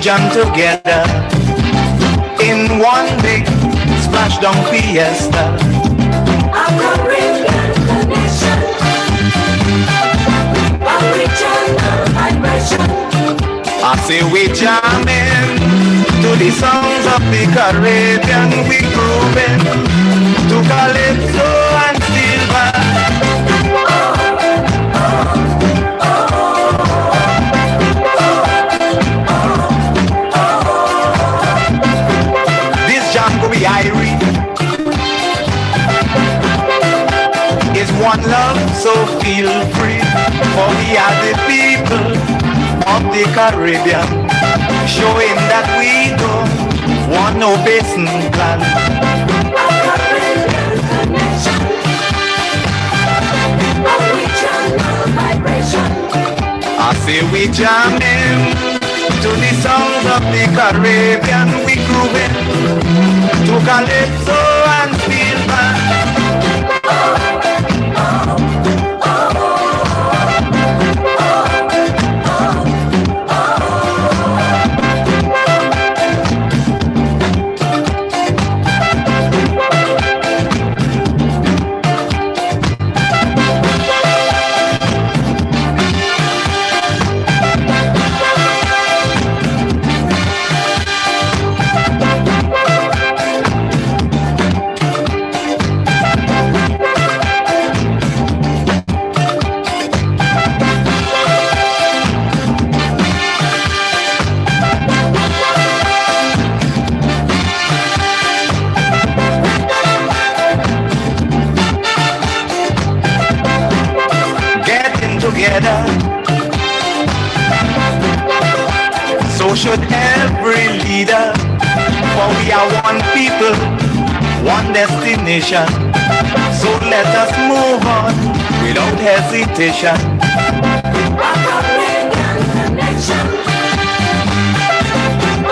jam together in one big splash down fiesta. A Caribbean connection, original vibration. I say we jamming to the songs of the Caribbean, we grooving to calypso and steel band. This jam go be Irie. It's one love, so feel free, for we are the people of the Caribbean, showing that we don't want no basin plan. A Caribbean connection, original vibration. I say we jamming to the songs of the Caribbean, we grooving to calypso and steel band. Together, so should every leader, for we are one people, one destination. So let us move on without hesitation. A Caribbean connection,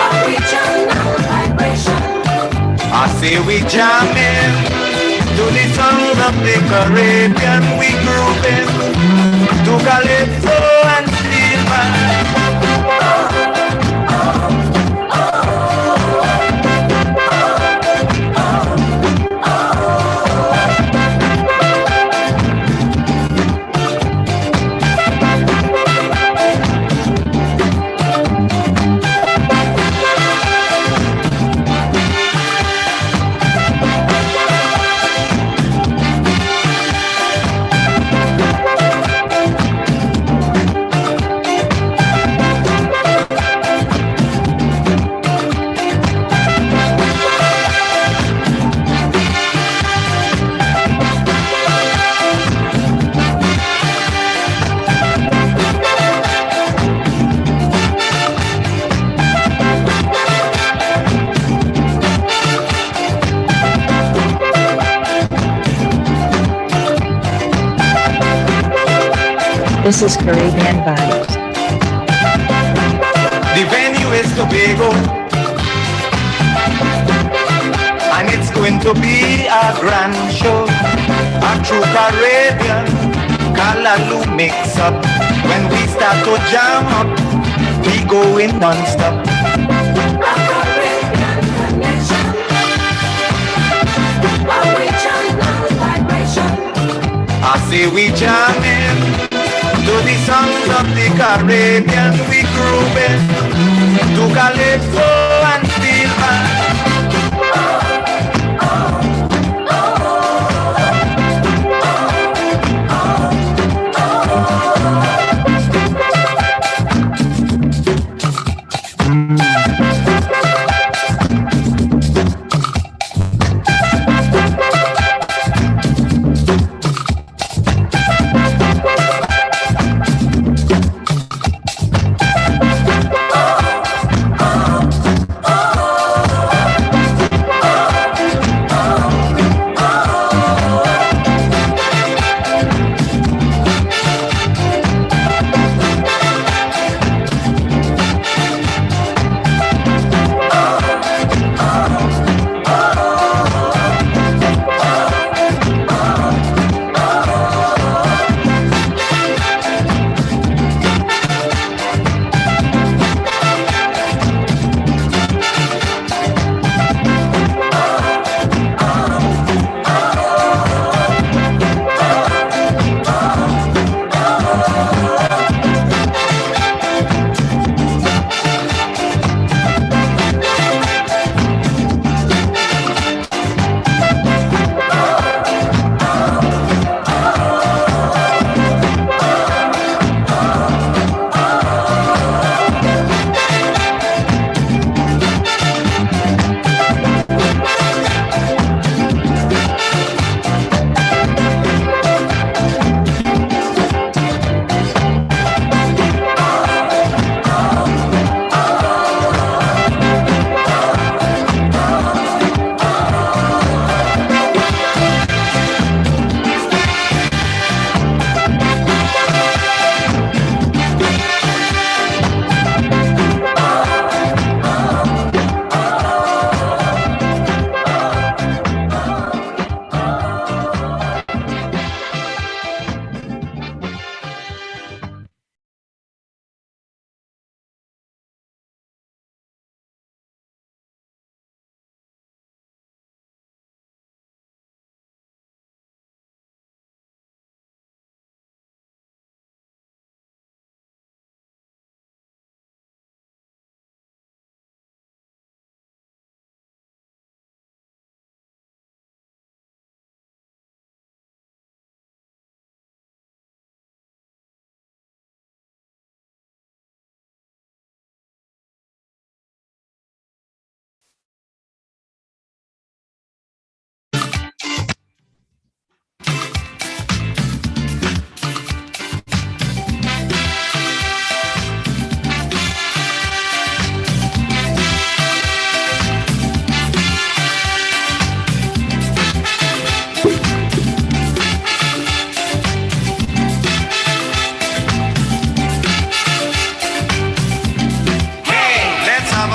original vibration. I say we jamming to the songs of the Caribbean, we grooving to calypso and steel band. This is Caribbean Vibes. The venue is Tobago, and it's going to be a grand show, a true Caribbean Callaloo mix up. When we start to jam up, we going non-stop. A Caribbean connection, original vibration. I say we jamming to the songs of the Caribbean, we grooving to calypso and steel band.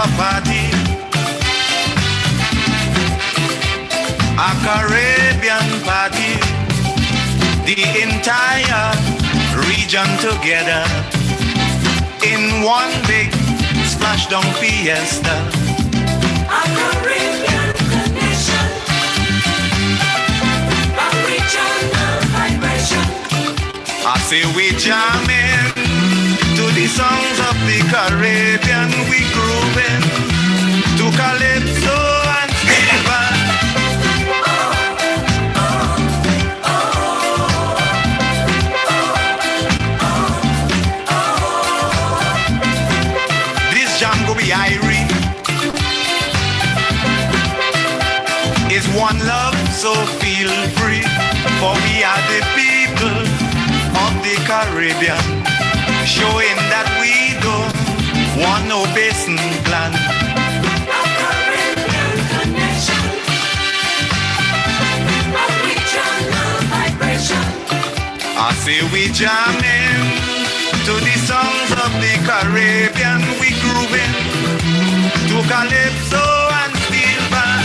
a party, a Caribbean party, the entire region together in one big splashdown fiesta. A Caribbean connection, a regional vibration. I say we jamming to the songs of the Caribbean, we grooving to calypso and steel band. This jam go be irie. Is one love, so feel free, for we are the people of the Caribbean, showing that we don't want no basin plan. A Caribbean connection, a regional vibration. I say we jamming to the songs of the Caribbean, we grooving to calypso and steel band.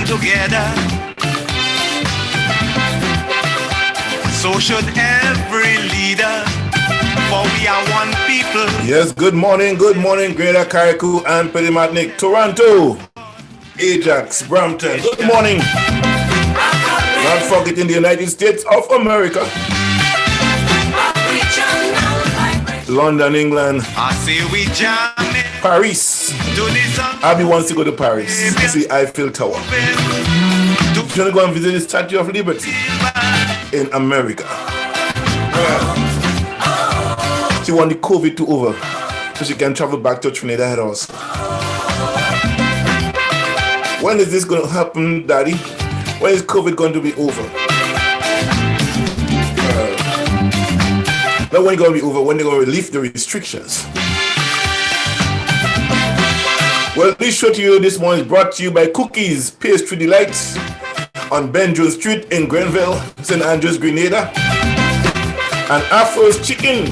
Together, so should every leader, for we are one people. Yes, good morning, Greater Carriacou and Pedimatnic, Toronto, Ajax, Brampton, good morning. Not forgetting the United States of America, London, England, I say we jamming Paris. to the song. Abby wants to go to Paris to see Eiffel Tower. She's gonna go and visit the Statue of Liberty in America. She want the COVID to over so she can travel back to Trinidad also. When is this going to happen, Daddy? When is COVID going to be over? Not when it's going to be over, when they're going to relieve the restrictions. Well, this show to you this morning is brought to you by Cookies Pastry Delights on Benjamin Street in Grenville, St. Andrews, Grenada. And Afro's Chicken,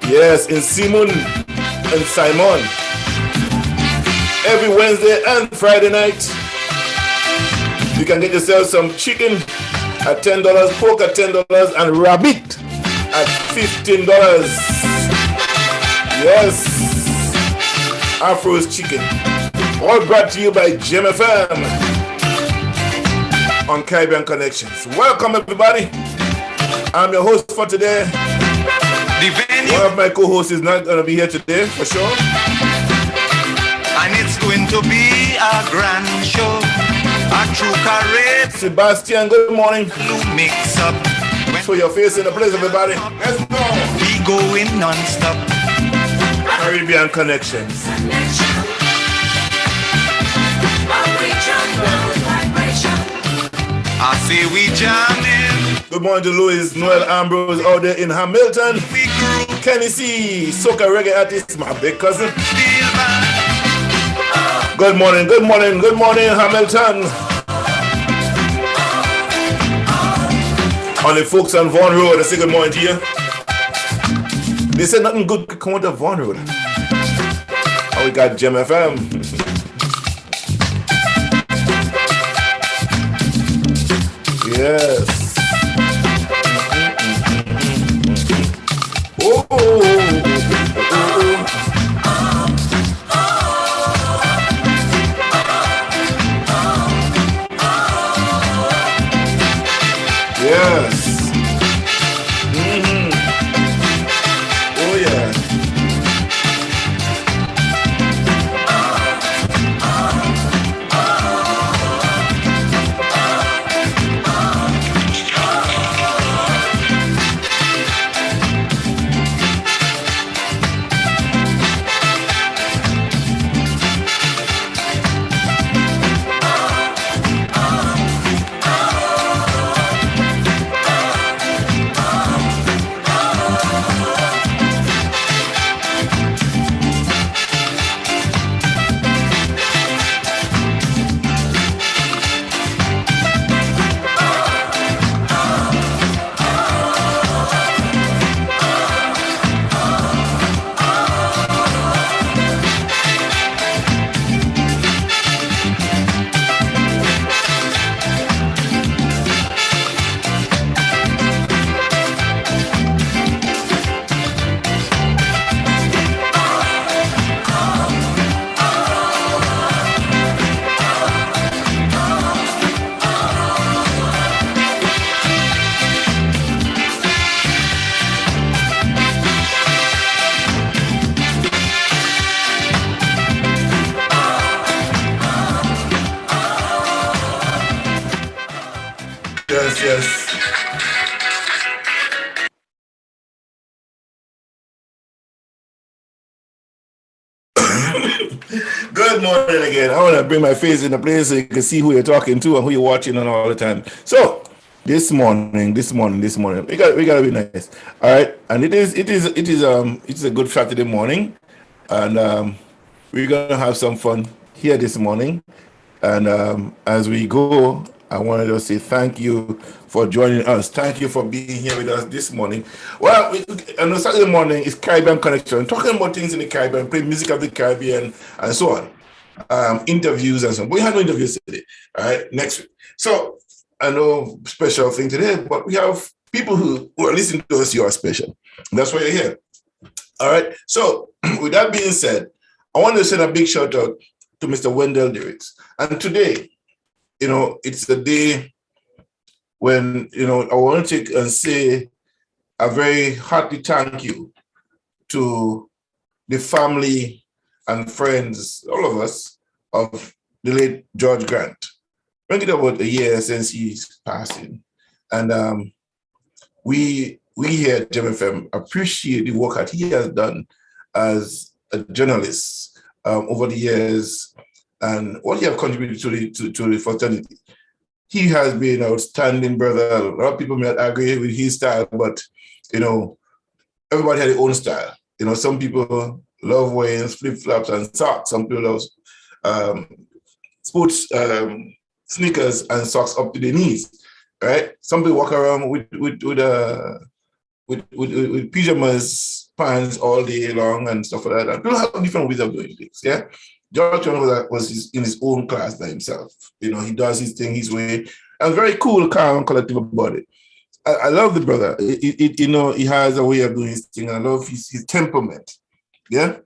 yes, in Simon and Simon. Every Wednesday and Friday night, you can get yourself some chicken at $10, pork at $10, and rabbit at $15. Yes, Afro's Chicken. All brought to you by Gemfm on Caribbean Connections. Welcome, everybody. I'm your host for today. The venue, One of my co-hosts is not going to be here today, for sure. and it's going to be a grand show, a true Caribbean Sebastian, good morning. mix up. Show your face in the place, everybody. Let's go. We going non-stop. Caribbean Connections. Connection, a regional vibration. I say we jamming, Good morning to Louis Noel Ambrose out there in Hamilton. we groove Kenny C, soca reggae artist, my big cousin. steel band. Good morning, Hamilton. On the folks on Vaughan Road, I say good morning to you. They said nothing good could come out of Vaughan Road. And we got Gemfm. Yes. Oh. Yes. Good morning again. I want to bring my face in the place so you can see who you're talking to and who you're watching and all the time. So this morning, we gotta be nice. All right, and it's a good Saturday morning, and we're gonna have some fun here this morning. And as we go, I wanted to say thank you for joining us. Thank you for being here with us this morning. Well, on Saturday morning is Caribbean Connection, talking about things in the Caribbean, playing music of the Caribbean, and so on. Interviews and so on. We had no interviews today, all right, next week. So I know special thing today, but we have people who are listening to us, you are special. That's why you're here. All right. So with that being said, I want to send a big shout out to Mr. Wendell Derricks. And today, it's the day when, I want to take and say a very hearty thank you to the family and friends, all of us, of the late George Grant. Bring it about a year since he's passing. And we here at Gemfm appreciate the work that he has done as a journalist over the years and what he has contributed to the fraternity. He has been an outstanding brother. A lot of people may not agree with his style, but everybody had their own style. Some people love wearing flip-flops and socks. Some people love sports sneakers and socks up to their knees. Right? Some people walk around with pajamas, pants all day long and stuff like that. And people have different ways of doing things. Yeah. George was in his own class by himself. He does his thing his way. And very cool, calm, collective about it. I love the brother. He has a way of doing his thing. I love his temperament. Yeah.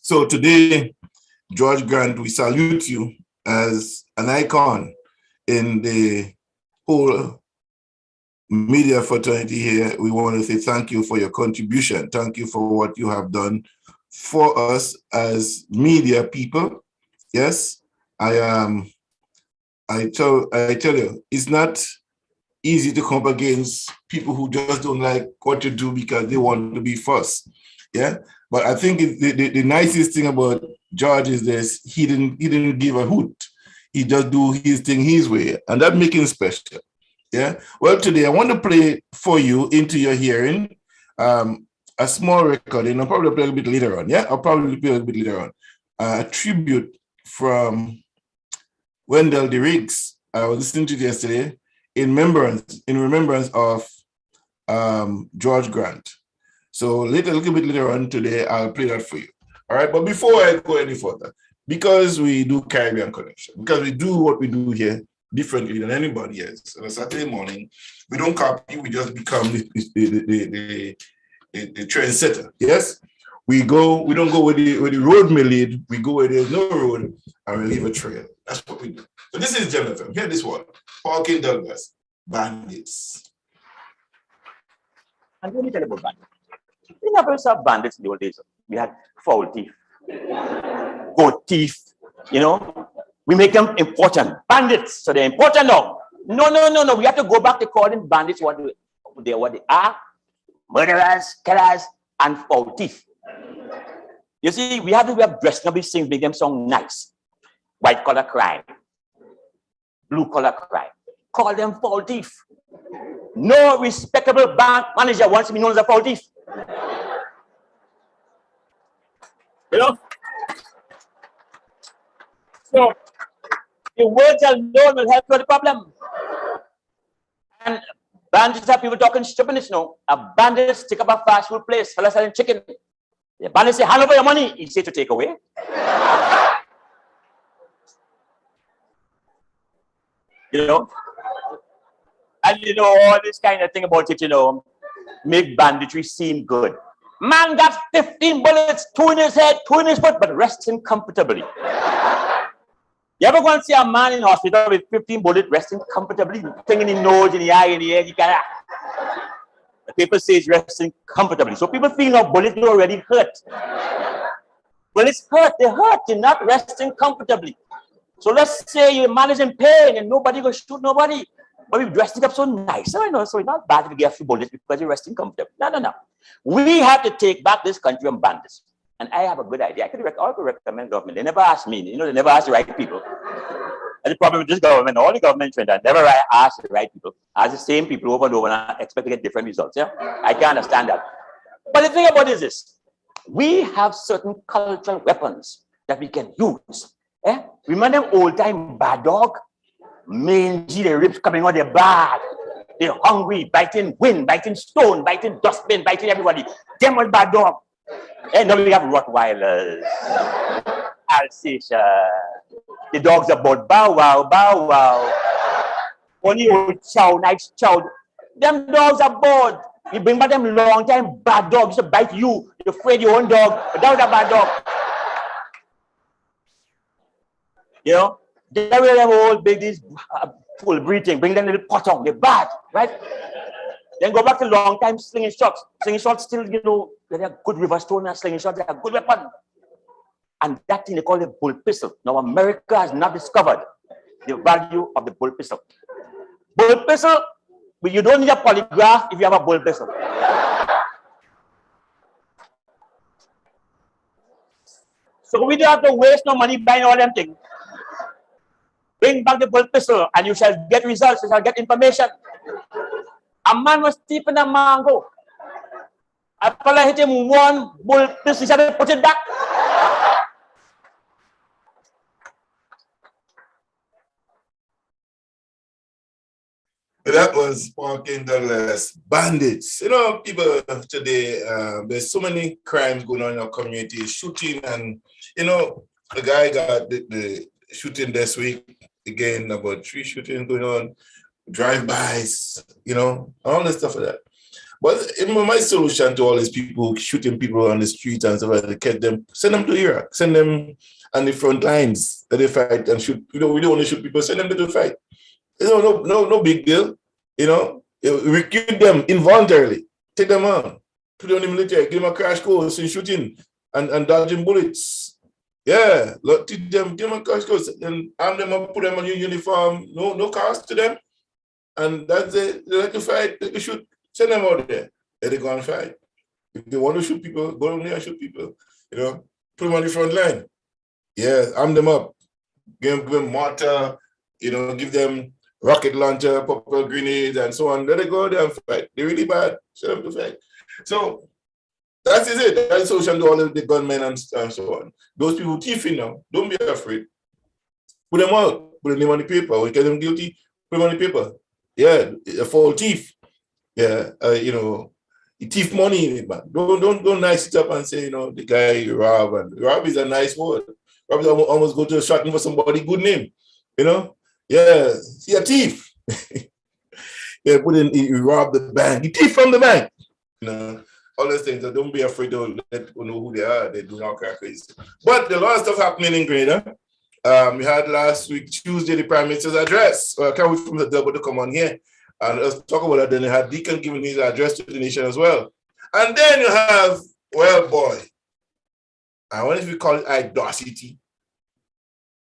So today, George Grant, we salute you as an icon in the whole media fraternity here. We want to say thank you for your contribution. Thank you for what you have done for us as media people. Yes, I tell you, it's not easy to come up against people who just don't like what you do because they want to be first. Yeah, but I think the nicest thing about George is this: he didn't give a hoot. He just do his thing his way, and that makes him special. Yeah. Well, today I want to play for you into your hearing a small recording. I'll probably play a bit later on. Yeah, I'll probably play a bit later on. A tribute from Wendell Derricks. I was listening to it yesterday in remembrance of George Grant. So a little bit later on today, I'll play that for you. All right. But before I go any further, because we do Caribbean Connection, because we do what we do here differently than anybody else. On a Saturday morning, we don't copy, we just become the trendsetter. Yes? We don't go where the road may lead, we go where there's no road and we leave a trail. That's what we do. So this is Gemfm. Hear this one. Paul King Douglas, Bandits. And let me tell you about bandits. We never saw bandits in the old days. We had foul thief, goat thief, We make them important. Bandits. So they're important now. No. We have to go back to calling bandits what they are. Murderers, killers, and foul thief. You see, we have to dressing up these things, make them sound nice. White collar crime. Blue collar crime. Call them foul thief. No respectable bank manager wants to be known as a foul thief. So the words alone will help with the problem. And bandits are people talking stupidness now. A bandit stick up a fast food place, fella selling chicken. The bandit say, hand over your money. He say to take away. And all this kind of thing about it, make banditry seem good. Man got 15 bullets, 2 in his head, 2 in his foot, but resting comfortably. You ever go and see a man in hospital with 15 bullets resting comfortably, thing in the nose, in the eye, in the head, the paper says resting comfortably. So people feel now bullets already hurt. Bullets hurt, they hurt, you're not resting comfortably. So let's say your man is in pain and nobody will shoot nobody. But we've dressed it up so nice. So it's not bad to get a few bullets because you're resting comfortably. No. We have to take back this country from bandits. And I have a good idea. I could recommend government. They never ask me. They never ask the right people. And the problem with this government, all the government never ask the right people. Ask the same people over and over and expect to get different results. Yeah, I can't understand that. But the thing about it is this: we have certain cultural weapons that we can use. Remember them old time bad dog? Mangy, the ribs coming out, they're bad. They're hungry, biting wind, biting stone, biting dustbin, biting everybody. Them was bad dog. And now we have Rottweilers, Alsatian. The dogs are both bow wow, bow wow. Only old chow, nice chow. Them dogs are bored. You bring back them long time bad dogs to bite you. You're afraid your own dog, but that was a bad dog. Get rid of them old big, these full breathing, bring them little potong, they're bad, right? Then go back to long time slinging shots. Slinging shots still, they're a good river stone and slinging shots, they're a good weapon. And that thing they call a bull pistol. Now America has not discovered the value of the bull pistol. Bull pistol, but you don't need a polygraph if you have a bull pistol. So we don't have to waste no money buying all them things. Bring back the bull pistol and you shall get results, you shall get information. A man was deep in a mango. A fella hit him one bull pistol, he said, put it back. That was Parking Douglas Bandits. People today, there's so many crimes going on in our community, shooting, and the guy got the shooting this week. Again, about 3 shootings going on, drive-bys, all the stuff like that. But my solution to all these people shooting people on the streets and stuff like that, send them to Iraq, send them on the front lines that they fight and shoot. We don't want to shoot people, send them to the fight. No big deal. Recruit them involuntarily, take them on, put them in the military, give them a crash course in shooting and dodging bullets. Yeah, teach them, give them a crash course and arm them up, put them on your uniform, no cost to them. And that's it. They like to fight, they shoot, send them out there. Let them go and fight. If they want to shoot people, go down there and shoot people. Put them on the front line. Yeah, arm them up. Give them mortar, give them rocket launcher, purple grenades, and so on. Let them go there and fight. They're really bad. Send them to fight. So that is it. That's the solution to all of the gunmen and so on. Those people thieving now, don't be afraid. Put them out. Put them on the paper. When you get them guilty, put them on the paper. Yeah, a full thief. Yeah, he thief money, man. Don't nice it up and say, the guy rob. And rob is a nice word. Rob is almost go to a shot for somebody good name. Yeah, he a thief. Yeah, he robbed the bank. He thief from the bank. All those things. So don't be afraid to let people know who they are. They do not crack crazy. But there's a lot of stuff happening in Grenada. We had last week, Tuesday, the Prime Minister's address. I can't wait for the double to come on here. And let's talk about that. Then they had Deacon giving his address to the nation as well. And then you have, well, boy, I wonder if we call it audacity,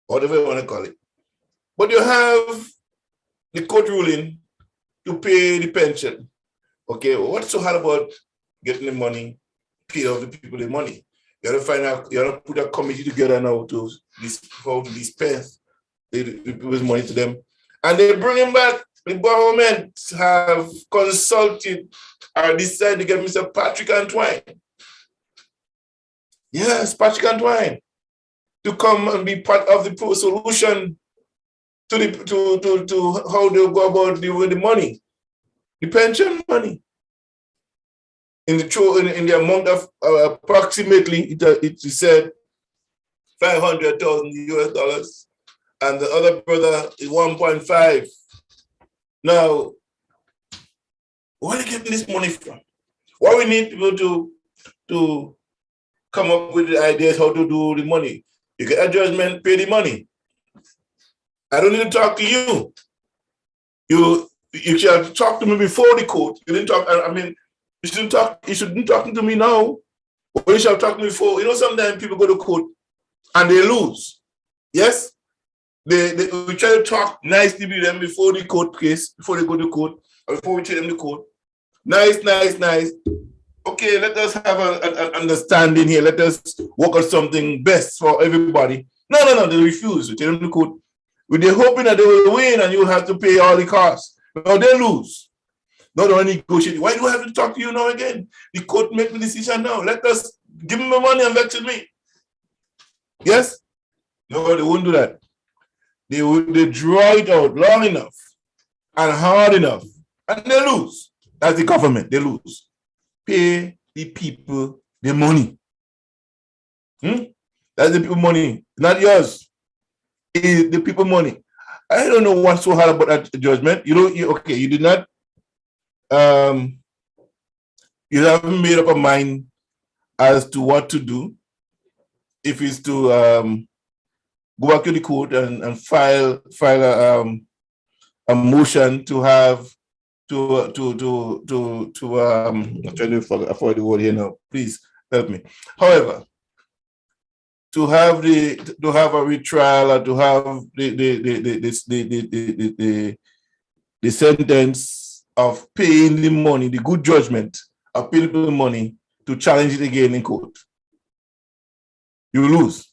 whatever you want to call it. But you have the court ruling to pay the pension. Okay, what's so hard about getting the money, pay off the people the money? You have to find out, you have to put a committee together now to dispense the people's money to them. And they bring him back. The government have consulted or decided to get Mr. Patrick Antoine. Yes, Patrick Antoine, to come and be part of the solution to how they go about with the money, the pension money. In the amount of approximately, it said $500,000 and the other brother is 1.5. Now, where are they getting this money from? Why we need people to come up with the ideas how to do the money? You get a judgment, pay the money. I don't need to talk to you. You should talk to me before the court. You didn't talk. You shouldn't be talking to me now. Or you should talk to me before. Sometimes people go to court and they lose. Yes? We try to talk nicely with them before the court case, before they go to court, or before we take them to court. Nice. okay, let us have an understanding here. Let us work on something best for everybody. No, they refuse. They tell them to court. They're hoping that they will win and you will have to pay all the costs. No, they lose. No, they don't negotiate. Why do I have to talk to you now again? The court make the decision now. Let us give them the money and vex with me. Yes? No, they won't do that. They draw it out long enough and hard enough, and they lose. That's the government. They lose. Pay the people the money. That's the people money, not yours. It's the people money. I don't know what's so hard about that judgment. You did not. You haven't made up a mind as to what to do. If it's to go back to the court and file a motion to have I'm trying to avoid the word here now. Please help me. However, to have a retrial or to have the sentence of paying the money, the good judgment of paying people the money to challenge it again in court, you lose.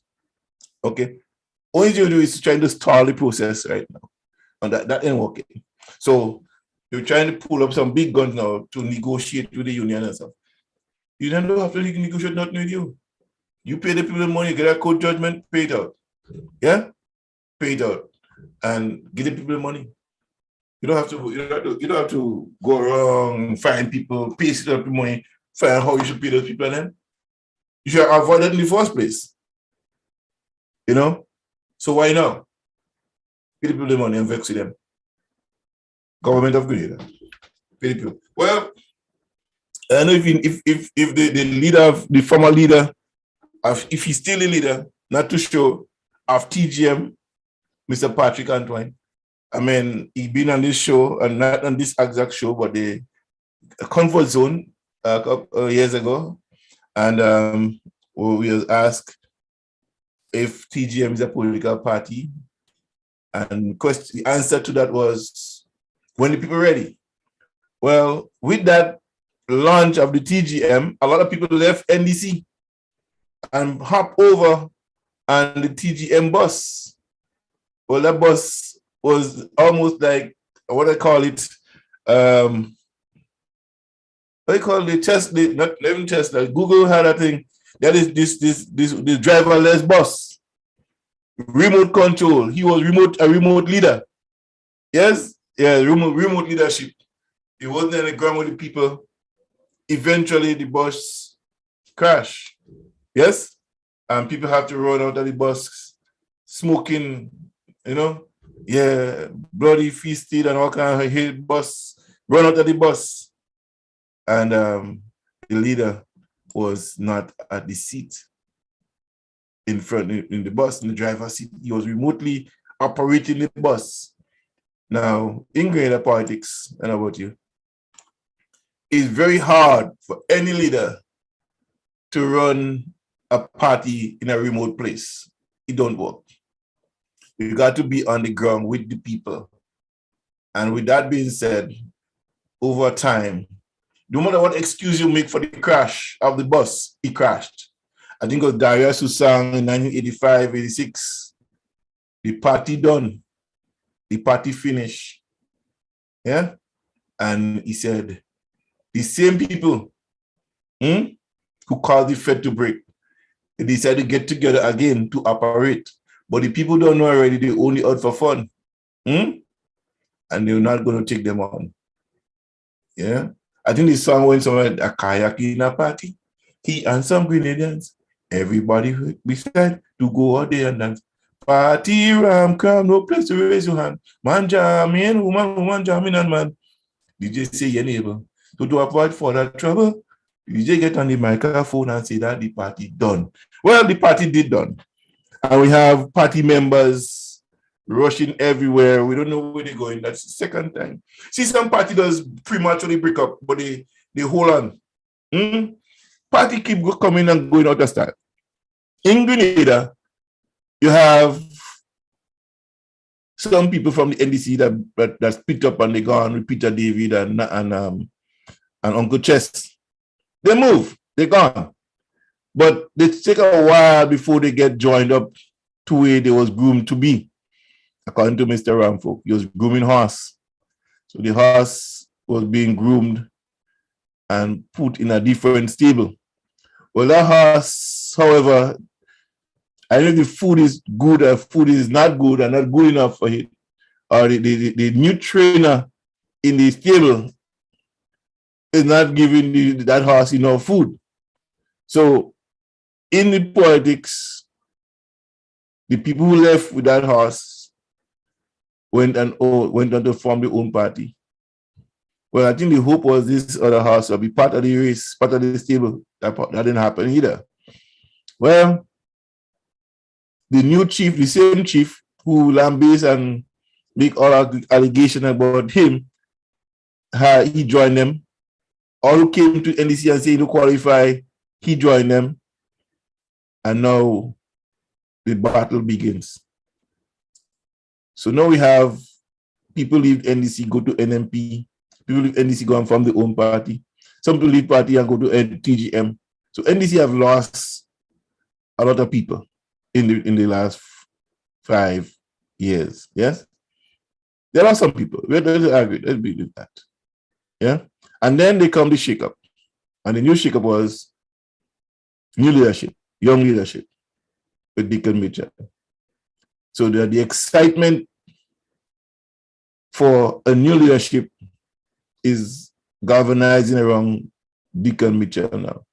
Okay. All you do is trying to stall the process right now. And that ain't working. So you're trying to pull up some big guns now to negotiate with the union and stuff. You don't have to negotiate nothing with you. You pay the people the money, get a court judgment, pay it out. Yeah? Pay it out. And give the people the money. You don't have to go around, find people, pay up the money, find how you should pay those people and then. You should avoid it in the first place. So why now? Pay the people the money and vex with them. Government of Grenada. Pay the people. Well, I don't know if the leader, the former leader, if he's still a leader, not too sure, of TGM, Mr. Patrick Antoine. I mean, he been on this show, and not on this exact show, but the Comfort Zone a couple years ago. And we was asked if TGM is a political party. And the answer to that was, when the people ready? Well, with that launch of the TGM, a lot of people left NDC and hop over on the TGM bus. Well, that bus was almost like, what I call it, what do you call it? Not even Tesla. Google had a thing. That is this driverless bus. Remote control. He was a remote leader. Yes? Yeah, remote leadership. He wasn't on the ground with the people. Eventually, the bus crashed. Yes? And people have to run out of the bus smoking, bloody feasted and all kind of hate bus, run out of the bus. And the leader was not at the seat in front, in the bus, in the driver's seat. He was remotely operating the bus. Now, in Grenada politics, and about you, it's very hard for any leader to run a party in a remote place. It don't work. You got to be on the ground with the people. And with that being said, over time, no matter what excuse you make for the crash of the bus, it crashed. I think it was Darius who sang in 1985, 86. The party done. The party finished. Yeah? And he said, the same people who caused the Fed to break, they decided to get together again to operate. But the people don't know already, they only out for fun. And they're not going to take them on. Yeah? I think the song went somewhere, a kayak in a party. He and some Grenadians, everybody beside to go out there and dance. Party ram come, no place to raise your hand. Man jam in, woman jam in, and man. DJ say your neighbor. So to avoid further trouble, DJ get on the microphone and say that the party done. Well, the party did done. And we have party members rushing everywhere. We don't know where they're going. That's the second time. See, some party does prematurely break up, but they hold on. Party keep coming and going out of style. In Grenada, you have some people from the NDC that split up and they gone with Peter David and Uncle Chess. They move. They're gone. But it take a while before they get joined up to where they was groomed to be. According to Mr. Ramfolk, he was grooming horse. So the horse was being groomed and put in a different stable. Well, that horse, however, I don't know if the food is good or food is not good and not good enough for it. Or the new trainer in the stable is not giving that horse enough food. So in the politics, the people who left with that horse went on to form their own party. Well, I think the hope was this other horse will be part of the race, part of the stable. That didn't happen either. Well, the new chief, the same chief who lambaste and make all allegations about him, he joined them. All who came to NDC and say to qualify, he joined them. And now the battle begins. So now we have people leave NDC, go to NMP. People leave NDC, go and form their own party. Some people leave party and go to TGM. So NDC have lost a lot of people in the last 5 years. Yes? There are some people. Let's agree. Let's believe that. Yeah? And then they come the shake-up. And the new shake-up was new leadership, young leadership with Deacon Mitchell. So the excitement for a new leadership is galvanizing around Deacon Mitchell now.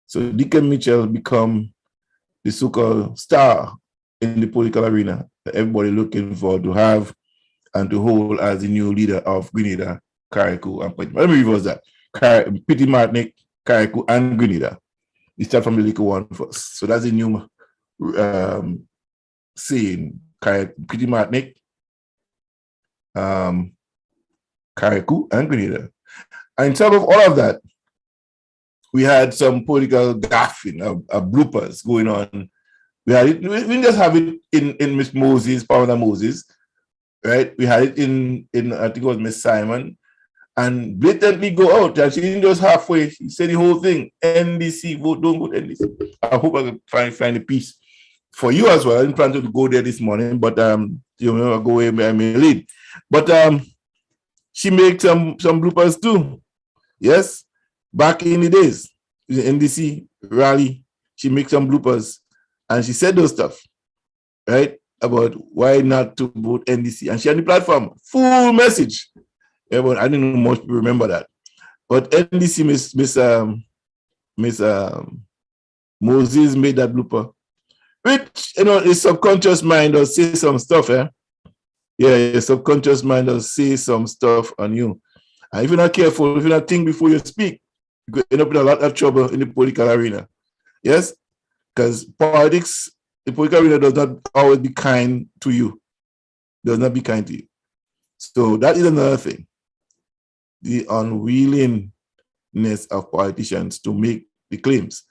So Deacon Mitchell become the so-called star in the political arena that everybody looking for to have and to hold as the new leader of Grenada, Carriacou, and Petit. Let me reverse that. Petit Martinique, Carriacou, and Grenada. We start from the little one first. So that's the new saying. Petit Martinique, Carriacou, and Grenada. And in terms of all of that, we had some political gaffing, bloopers going on. We had it. We didn't just have it in Miss Moses, Pamela Moses, right? We had it in I think it was Miss Simon, and blatantly go out. And she didn't just halfway. She said the whole thing. NDC vote, don't vote NDC. I hope I can find a piece for you as well. I didn't plan to go there this morning, but you know, I'll go away by my lead. But she made some bloopers too. Yes, back in the days, the NDC rally, she made some bloopers, and she said those stuff, right, about why not to vote NDC, and she had the platform, full message. Yeah, but I didn't know most people remember that. But NDC, Miss Moses made that blooper, which, you know, his subconscious mind does say some stuff, eh? Yeah, your subconscious mind does say some stuff on you. And if you're not careful, if you're not think before you speak, you could end up in a lot of trouble in the political arena. Yes? Because politics, the political arena does not always be kind to you. Does not be kind to you. So that is another thing. The unwillingness of politicians to make the claims.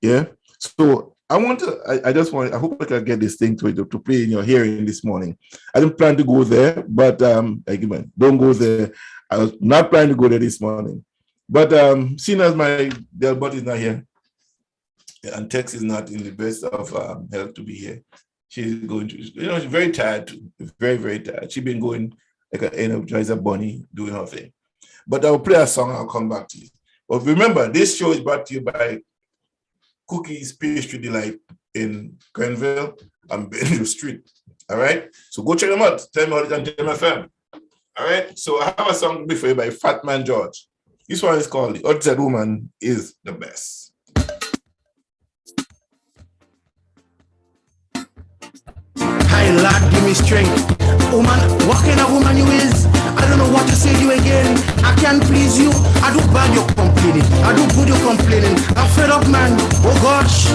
Yeah? So I hope I can get this thing to play in your hearing this morning. I didn't plan to go there, but again, don't go there. I was not planning to go there this morning. But seeing as my Delbert is not here, and Tex is not in the best of health to be here, she's going to, you know, she's very tired, very, very tired. She's been going like an Energizer bunny doing her thing. But I'll play a song, I'll come back to you. But remember, this show is brought to you by Cookies Pastry Delight in Grenville and Benjamin Street. All right? So go check them out. Tell me all it on Gemfm. All right? So I have a song before you by Fat Man George. This one is called The Outside Woman is the Best. Hi, Lord, give me strength. Woman, what kind of woman you is? I don't know what to say to you again. I can't please you. I do bad you complaining. I do good you complaining. I'm fed up, man. Oh gosh.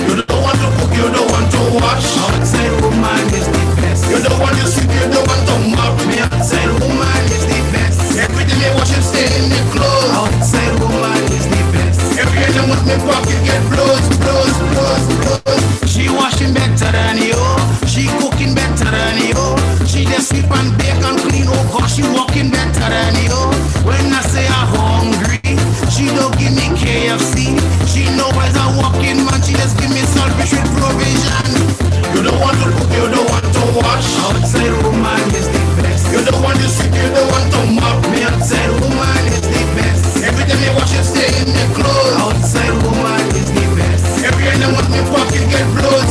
You don't want to cook, you don't want to wash. Outside woman is the best. You don't want to sleep, you don't want to mop. Me outside woman is the best. Everything they wash and stay in the clothes. Outside woman is the best. Every day they want me pocket get blows. She washing better than you. She cooking better than you. She just sweep and bake and clean. Oh gosh, she walking better than you. When I say I'm hungry, in the clothes. Outside woman is the best. Every day want me pocket get blows.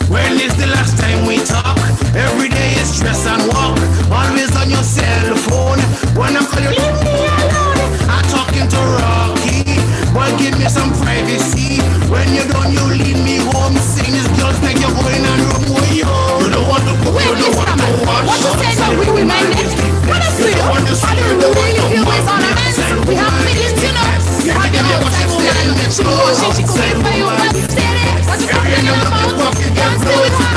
When is the last time we talk? Every day is stress and walk. Always on your cell phone. When I call you, leave me alone. I'm talking to Rocky. Boy, give me some privacy. When you're done, you leave me home. Sing this girls like you're going on room with you. You don't want to cook, you don't want to wash. What you say about we women? What is it? I don't really feel ways on a man. We have millions, you know. You have your outside woman. She knows she could wait for you. What you say there? What you talking about? Can't stay with her.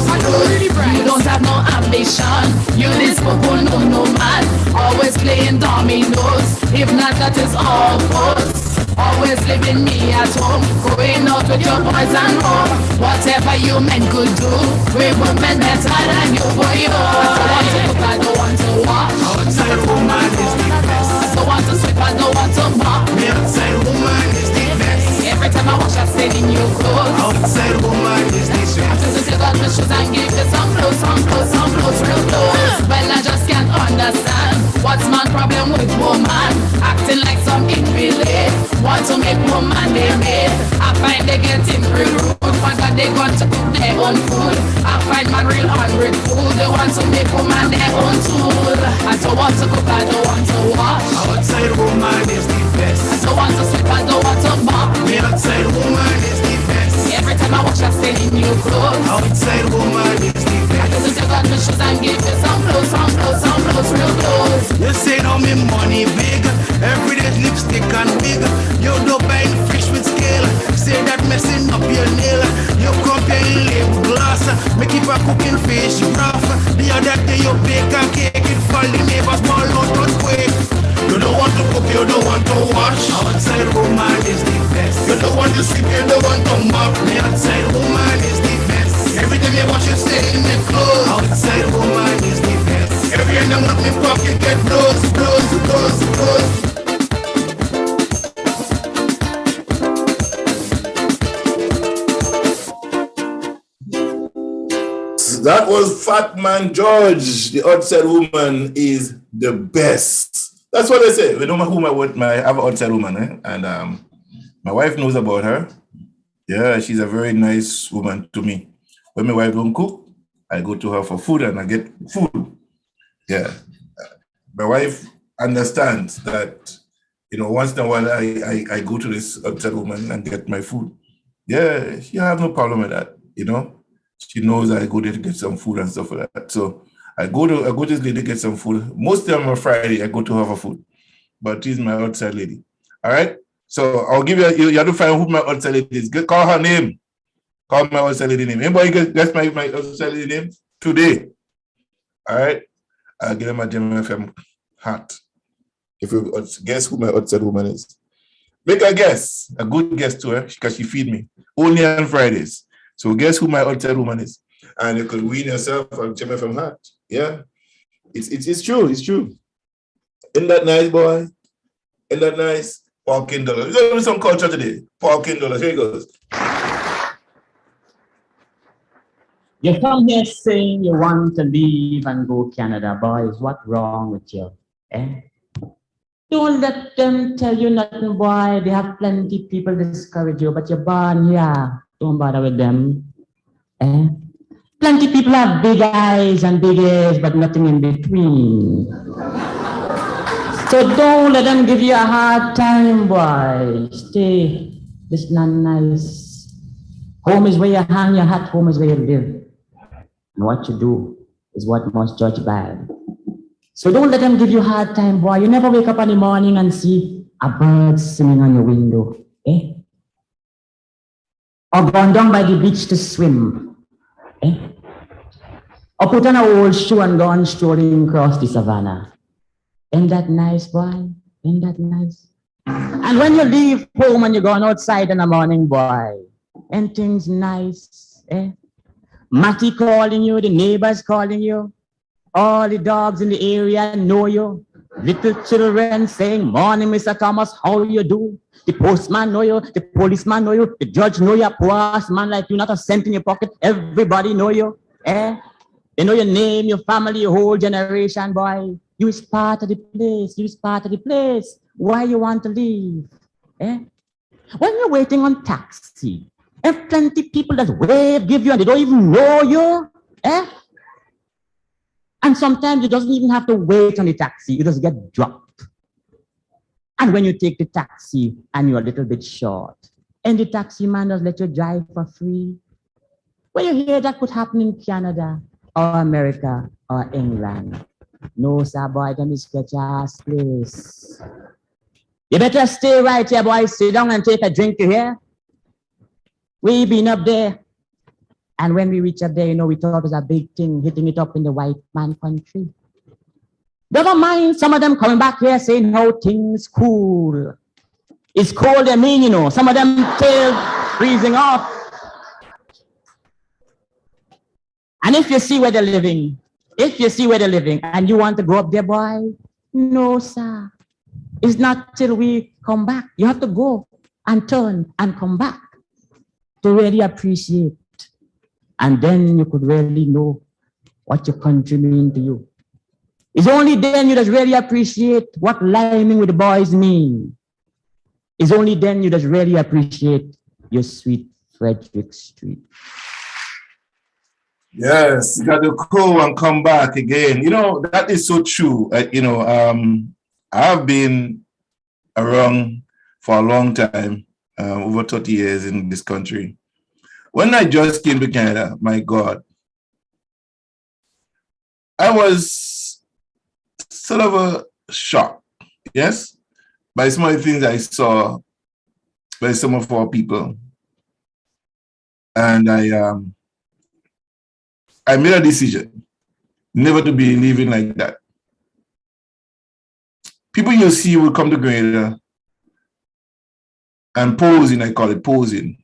I don't really brag. You don't have no ambition. You this fool, no man. Always playing dominoes. If not, that is all false. Always leaving me at home, going out with your boys and home. Whatever you men could do, we women better than you, boy. I don't want to wash. Outside woman is the best. I don't want to sweep, I don't want to mop. Me outside woman is the best. Every time I wash, I stay in new clothes. Outside woman is the best. I just take out my shoes and give you some clothes, real clothes. Well, I just can't understand what's my problem with woman acting like some invalid. Want to make woman they made. I find they getting real rude. One that they want to cook their own food. I find man real hungry food. They want to make woman their own tool. I don't want to cook, I don't want to wash. Outside woman is the best. I don't want to sweep, I don't want to mop. Me outside woman is the best. Every time I wash, I stay in new clothes. Outside woman is the I best. just take out my shoes and give you some clothes, real clothes. You say now me money big. Every day's lipstick and wig. You do buying fish with scale. Say that messing up your nail. You comparing label glass. Me keep a cooking fish rough. The other day you bake a cake. It fall the neighbors fall out not quick. You don't want to cook, you don't want to wash. Outside woman is the best. You don't want to sweep, you don't want to mop. Me outside woman is the best. Every time you wash, you stay in the clothes. Outside woman is the best. Every day I'm me pocket get blows. That was Fat Man George. The outside woman is the best. That's what I say. We don't know whom I have an outside woman, eh? And my wife knows about her. Yeah, she's a very nice woman to me. When my wife don't cook, I go to her for food and I get food. Yeah. My wife understands that, once in a while I go to this outside woman and get my food. Yeah, she have no problem with that, She knows I go there to get some food and stuff like that. So I go to this lady to get some food. Most of them on Friday, I go to her for food. But she's my outside lady. All right? So I'll give you have to find who my outside lady is. Call her name. Call my outside lady name. Anybody guess my outside lady name? Today. All right? I'll give them a Gemfm hat. If you guess who my outside woman is. Make a guess. A good guess to her because she feed me. Only on Fridays. So guess who my outside woman is? And you could win yourself a Gemfm hat. Yeah. It's true. It's true. Isn't that nice, boy? Isn't that nice? Paul Kindle. We're going to do some culture today. Paul Kindle. Here he goes. You come here saying you want to leave and go Canada, boys. What's wrong with you? Eh? Don't let them tell you nothing, boy. They have plenty people discourage you, but you're born here. Don't bother with them. Eh? Plenty people have big eyes and big ears, but nothing in between. So don't let them give you a hard time, boy. Stay. This is not nice. Home is where you hang your hat. Home is where you live. And what you do is what must judge bad. So don't let them give you a hard time, boy. You never wake up in the morning and see a bird singing on your window. Eh? Or gone down by the beach to swim. Eh? Or put on a old shoe and gone strolling across the savannah. Ain't that nice, boy? Ain't that nice? And when you leave home and you're going outside in the morning, boy, ain't things nice, eh? Matty calling you, the neighbors calling you, all the dogs in the area know you. Little children saying, morning, Mr. Thomas, how you do? The postman know you, the policeman know you, the judge know you, poor ass man like you, not a cent in your pocket, everybody know you, eh? They know your name, your family, your whole generation, boy. You is part of the place. You is part of the place. Why you want to leave? Eh? When you're waiting on taxi, and plenty people that wave, give you, and they don't even know you, eh? And sometimes you doesn't even have to wait on the taxi. You just get dropped. And when you take the taxi and you're a little bit short, and the taxi man does let you drive for free. When you hear that could happen in Canada or America or England, no, sir, boy, them is sketch ass place. You better stay right here, boy. Sit down and take a drink here. We been up there. And when we reach up there, we thought it was a big thing, hitting it up in the white man country. Never mind some of them coming back here saying how things cool. It's cold, I mean, some of them tail freezing off. And if you see where they're living, and you want to go up there, boy, no, sir. It's not till we come back. You have to go and turn and come back to really appreciate. And then you could really know what your country means to you. It's only then you just really appreciate what liming with the boys mean. It's only then you just really appreciate your sweet Frederick Street. Yes, you got to go and come back again. That is so true. I've been around for a long time, over 30 years in this country. When I just came to Canada, my God, I was sort of a shock, yes, by some of the things I saw by some of our people. And I made a decision never to be living like that. People you see will come to Grenada and posing, I call it posing.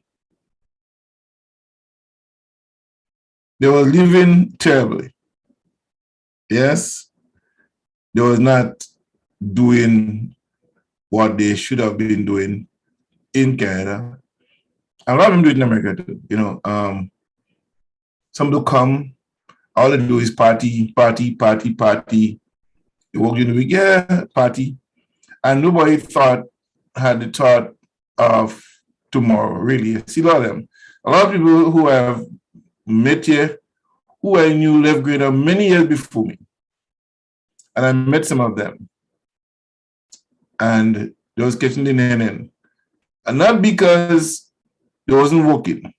They were living terribly. Yes, they was not doing what they should have been doing in Canada. A lot of them do it in America too. Some do come, all they do is party. They walk in the week, yeah, party. And nobody had the thought of tomorrow, really. See a lot of them. A lot of people who have met here, who I knew left Grenada many years before me. And I met some of them. And they was catching the NNN. And not because they wasn't working,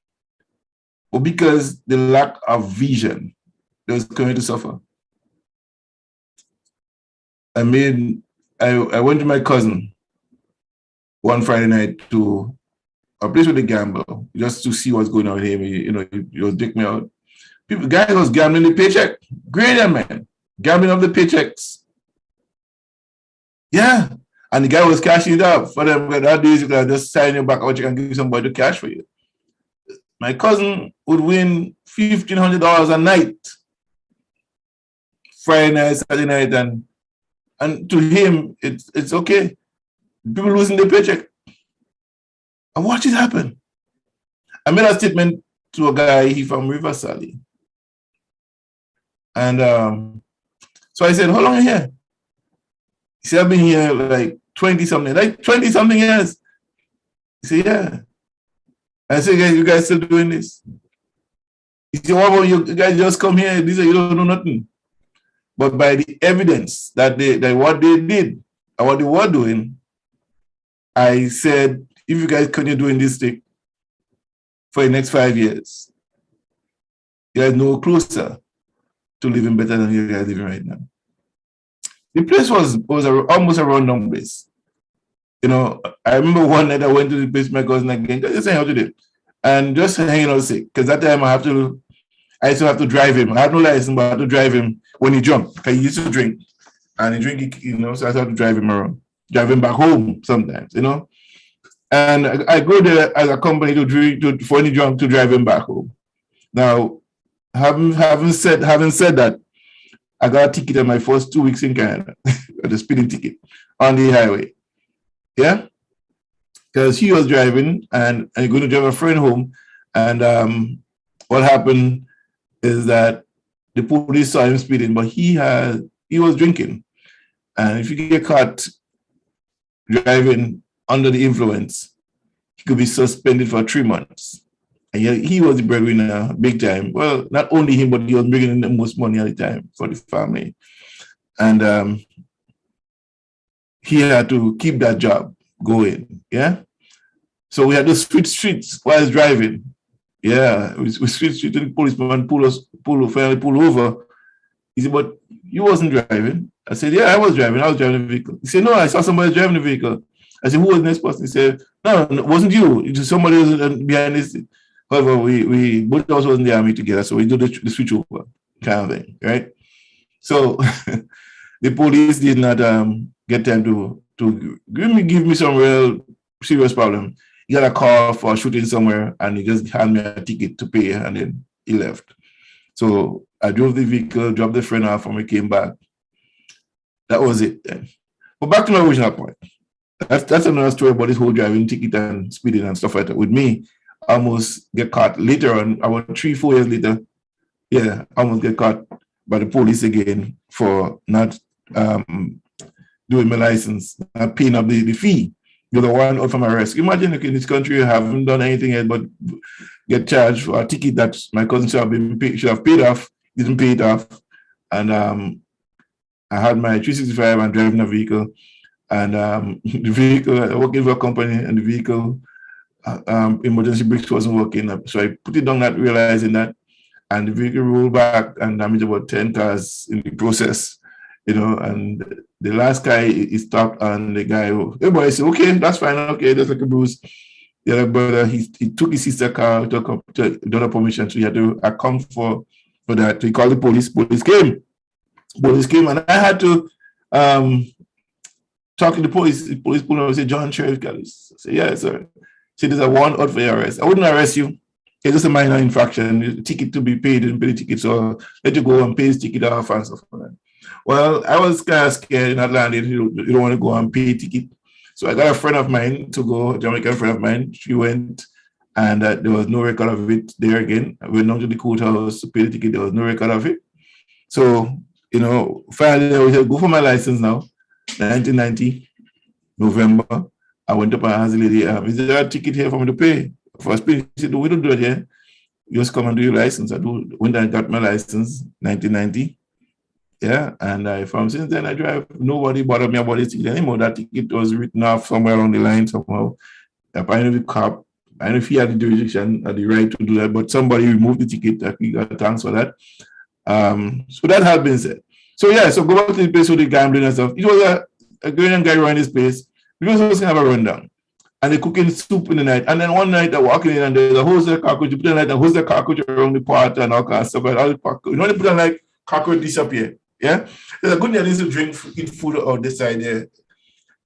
but because the lack of vision, they was going to suffer. I went to my cousin one Friday night to a place with a gamble, just to see what's going on with him. He was dick me out. Guys was gambling the paycheck. Great man. Gambling up the paychecks. Yeah. And the guy was cashing it up for them. That days you can just sign your back out, you can give somebody to cash for you. My cousin would win $1,500 a night. Friday night, Saturday night, and to him, it's okay. People losing their paycheck. And watch it happen. I made a statement to a guy, he from Riverside. And so I said, how long are you here? He said, I've been here like 20-something years. He said, yeah. I said, you guys still doing this? He said, what about you guys just come here? You don't know nothing. But by the evidence that what they did and what they were doing, I said, if you guys continue doing this thing for the next 5 years, you guys no closer to living better than you guys living right now. The place was almost a rundown place. I remember one night I went to the place with my cousin again, just saying how to do it. And just hanging out sick. Because that time I used to have to drive him. I had no license, but I had to drive him when he drunk. Because he used to drink. And he drink, so I had to drive him around. Drive him back home sometimes, And I go there as a company for any drunk to drive him back home. Now, having said that, I got a ticket on my first 2 weeks in Canada, the speeding ticket on the highway. Yeah? Because he was driving and going to drive a friend home. And what happened is that the police saw him speeding, but he was drinking. And if you get caught driving under the influence, he could be suspended for 3 months. And he was the breadwinner big time. Well, not only him, but he was bringing in the most money at the time for the family. And he had to keep that job going. Yeah. So we had to switch streets while he's driving. Yeah, we switched streets and the policeman finally pulled over. He said, but you wasn't driving. I said, yeah, I was driving the vehicle. He said, no, I saw somebody driving the vehicle. I said, who was the next person? He said, no, it wasn't you. It was somebody else behind this. However, we both of us was in the army together, so we do the switch over kind of thing, right? So the police did not get time to give me some real serious problem. He got a call for shooting somewhere, and he just handed me a ticket to pay, and then he left. So I drove the vehicle, dropped the friend off, and we came back. That was it then. But back to my original point. That's another story about this whole driving ticket and speeding and stuff like that. With me, I almost get caught later on, about 3-4 years later. Yeah, I almost get caught by the police again for not doing my license, not paying up the fee. You're the one out from arrest. Imagine in this country you haven't done anything yet but get charged for a ticket that my cousin should have paid off, didn't pay it off. And I had my 365 and driving a vehicle. And the vehicle, I working for a company, and the vehicle emergency brakes wasn't working. So I put it down, not realizing that, and the vehicle rolled back and damaged about 10 cars in the process, and the last guy, he stopped, and the guy, hey boy, I said, okay, that's fine, okay, that's like a bruise. The other brother, he took his sister's car, took the permission, so he had to account for that. He called the police came, and I had to talk to the police pulled up and said, John Sheriff Callis. I said, yeah, sir. He said, there's a warrant out for your arrest. I wouldn't arrest you. It's just a minor infraction. The ticket to be paid, didn't pay the ticket, so I'll let you go and pay his ticket off and stuff like that. Well, I was kind of scared in Atlanta. You don't want to go and pay a ticket. So I got a friend of mine to go, a Jamaican friend of mine. She went, and there was no record of it there again. I went down to the courthouse to pay the ticket. There was no record of it. So, finally, I said, go for my license now. 1990, November, I went up and asked the lady, is there a ticket here for me to pay? For a speed, she said, no, we don't do it here. You just come and do your license. I went and got my license, 1990. Yeah, and from since then I drive. Nobody bothered me about this ticket anymore. That ticket was written off somewhere along the line somehow. Apparently the cop, I don't know if he had the jurisdiction or the right to do that, but somebody removed the ticket. He got thanks for that. So that had been said. So yeah, so go back to the place with the gambling and stuff. It was a Ghanaian guy running this place. We were supposed to have a rundown. And they're cooking soup in the night. And then one night they're walking in and there's a whole set of cockroach. You put on like a whole set of cockroach around the pot and all kinds of stuff. And all the cockroach. They put on like cockroach disappear. Yeah? There's a good thing to drink, eat food out this side there.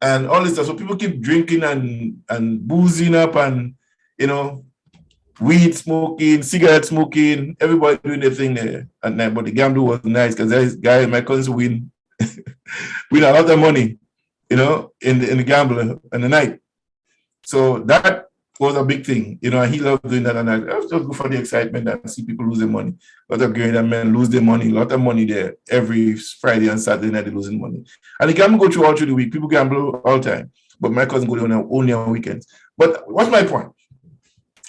And all this stuff. So people keep drinking and boozing up and, weed smoking, cigarette smoking, everybody doing their thing there at night. But the gamble was nice because this guy, my cousins win a lot of money, in the gamble in the night. So that was a big thing, and he loved doing that. And I was just good for the excitement and see people losing money. A lot of Ghanaian men lose their money, a lot of money there every Friday and Saturday night, they're losing money. And the gamble go through all through the week. People gamble all the time. But my cousin go there only on weekends. But what's my point?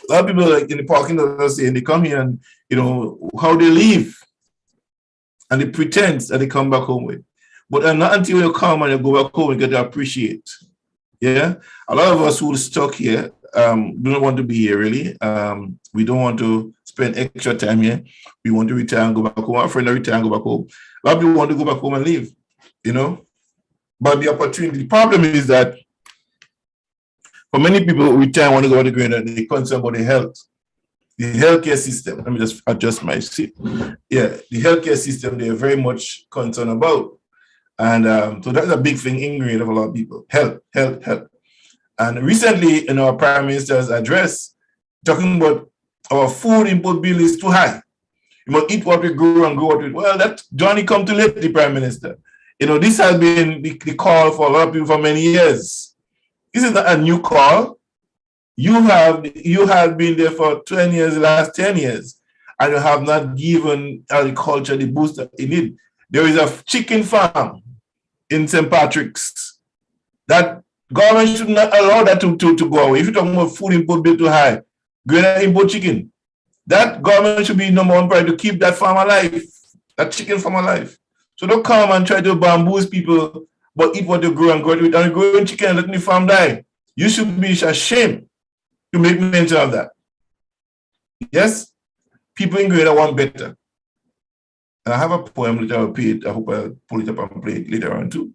A lot of people like in the parking lot saying they come here and how they leave and they pretend that they come back home with. But not until you come and you go back home and get to appreciate. Yeah. A lot of us who are stuck here do not want to be here really. We don't want to spend extra time here. We want to retire and go back home. Our friend retire and go back home. A lot of people want to go back home and leave, But the opportunity, the problem is that for many people who retire and want to go to Grenada, they're concerned about their health. The healthcare system, let me just adjust my seat. Yeah, the healthcare system, they're very much concerned about. And so that's a big thing in Grenada of a lot of people. Health. And recently in our Prime Minister's address, talking about our food input bill is too high. You must eat what we grow and grow what we... Well, that Johnny come too late, the Prime Minister. This has been the call for a lot of people for many years. This is not a new call. You have been there for 20 years, the last 10 years, and you have not given agriculture the boost that it needs. There is a chicken farm in St. Patrick's. That government should not allow that to go away. If you're talking about food import bill too high, Grenada import chicken, that government should be number one priority to keep that farm alive, that chicken farm alive. So don't come and try to bamboozle people, but eat what they grow and grow it and growing chicken and letting the farm die. You should be ashamed to make mention of that. Yes, people in Grenada want better. And I have a poem which I will play it. I hope I'll pull it up and play it later on too.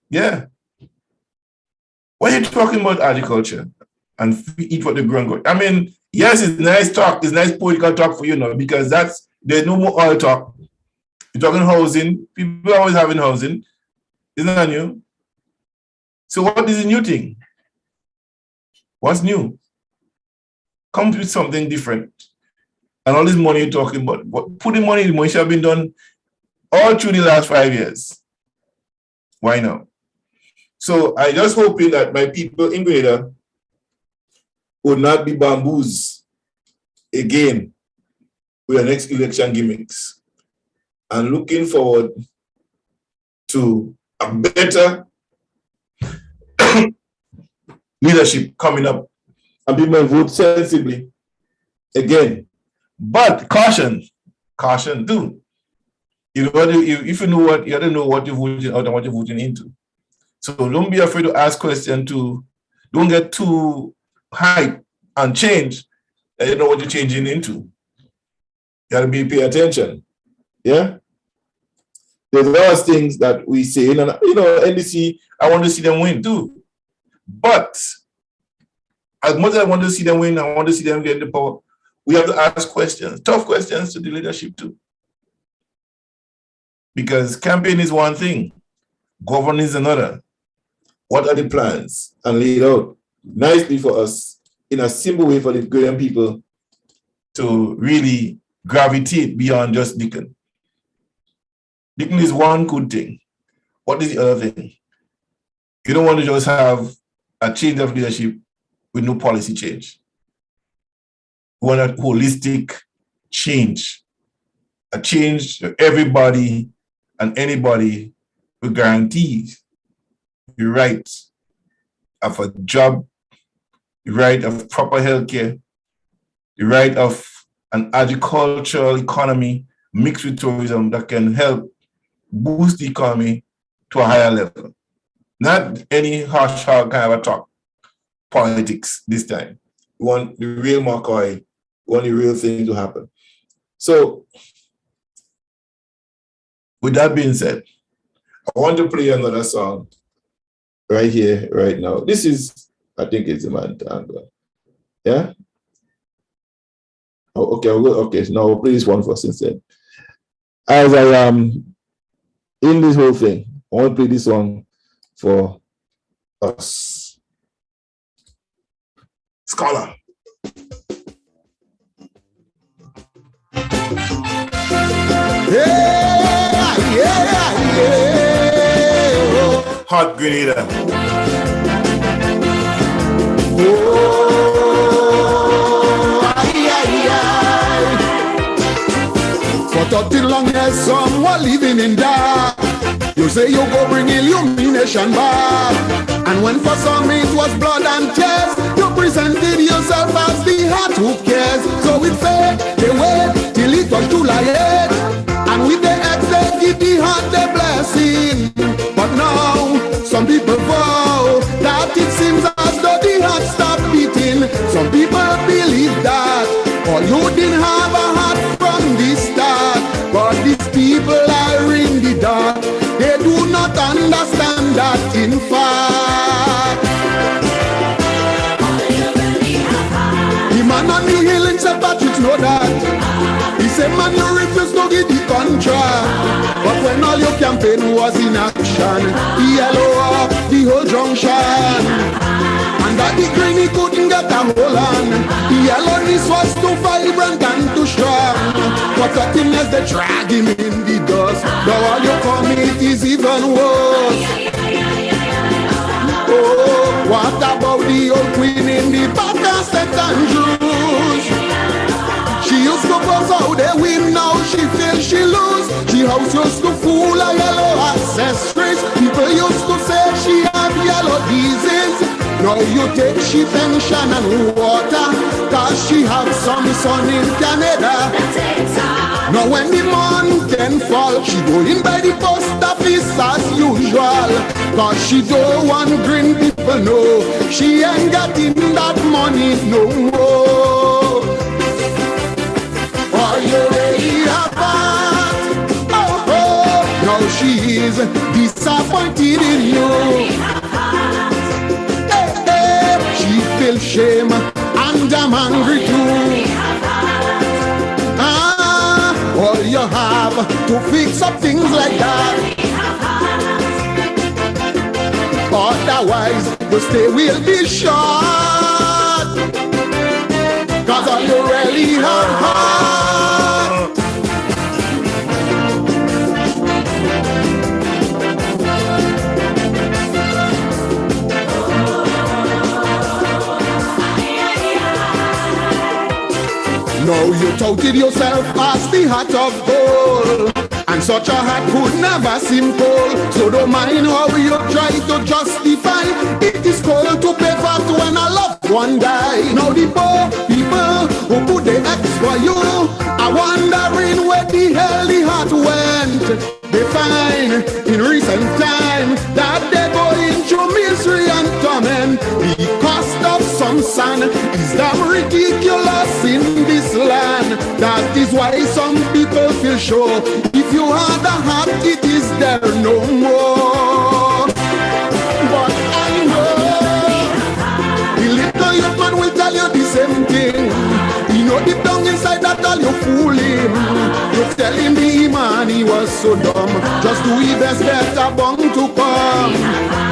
Yeah. When you're talking about agriculture and eat what they grow and grow, I mean, yes, it's nice talk, it's nice political talk for you now, because there's no more oil talk. You're talking housing, people are always having housing. Isn't that new? So what is the new thing? What's new? Come with something different. And all this money you're talking about, putting money in the money should have been done all through the last 5 years. Why not? So I just hoping that my people in Grenada would not be bamboozled again with the next election gimmicks, and looking forward to a better leadership coming up, and people vote sensibly again. But caution too. If you know what, you don't know what you're voting out and what you're voting into. So don't be afraid to ask questions too. Don't get too hype and change. You know what you're changing into. You gotta pay attention. Yeah. There's a lot of things that we say, and NDC, I want to see them win too. But as much as I want to see them win, I want to see them get the power. We have to ask questions, tough questions to the leadership too. Because campaign is one thing, governing is another. What are the plans? And lay it out nicely for us in a simple way for the Ghanaian people to really gravitate beyond just Deacon. Deacon is one good thing. What is the other thing? You don't want to just have a change of leadership with no policy change. We want a holistic change, a change to everybody and anybody who guarantees the right of a job, the right of proper healthcare, the right of an agricultural economy mixed with tourism that can help boost the economy to a higher level. Not any harsh kind of a talk politics this time. We want the real McCoy, we want the real thing to happen. So, with that being said, I want to play another song right here, right now. This is, I think it's a man tango. Yeah? Oh, okay, okay, so now I'll play this one first instead. As I am in this whole thing, I want to play this song for us. Scholar. Hot Grenada. For 30 long years, some were living in dark. You say you go bring illumination back. And when for some it was blood and tears, you presented yourself as the heart who cares. So we say, they wait till it was too late. And with the ex, they give the heart the blessing. But now, some people vow that it seems as though the heart stopped beating. Some people believe that, or you didn't have a heart from the start. But these people are in the dark. They do not understand that in fact. The man on the hill in St. Patrick's know that. He said, man, you refuse to give the contract. But when all your campaign was in action, he yellow up the whole junction. And that the green he couldn't get a hold on. The yellowness was too vibrant and too strong. But the thing is they drag him in the dust. Now all you come it is even worse. Oh, what about the old queen in the back of St. Andrews? She used to buzz out the wind, now she feels she lose. She house used to fool her yellow ancestries. People Now you take she pension and water, cause she have some son in Canada. Now when the mountain fall, she go in by the post office as usual, cause she don't want green people know she ain't getting that money no more. Are you ready apart? Oh, oh, now she is disappointed in you. Hey, hey, she feels shame and I'm angry too. All you have to fix up things like that. Otherwise, the stay will be short. Cause all you really have heart. Now you touted yourself as the heart of gold, and such a heart could never seem cold. So don't mind how you try to justify. It is cold to pay for when a loved one die. Now the poor people who put the X for you are wondering where the hell the heart went. They find in recent time that they're going through misery and torment. The cost of some son is damn ridiculous in this land. That is why some people feel sure if you had a heart, it is there no more. But I know the little young man will tell you the same thing. He know deep down inside that all you fool him. You tell him the man he was so dumb. Just do his best, better bound to come.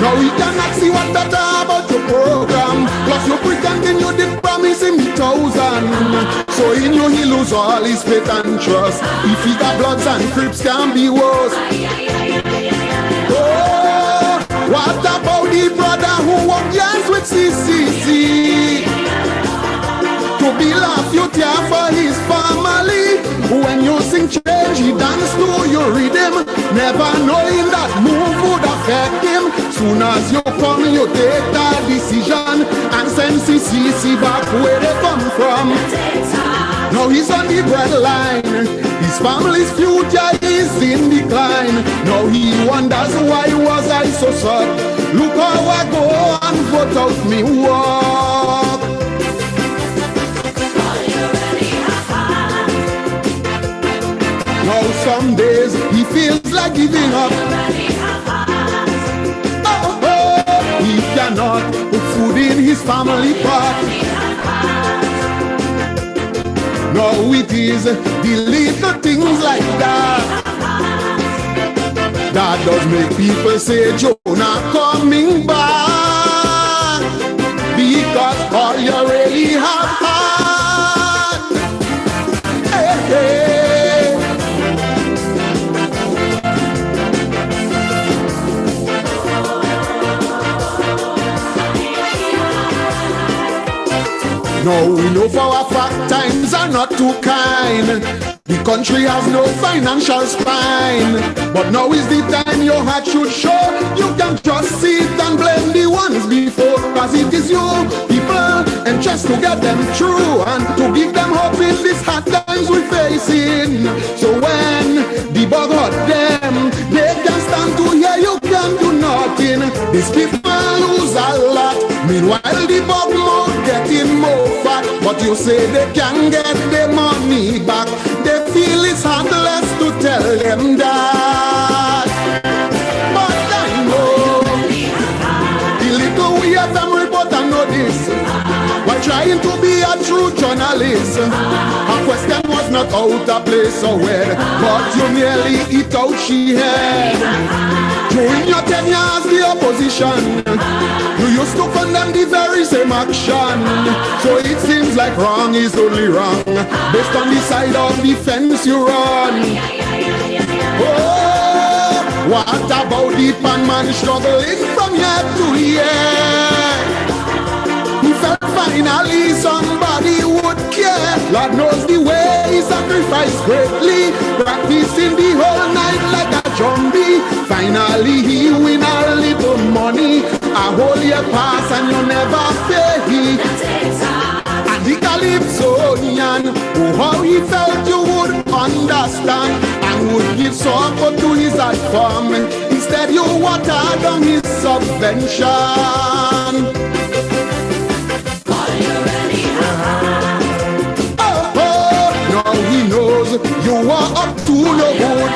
Now he cannot see what better about your program. Plus you pretending you did promise him 1,000. So in you he lose all his faith and trust. If he got Bloods and Crips can be worse. Oh, what about the brother who walked yes with CCC? To be laugh you tear for his family. When you sing change, he dance to you rhythm, never knowing that move would affect him. Soon as you come, you take that decision and send CCC back where they come from. Now he's on the breadline, his family's future is in decline. Now he wonders why was I so sad. Look how I go and vote out me walk. Now some days he feels like giving up. Oh, oh, he cannot put food in his family pot. Now it is the little things like that that does make people say Jonah coming back. Because all you really have heart. Hey, hey. Now we know for a fact times are not too kind. The country has no financial spine. But now is the time your heart should show. You can just sit and blame the ones before. Cause it is you, people, and just to get them through and to give them hope in these hard times we're facing. So when the bug hurt them, they can stand to hear you can do nothing. These people lose a lot. Meanwhile the bug more getting more fat. But you say they can get their money back. They feel it's heartless to tell them that. But I know the little we have them report and know this. While trying to be a true journalist, her question was not out of place or where, but you nearly hit out she had. During your 10 years the opposition, you used to condemn the very same action. So it seems like wrong is only wrong based on the side of the fence you run. Oh, what about the pan man struggling from year to year? He felt finally somebody would care. Lord knows the way he sacrificed greatly, practicing the whole night like a zombie. Finally he win a little money whole year pass and you never pay. And the Calypsonian, oh how he felt you would understand and would give support to his art farm. Instead you watered down his subvention. Now he knows you are up to no good.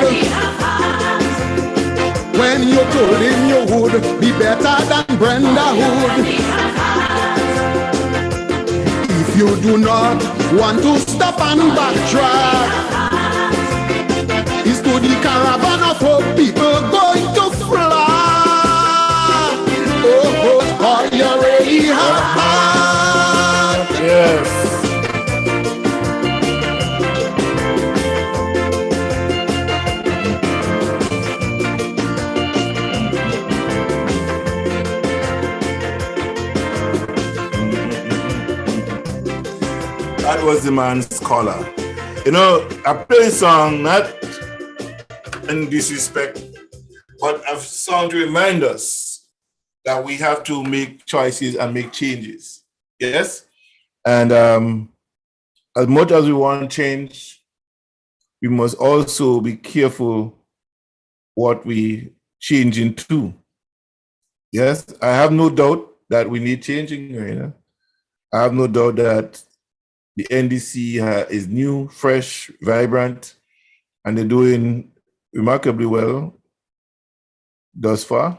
When you told him you would be better than Brenda Hood. If you do not want to stop and backtrack, it's to the caravan of hope people going to fly. Oh, are you ready? Yes. That was the man's collar. You know, I play a song not in disrespect, but a song to remind us that we have to make choices and make changes. Yes? And as much as we want change, we must also be careful what we change into. Yes, I have no doubt that we need changing. You know? I have no doubt that the NDC is new, fresh, vibrant, and they're doing remarkably well thus far.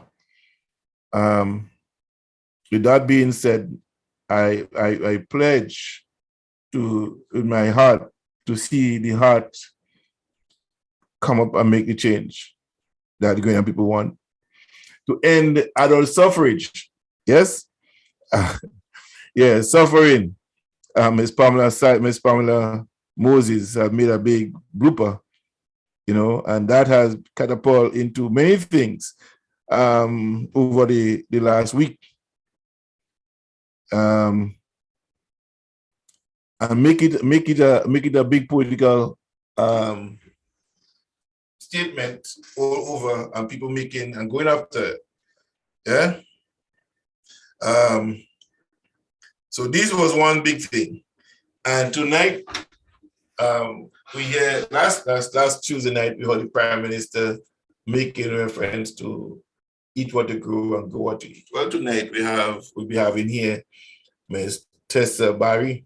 With that being said, I pledge to, in my heart, to see the heart come up and make the change that the Ghanaian people want. To end adult suffrage, yes? Yeah, suffering. Miss Pamela Moses has made a big blooper, you know, and that has catapulted into many things over the last week. And make it a big political statement all over, and people making and going after it. Yeah. So this was one big thing, and tonight we hear last Tuesday night we heard the Prime Minister making reference to eat what to grow and go what to eat. Well, tonight we'll be having here Ms. Tessa Barry,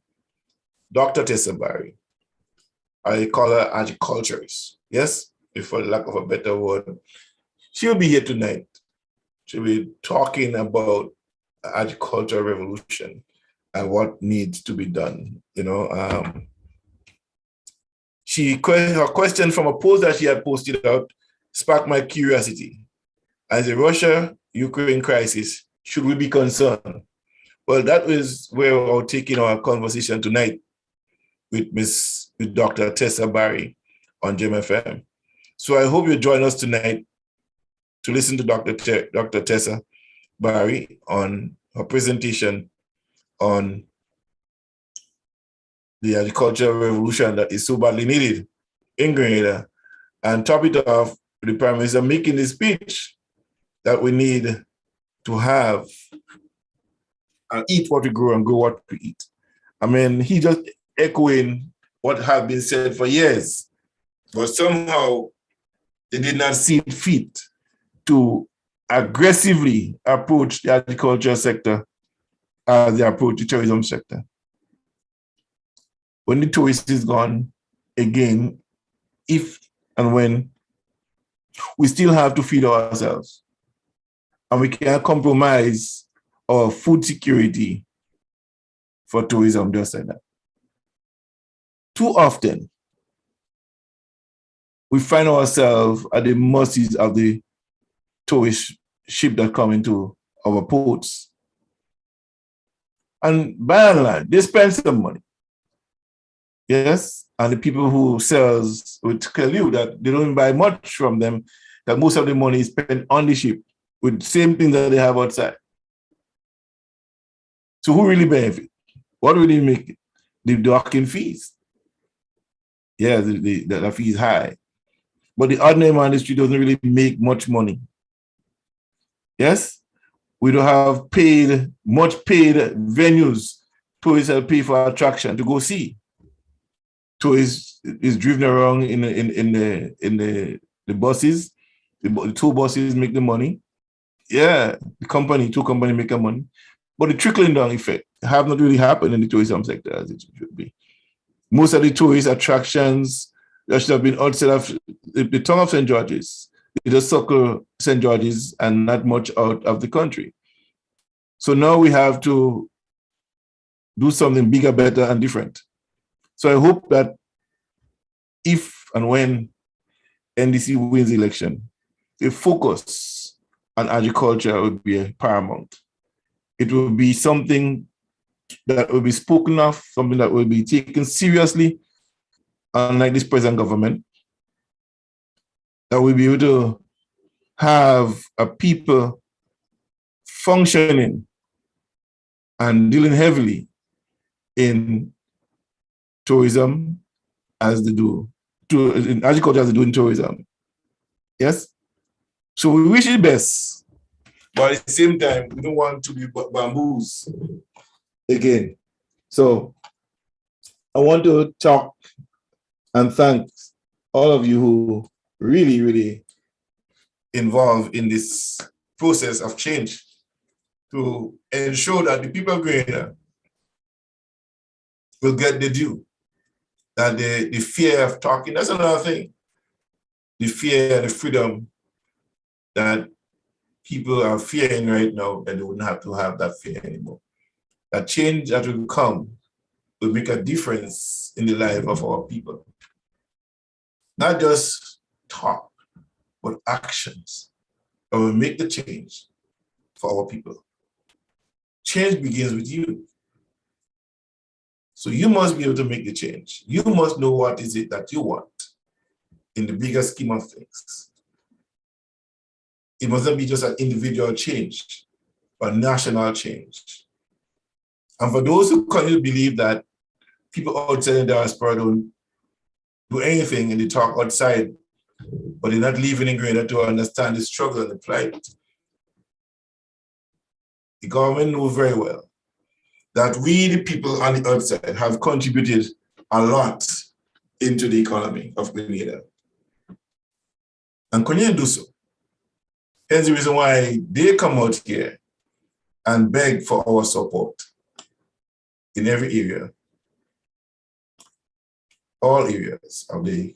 Dr. Tessa Barry. I call her agriculturist. Yes, if for lack of a better word, she'll be here tonight. She'll be talking about agricultural revolution and what needs to be done. You know, her question from a post that she had posted out sparked my curiosity. As a Russia-Ukraine crisis, should we be concerned? Well, that is where we're taking our conversation tonight with Dr. Tessa Barry on Gemfm. So I hope you join us tonight to listen to Dr. Tessa Barry on her presentation on the agricultural revolution that is so badly needed in Grenada, and top it off with the Prime Minister making the speech that we need to have and eat what we grow and grow what we eat. I mean, he just echoing what has been said for years, but somehow they did not see fit to aggressively approach the agricultural sector as they approach the tourism sector. When the tourist is gone, again, if and when, we still have to feed ourselves. And we can't compromise our food security for tourism just like that. Too often, we find ourselves at the mercies of the tourist ship that come into our ports. And by and large, they spend some money. Yes, and the people who sells will tell you that they don't buy much from them, that most of the money is spent on the ship with the same things that they have outside. So who really benefit? What really make it? The docking fees. Yeah, the fee is high. But the ordinary man in the street doesn't really make much money. Yes? We don't have much paid venues. Tourists have paid for attraction to go see. Tourists is driven around in the buses. The two buses make the money. Yeah, two companies make the money. But the trickling down effect have not really happened in the tourism sector as it should be. Most of the tourist attractions that should have been outside of the tongue of St. George's. They just circle St. George's and not much out of the country. So now we have to do something bigger, better, and different. So I hope that if and when NDC wins the election, the focus on agriculture will be paramount. It will be something that will be spoken of, something that will be taken seriously, unlike this present government, that we'll be able to have a people functioning and dealing heavily in tourism as they do, in agriculture as they do in tourism. Yes? So we wish it best, but at the same time, we don't want to be bamboos again. So I want to talk and thank all of you who really, really involved in this process of change to ensure that the people of Grenada will get the due. That the fear of talking, that's another thing. The fear and the freedom that people are fearing right now, that they wouldn't have to have that fear anymore. That change that will come will make a difference in the life of our people. Not just talk, but actions that will make the change for our people. Change begins with you. So you must be able to make the change. You must know what is it that you want in the bigger scheme of things. It mustn't be just an individual change, but national change. And for those who continue to believe that people outside the diaspora don't do anything and they talk outside, but they're not living in Grenada to understand the struggle and the plight, the government knows very well that we, the people on the outside, have contributed a lot into the economy of Grenada. And continue to do so. Hence the reason why they come out here and beg for our support in every area, all areas of the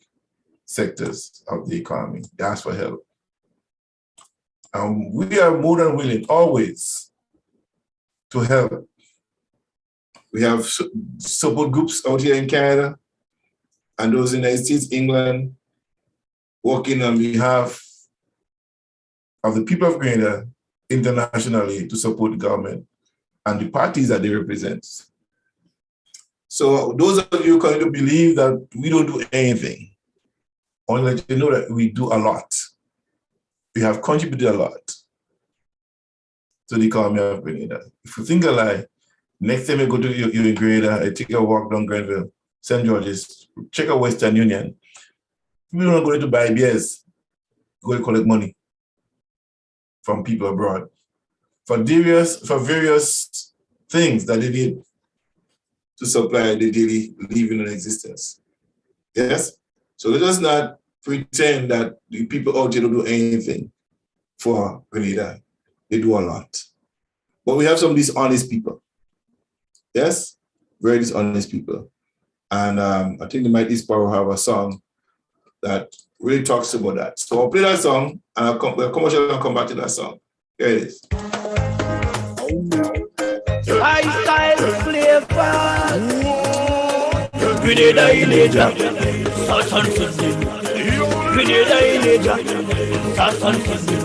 sectors of the economy. They ask for help. We are more than willing, always, to help. We have support groups out here in Canada and those in the United States, England, working on behalf of the people of Grenada internationally to support the government and the parties that they represent. So those of you who kind of believe that we don't do anything, I want to let you know that we do a lot. We have contributed a lot to the economy of Grenada. If you think a lie, next time you go to you in Grenada, I take a walk down Grenville, St. George's, check out Western Union. People don't go to buy beers, go to collect money from people abroad for various things that they need to supply the daily living and existence. Yes? So let us not pretend that the people out here don't do anything for Grenada. They do a lot. But we have some dishonest people. Yes? Very dishonest people. And I think the Mighty Sparrow have a song that really talks about that. So I'll play that song and I'll come back to that song. Here it is. Lifestyle flavor. Grenada Elijah, Southern Sydney. Grenada Elijah, Southern Sydney.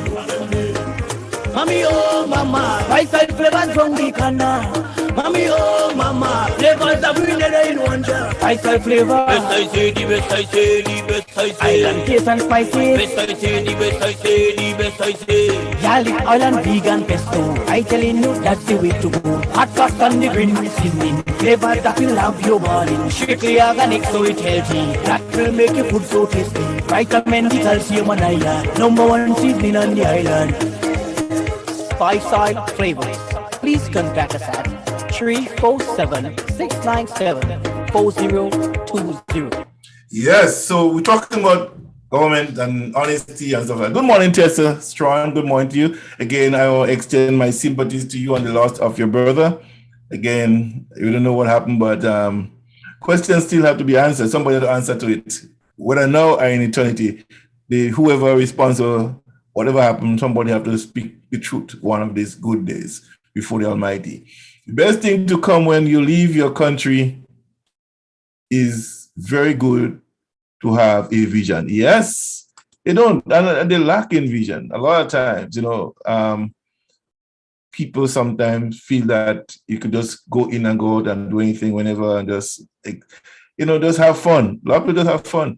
Mommy, oh mama, lifestyle flavors from the Ghana. Mommy, oh mama, flavors of Grenada in one jar. Lifestyle flavor. Best I say, the best I say, the best I say. Island taste and spicy. Best I say, the best I say, the best I say. Garlic, oil and vegan pesto. I telling you that's the way to go. Hot sauce on the green with seasoning. Flavor that will have your body. Strictly organic, so it's healthy. That will make your food so tasty. Recommend the calcium and iron. #1 seasoning on the island. spice-style flavors. Please contact us at 347-697-4020. Yes, so we're talking about government and honesty and stuff like that. Good morning, Tessa Strong. Good morning to you. Again, I will extend my sympathies to you on the loss of your brother. Again, we don't know what happened, but questions still have to be answered. Somebody has to answer to it. Whether now or in eternity, whoever responsible, whatever happened, somebody have to speak the truth one of these good days before the Almighty. The best thing to come when you leave your country is very good to have a vision. Yes, they don't, and they lack in vision. A lot of times, people sometimes feel that you could just go in and go out and do anything whenever and just, just have fun. A lot of people just have fun.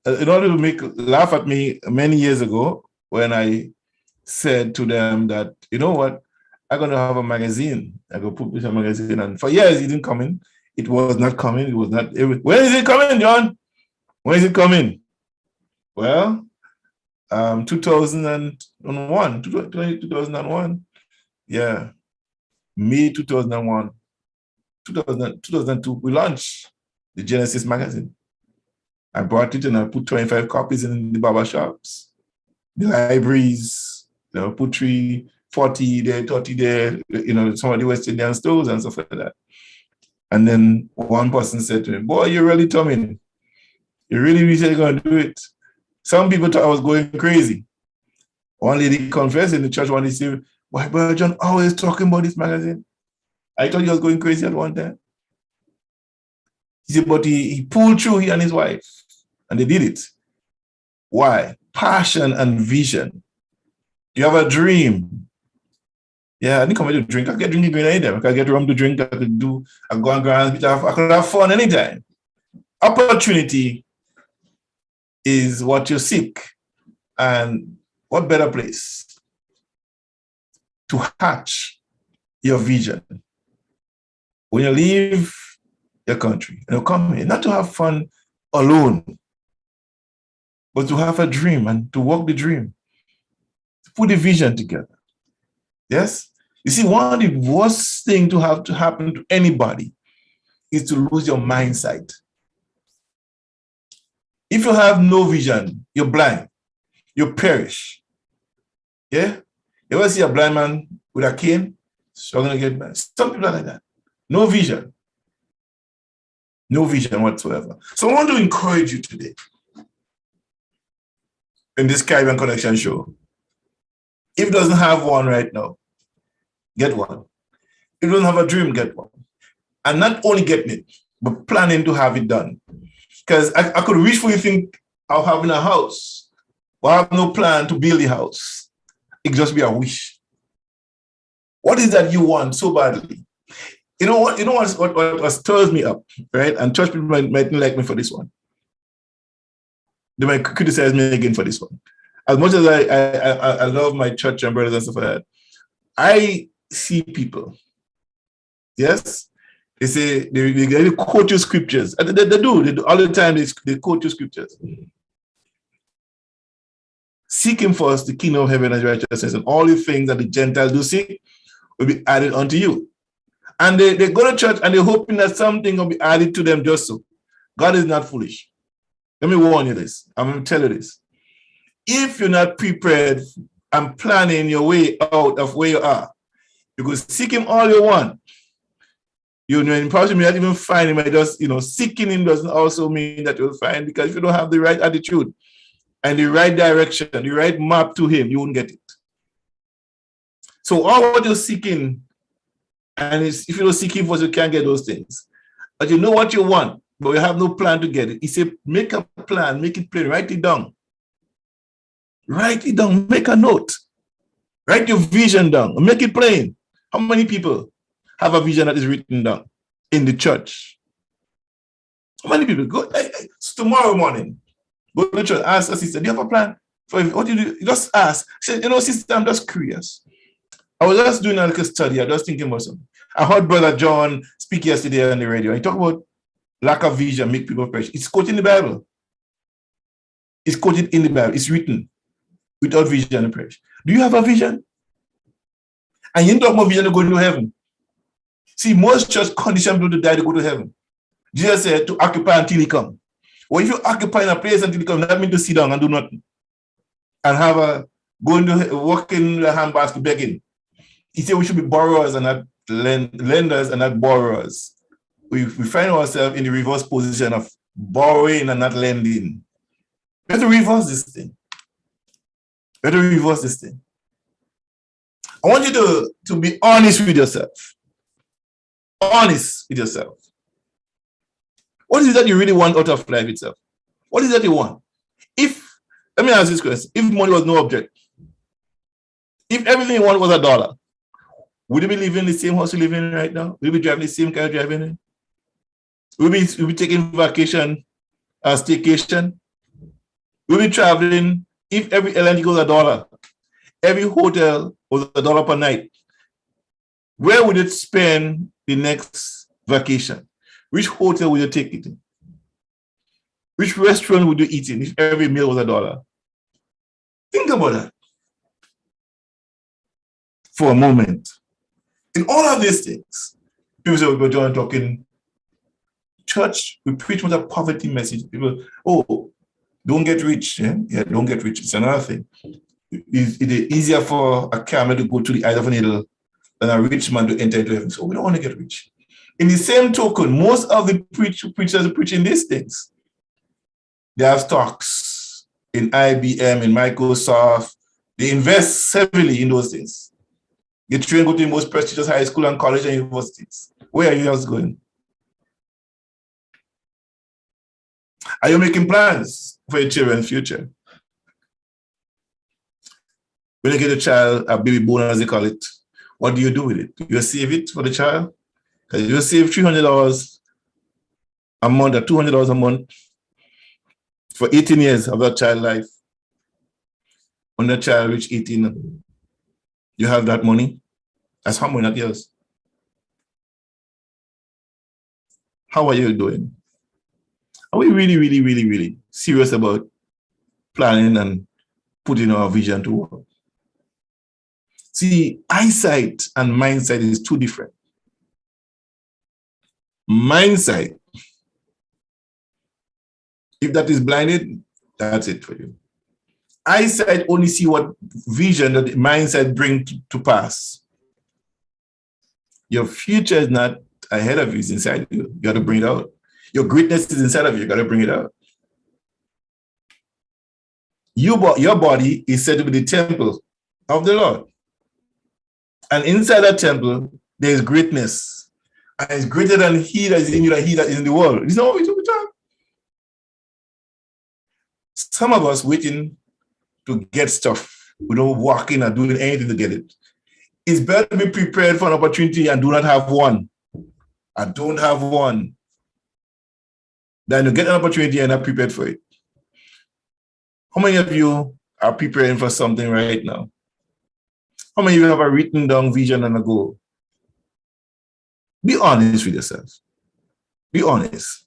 In order to laugh at me many years ago, when I said to them that, you know what, I'm going to have a magazine. I'm going to publish a magazine. And for years, it didn't come in. It was not coming. It was not. When is it coming, John? When is it coming? Well, 2001. Yeah. May 2001. 2002, we launched the Genesis magazine. I brought it and I put 25 copies in the barber shops, the libraries, put 40 there, 30 there, some of the West Indian stores and stuff like that. And then one person said to me, boy, you're really coming. You really said you're going to do it. Some people thought I was going crazy. One lady confessed in the church one day, said, why, Brother John always talking about this magazine? I thought he was going crazy at one time. He said, but he pulled through, he and his wife, and they did it. Why? Passion and vision. You have a dream. Yeah, I didn't come here to drink. I could get drinking anytime. I could get rum to drink. I could go and grand. I could have fun anytime. Opportunity is what you seek. And what better place to hatch your vision when you leave your country and you come here, not to have fun alone, but to have a dream and to walk the dream, to put the vision together. Yes? You see, one of the worst things to have to happen to anybody is to lose your mindset. If you have no vision, you're blind. You perish. Yeah? You ever see a blind man with a cane struggling to get by? Some people are like that. No vision. No vision whatsoever. So I want to encourage you today in this Caribbean Connection show. If it doesn't have one right now, get one. If it doesn't have a dream, get one. And not only getting it, but planning to have it done. Because I could reach for you think of having a house, but I have no plan to build the house. It could just be a wish. What is that you want so badly? You know what stirs me up, right? And church people might not like me for this one. They might criticize me again for this one. As much as I love my church and brothers and stuff like that, I see people, yes, they say they quote you scriptures. And they do all the time. They quote you scriptures. Seek him first, the kingdom of heaven and righteousness, and all the things that the Gentiles do seek will be added unto you. And they go to church and they're hoping that something will be added to them just so. God is not foolish. Let me warn you this. I'm going to tell you this. If you're not prepared and planning your way out of where you are, you could seek him all you want. You probably may not even find him. Just, seeking him doesn't also mean that you'll find, because if you don't have the right attitude and the right direction, the right map to him, you won't get it. So all what you're seeking, and if you don't seek him first, you can't get those things. But you know what you want, but you have no plan to get it. He said, make a plan, make it plain, write it down. Write it down, make a note. Write your vision down, make it plain. How many people have a vision that is written down in the church? How many people? Go tomorrow morning, go to the church, ask a sister, do you have a plan? For what do you do? Just ask. Say, sister, I'm just curious. I was just doing a little study. I was just thinking about something. I heard Brother John speak yesterday on the radio. He talked about lack of vision, make people perish. It's quoted in the Bible. It's quoted in the Bible. It's written. Without vision, perish. Do you have a vision? And you don't have vision to go to heaven. See, most church condition people to die to go to heaven. Jesus said to occupy until he come. Well, if you occupy in a place until he come, that means to sit down and do nothing. And have going to work in the handbasket begging. He said we should be borrowers and not lenders and not borrowers. We find ourselves in the reverse position of borrowing and not lending. We have to reverse this thing. We have to reverse this thing. I want you to be honest with yourself. Honest with yourself. What is it that you really want out of life itself? What is it that you want? Let me ask this question. If money was no object, if everything you want was $1, would you be living in the same house you live in right now? Would you be driving the same car you're driving in? Would you be taking vacation, staycation? Would you be traveling, if every airline goes $1, every hotel was $1 per night, where would you spend the next vacation? Which hotel would you take it in? Which restaurant would you eat in if every meal was $1? Think about that for a moment. In all of these things, people say, we're John talking church, we preach with a poverty message. People, don't get rich. Yeah, don't get rich. It's another thing. It is easier for a camel to go to the eye of a needle than a rich man to enter into heaven. So we don't want to get rich. In the same token, most of the preachers are preaching these things. They have stocks in IBM, in Microsoft. They invest heavily in those things. They train go to the most prestigious high school and college and universities. Where are you guys going? Are you making plans for your children's future? When you get a child, a baby born as they call it, what do you do with it? You save it for the child? You save $300 a month or $200 a month for 18 years of that child life. When the child reach 18, you have that money. That's how money, not yours. How are you doing? Are we really, really, really, really serious about planning and putting our vision to work? See, eyesight and mindsight is too different. Mindsight, if that is blinded, that's it for you. Eyesight only see what vision that the mindset bring to pass. Your future is not ahead of you, it's inside you. You got to bring it out. Your greatness is inside of you. You got to bring it out. Your body is said to be the temple of the Lord. And inside that temple, there is greatness. And it's greater than he that is in you than he that is in the world. It's not what we talk about. Some of us waiting to get stuff without walking or doing anything to get it. It's better to be prepared for an opportunity and do not have one. I don't have one. Then you get an opportunity and are prepared for it. How many of you are preparing for something right now? How many of you have a written down vision and a goal? Be honest with yourself. Be honest.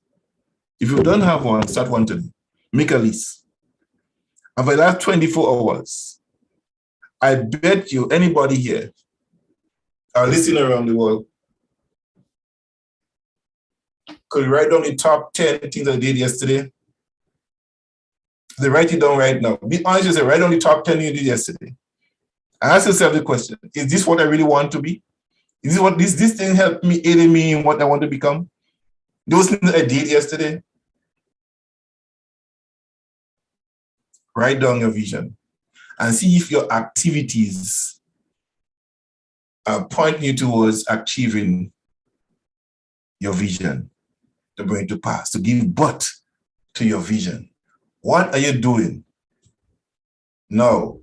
If you don't have one, start one today. Make a list. And for the last 24 hours, I bet you anybody here are listening around the world could write down the top 10 things I did yesterday. They write it down right now. Be honest with yourself, write down the top 10 you did yesterday. Ask yourself the question, is this what I really want to be? Is this what this thing helped me, aided me in what I want to become? Those things I did yesterday. Write down your vision and see if your activities are pointing you towards achieving your vision, to bring it to pass, to give birth to your vision. What are you doing now?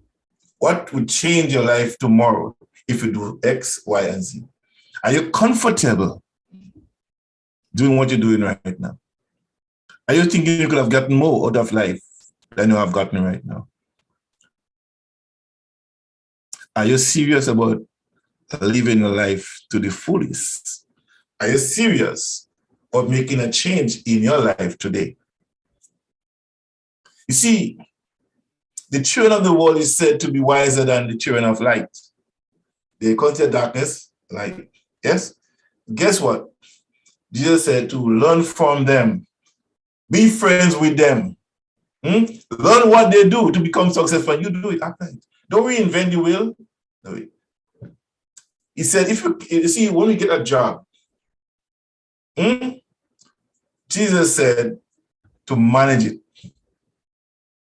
What would change your life tomorrow if you do X, Y, and Z? Are you comfortable doing what you're doing right now? Are you thinking you could have gotten more out of life than you have gotten right now? Are you serious about living your life to the fullest? Are you serious about making a change in your life today? You see, the children of the world is said to be wiser than the children of light. They consider darkness, like, yes. Guess what? Jesus said to learn from them. Be friends with them. Learn what they do to become successful. You do it. Don't reinvent the wheel. No. He said, if you see, when you get a job, Jesus said to manage it.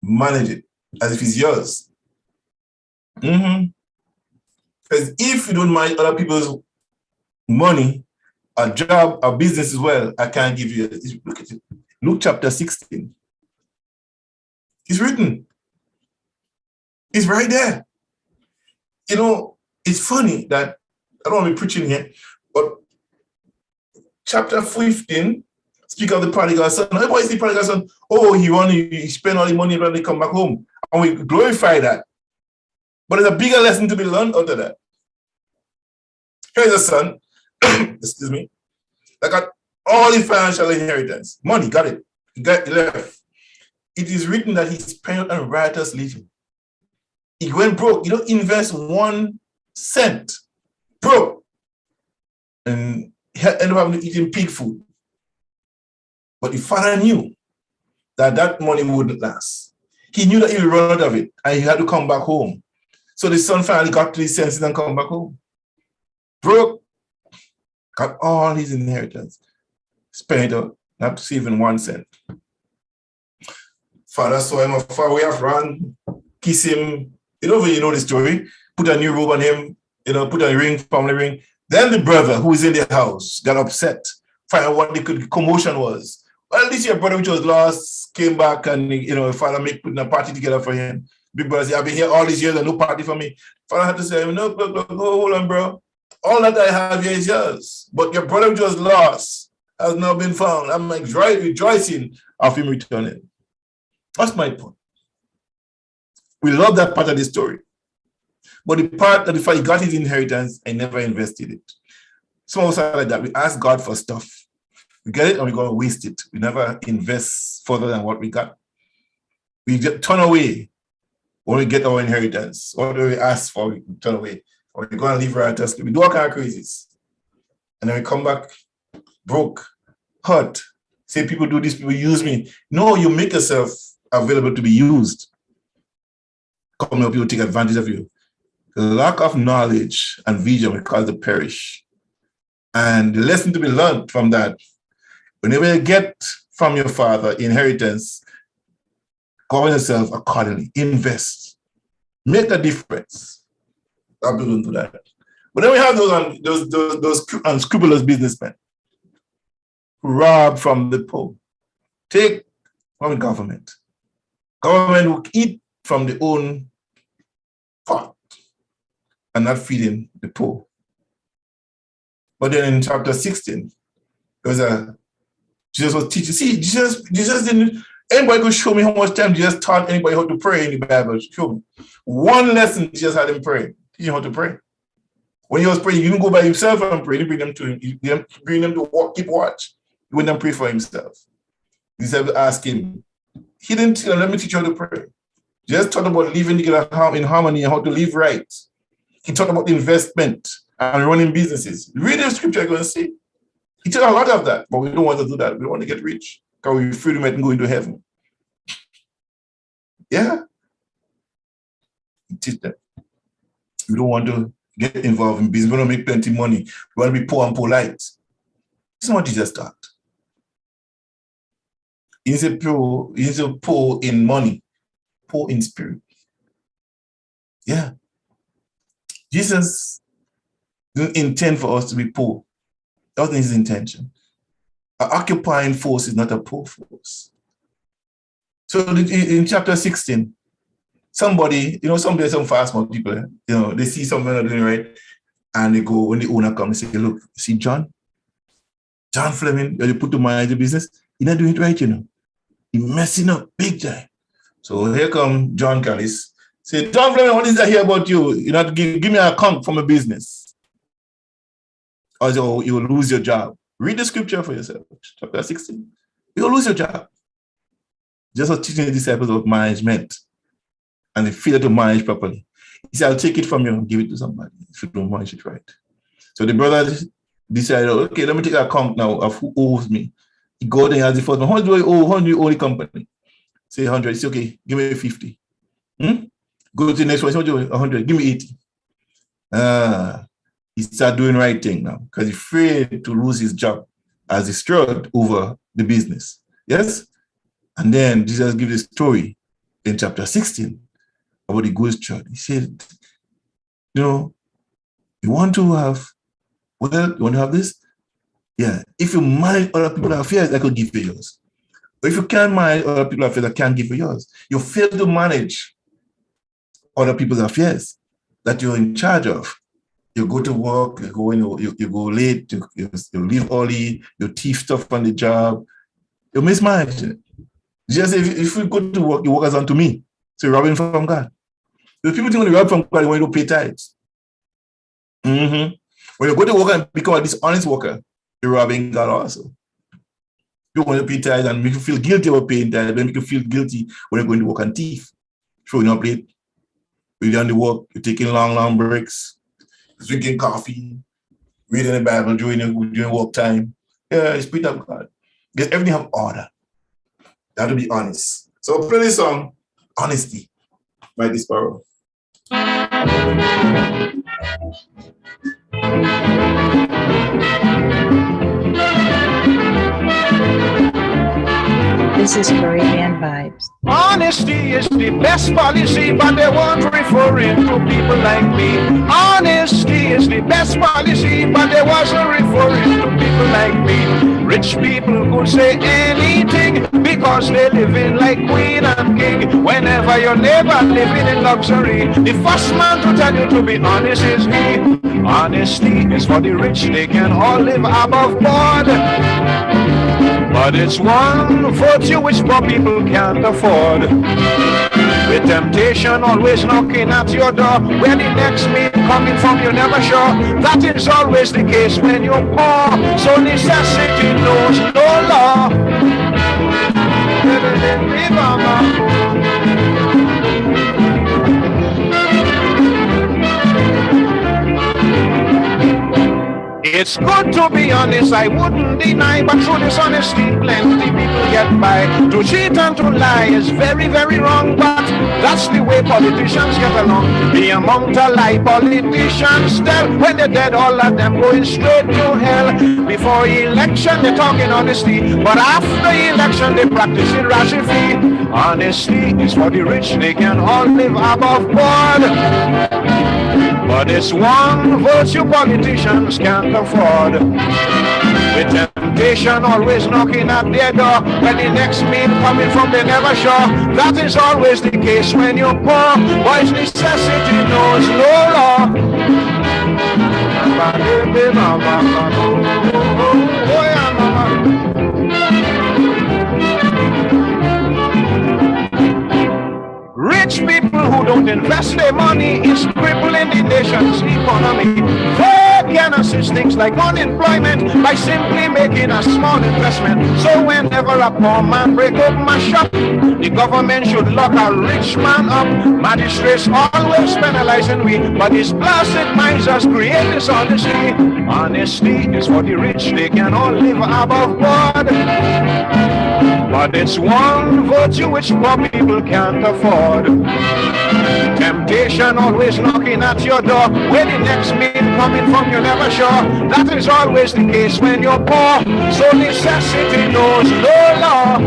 Manage it as if it's yours. Because if you don't manage other people's money, a job, a business as well, I can't give you. Look at it. Luke chapter 16. It's written. It's right there. You know, it's funny that I don't want to be preaching here, but chapter 15 speak of the prodigal son. Everybody see the prodigal son. Oh, he spent all the money when he come back home. And we glorify that. But there's a bigger lesson to be learned out of that. Here's a son, excuse me, that got all the financial inheritance. Money, got it. He left. It is written that he spent on riotous living. He went broke. You don't invest 1 cent. Broke. And he ended up eating pig food. But the father knew that money wouldn't last. He knew that he would run out of it and he had to come back home. So the son finally got to his senses and come back home. Broke. Got all his inheritance. Spent it out, not saving 1 cent. Father saw him far away, ran, kiss him. You know the story. Put a new robe on him, put a ring, family ring. Then the brother who was in the house got upset, find out what the commotion was. Well, this your brother which was lost came back and father putting a party together for him. Big brother said, I've been here all these years and no party for me. Father had to say, no, hold on, bro. All that I have here is yours. But your brother which was lost has now been found. I'm like rejoicing of him returning. That's my point. We love that part of the story. But the part that he got his inheritance and never invested it. Some of us are like that. We ask God for stuff. We get it and we're going to waste it. We never invest further than what we got. We just turn away when we get our inheritance. What do we ask for? We turn away. Or we're going to leave riotously. We do all kind of crazies. And then we come back broke, hurt. Say people do this, people use me. No, you make yourself available to be used. Come here, people take advantage of you. The lack of knowledge and vision will cause the perish. And the lesson to be learned from that, whenever you get from your father inheritance, govern yourself accordingly. Invest. Make a difference. I'm doing to that. But then we have those unscrupulous businessmen who rob from the poor. Take from the government. Government will eat from their own pot and not feeding the poor. But then in chapter 16, Jesus was teaching. See, Jesus didn't, anybody could show me how much time Jesus taught anybody how to pray in the Bible. Show me. One lesson Jesus had him pray. Teach him how to pray. When he was praying, you didn't go by himself and pray. You bring them to him. You bring them to keep watch. He went and pray for himself. He said, ask him. He didn't tell him, let me teach you how to pray. Just talked about living together in harmony and how to live right. He talked about investment and running businesses. Read the scripture, you're going to see. He taught a lot of that, but we don't want to do that. We don't want to get rich because we're afraid we might go into heaven. Yeah. He teach that. We don't want to get involved in business. We want to make plenty of money. We want to be poor and polite. This is what Jesus taught. He's a poor in money, poor in spirit. Yeah. Jesus didn't intend for us to be poor. That wasn't his intention. An occupying force is not a poor force. So in chapter 16, some fast smart people, they see something not doing right, and they go, when the owner comes, and say, look, see John Fleming, you put to manage the business, he's not doing it right, He's messing up big time. So here come John Callis. Say, John Fleming, what is that here about you? You know, give me an account from a business. Or you will lose your job. Read the scripture for yourself. Chapter 16. You'll lose your job. Just was teaching the disciples about management and the failure to manage properly. He said, I'll take it from you and give it to somebody if you don't manage it right. So the brother decided, okay, let me take an account now of who owes me. He go there, has the first one. How much do I owe? How much do you owe the company? Say 100. He say, okay, give me 50. Go to the next one. Say, 100. Give me 80. He start doing right thing now because he's afraid to lose his job as he struggled over the business. Yes? And then Jesus gives a story in chapter 16 about the good church. He said, you want to have, you want to have this? Yeah. If you manage other people's affairs, I could give you yours. But if you can't manage other people's affairs, I can't give you yours. You fail to manage other people's affairs that you're in charge of. You go to work, you go late, you leave early, you thief stuff on the job, you mismanage it. Just if you go to work, you work as unto me. So you're robbing from God. The people think when you rob from God, you want to pay tithes. When you go to work and become a dishonest worker, you're robbing God also. You want to pay tithes and make you feel guilty about paying tithes, then make you feel guilty when you're going to work and thief. Showing up late, you're doing the work, you're taking long breaks, drinking coffee, reading the Bible during work time. Yeah, it's Spirit of God. Because everything have order. You have to be honest. So play this song, Honesty, by this Sparrow. This is Caribbean Vibes. Honesty is the best policy, but they won't referring to people like me. Honesty is the best policy, but they wasn't referring to people like me. Rich people could say anything because they living like queen and king. Whenever your neighbor living in luxury, the first man to tell you to be honest is me. Honesty is for the rich, they can all live above board. But it's one virtue which poor people can't afford. With temptation always knocking at your door, where the next meal coming from you're never sure. That is always the case when you're poor. So necessity knows no law. It's good to be honest, I wouldn't deny, but through dishonesty, plenty people get by. To cheat and to lie is very, very wrong, but that's the way politicians get along. The amount of lie politicians tell, when they're dead, all of them going straight to hell. Before election, they're talking honesty, but after election, they practicing rashi. Honesty is for the rich, they can all live above board. But it's one virtue politicians can't afford. With temptation always knocking at their door, when the next meal coming from they never sure. That is always the case when you're poor. Boys, necessity knows no law. Rich people who don't invest their money is crippling the nation's economy. They can assist things like unemployment by simply making a small investment. So whenever a poor man break up my shop, the government should lock a rich man up. Magistrates always penalizing we, but these blasted misers create dishonesty. Honesty is for the rich, they can all live above board. But it's one virtue which poor people can't afford. Temptation always knocking at your door, where the next meal coming from you're never sure. That is always the case when you're poor. So necessity knows no law.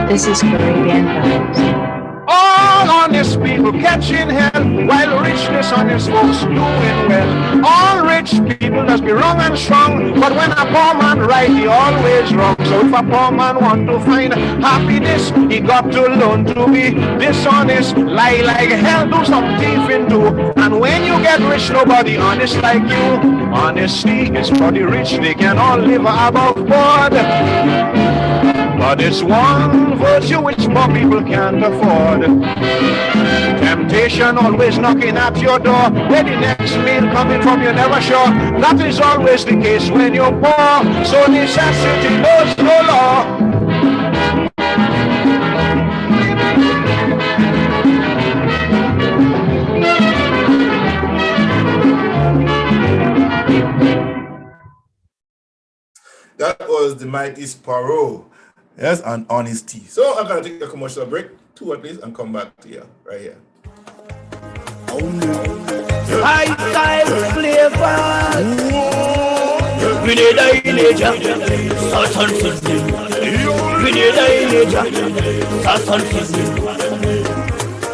This is Caribbean Vibes. All honest people catching hell, while rich dishonest folks doing well. All rich people must be wrong and strong, but when a poor man right, he always wrong. So if a poor man want to find happiness, he got to learn to be dishonest. Lie like hell, do some thieving too. And when you get rich, nobody honest like you. Honesty is for the rich, they can all live above board. but it's one virtue which more people can't afford. Temptation always knocking at your door, where the next meal coming from you're never sure. That is always the case when you're poor, so necessity knows no law. That was the mighty Sparrow. Yes, and honesty. So I'm gonna take a commercial break, 2 at least, and come back to you right here. Lifestyle flavors. Grenada Ileja, Sultan Sizzling. Grenada Ileja, Sultan Sizzling.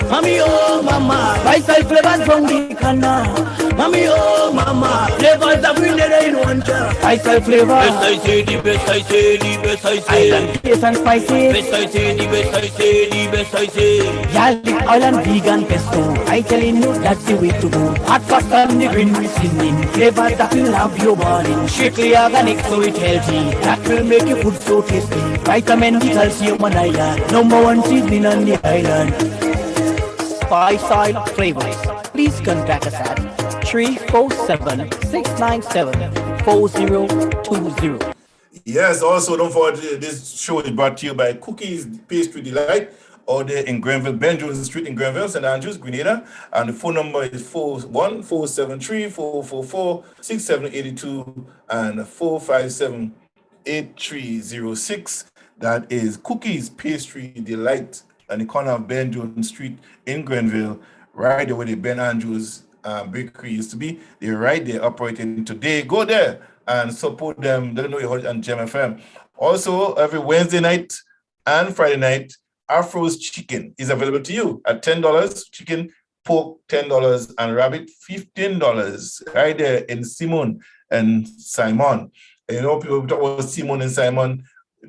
Mami oh mama, lifestyle flavors from the Ghana. Mami oh mama, flavors of Grenada in one jar. Lifestyle flavors. Best I say, the best I say, the best I say. Island taste and spices. Best I say, the best I say, the best I say. Garlic oil and vegan pesto. I telling you that's the way to go. Hot fast on the green with seasoning. Flavors that will have your body. Strictly organic so it's healthy. That will make your food so tasty. Vitamin D, calcium and iron. #1 seasoning on the island. Spice oil flavors. Please contact us at 347-697-4020. Yes, also don't forget this show is brought to you by Cookies Pastry Delight, all there in Grenville, Ben Jones Street in Grenville, St. Andrews, Grenada. And the phone number is 41473-444-6782 and 457-8306. That is Cookies Pastry Delight on the corner of Ben Jones Street in Grenville, right there where the Ben Andrews bakery used to be. They're right there operating today. Go there and support them. They don't know you heard it on Gemfm. Also, every Wednesday night and Friday night, Afro's Chicken is available to you at $10. Chicken, pork $10, and rabbit $15. Right there in Simon and Simon. And you know, people talk about Simon and Simon.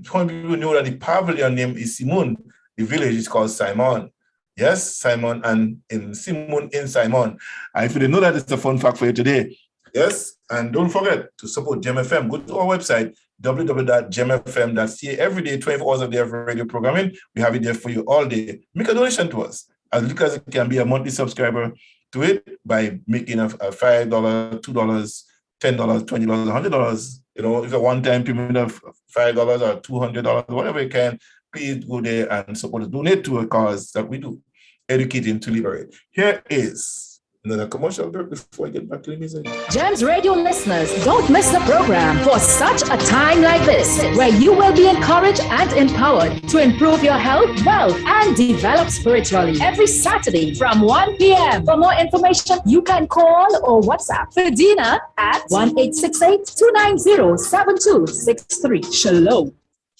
Some people know that the pavilion name is Simon. The village is called Simon. Yes, Simon and in Simon in Simon. And if you didn't know that, it's a fun fact for you today. Yes, and don't forget to support Gemfm. Go to our website, www.gemfm.ca. Every day, 24 hours of day of radio programming. We have it there for you all day. Make a donation to us. As little as you can be a monthly subscriber to it by making a $5, $2, $10, $20, $100. You know, if a one-time payment of $5 or $200, whatever you can, please go there and support us. Donate to a cause that we do, educating to liberate. Here is another commercial break before I get back to the music. Gems Radio listeners, don't miss the program for such a time like this, where you will be encouraged and empowered to improve your health, wealth, and develop spiritually every Saturday from 1 p.m. For more information, you can call or WhatsApp Ferdina at 1-868-290-7263. Shalom.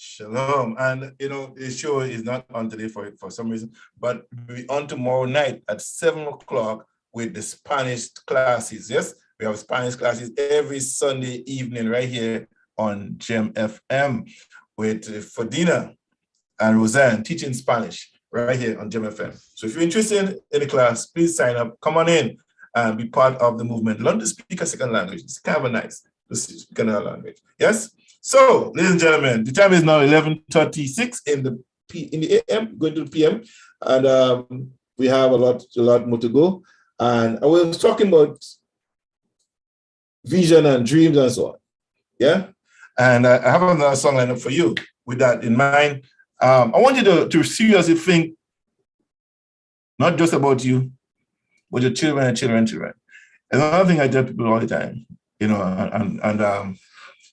Shalom. And you know, the show is not on today for some reason, but we'll be on tomorrow night at 7 o'clock with the Spanish classes. Yes, we have Spanish classes every Sunday evening right here on Gemfm with Ferdina and Roseanne teaching Spanish right here on Gemfm. So if you're interested in the class, please sign up, come on in and be part of the movement. Learn to speak a second language. It's kind of nice to speak another language. Yes? So, ladies and gentlemen, the time is now 11:36 in the AM, going to the PM, and we have a lot more to go. And I was talking about vision and dreams and so on. Yeah, and I have another song lined up for you with that in mind. I want you to seriously think not just about you, but your children and children. Another thing I tell people all the time, you know, and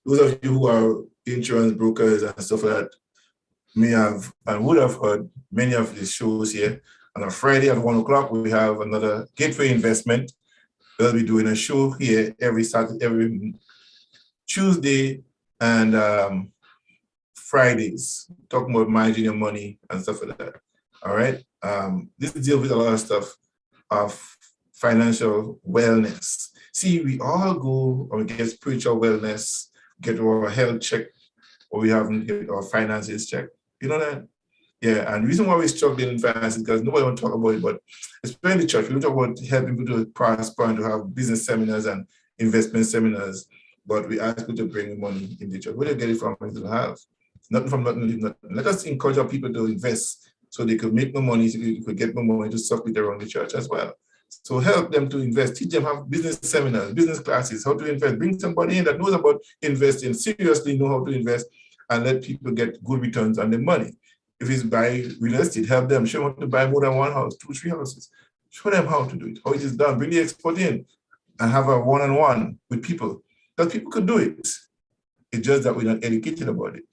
those of you who are insurance brokers and stuff like that may have and would have heard many of these shows here. On a Friday at 1 o'clock, we have another Gateway Investment. They'll be doing a show here every Saturday, every Tuesday and Fridays, talking about managing your money and stuff like that. All right. This deals with a lot of stuff of financial wellness. See, we all go and we get spiritual wellness, get our health checked, or we haven't get our finances checked. You know that? Yeah, and the reason why we're struggling in finances is because nobody wants to talk about it, but especially in the church, we don't talk about helping people to prosper and to have business seminars and investment seminars, but we ask people to bring money in the church. Where do you get it from? We don't have. Nothing from nothing, leave nothing. Let us encourage our people to invest so they could make more money, so they could get more money to circulate around the church as well. So help them to invest, teach them, have business seminars, business classes, how to invest. Bring somebody in that knows about investing, seriously know how to invest, and let people get good returns on their money. If it's buy real estate, help them, show them how to buy more than one house, 2, 3 houses. Show them how to do it, how it is done. Bring the expert in and have a one-on-one with people. Because people could do it. It's just that we're not educated about it.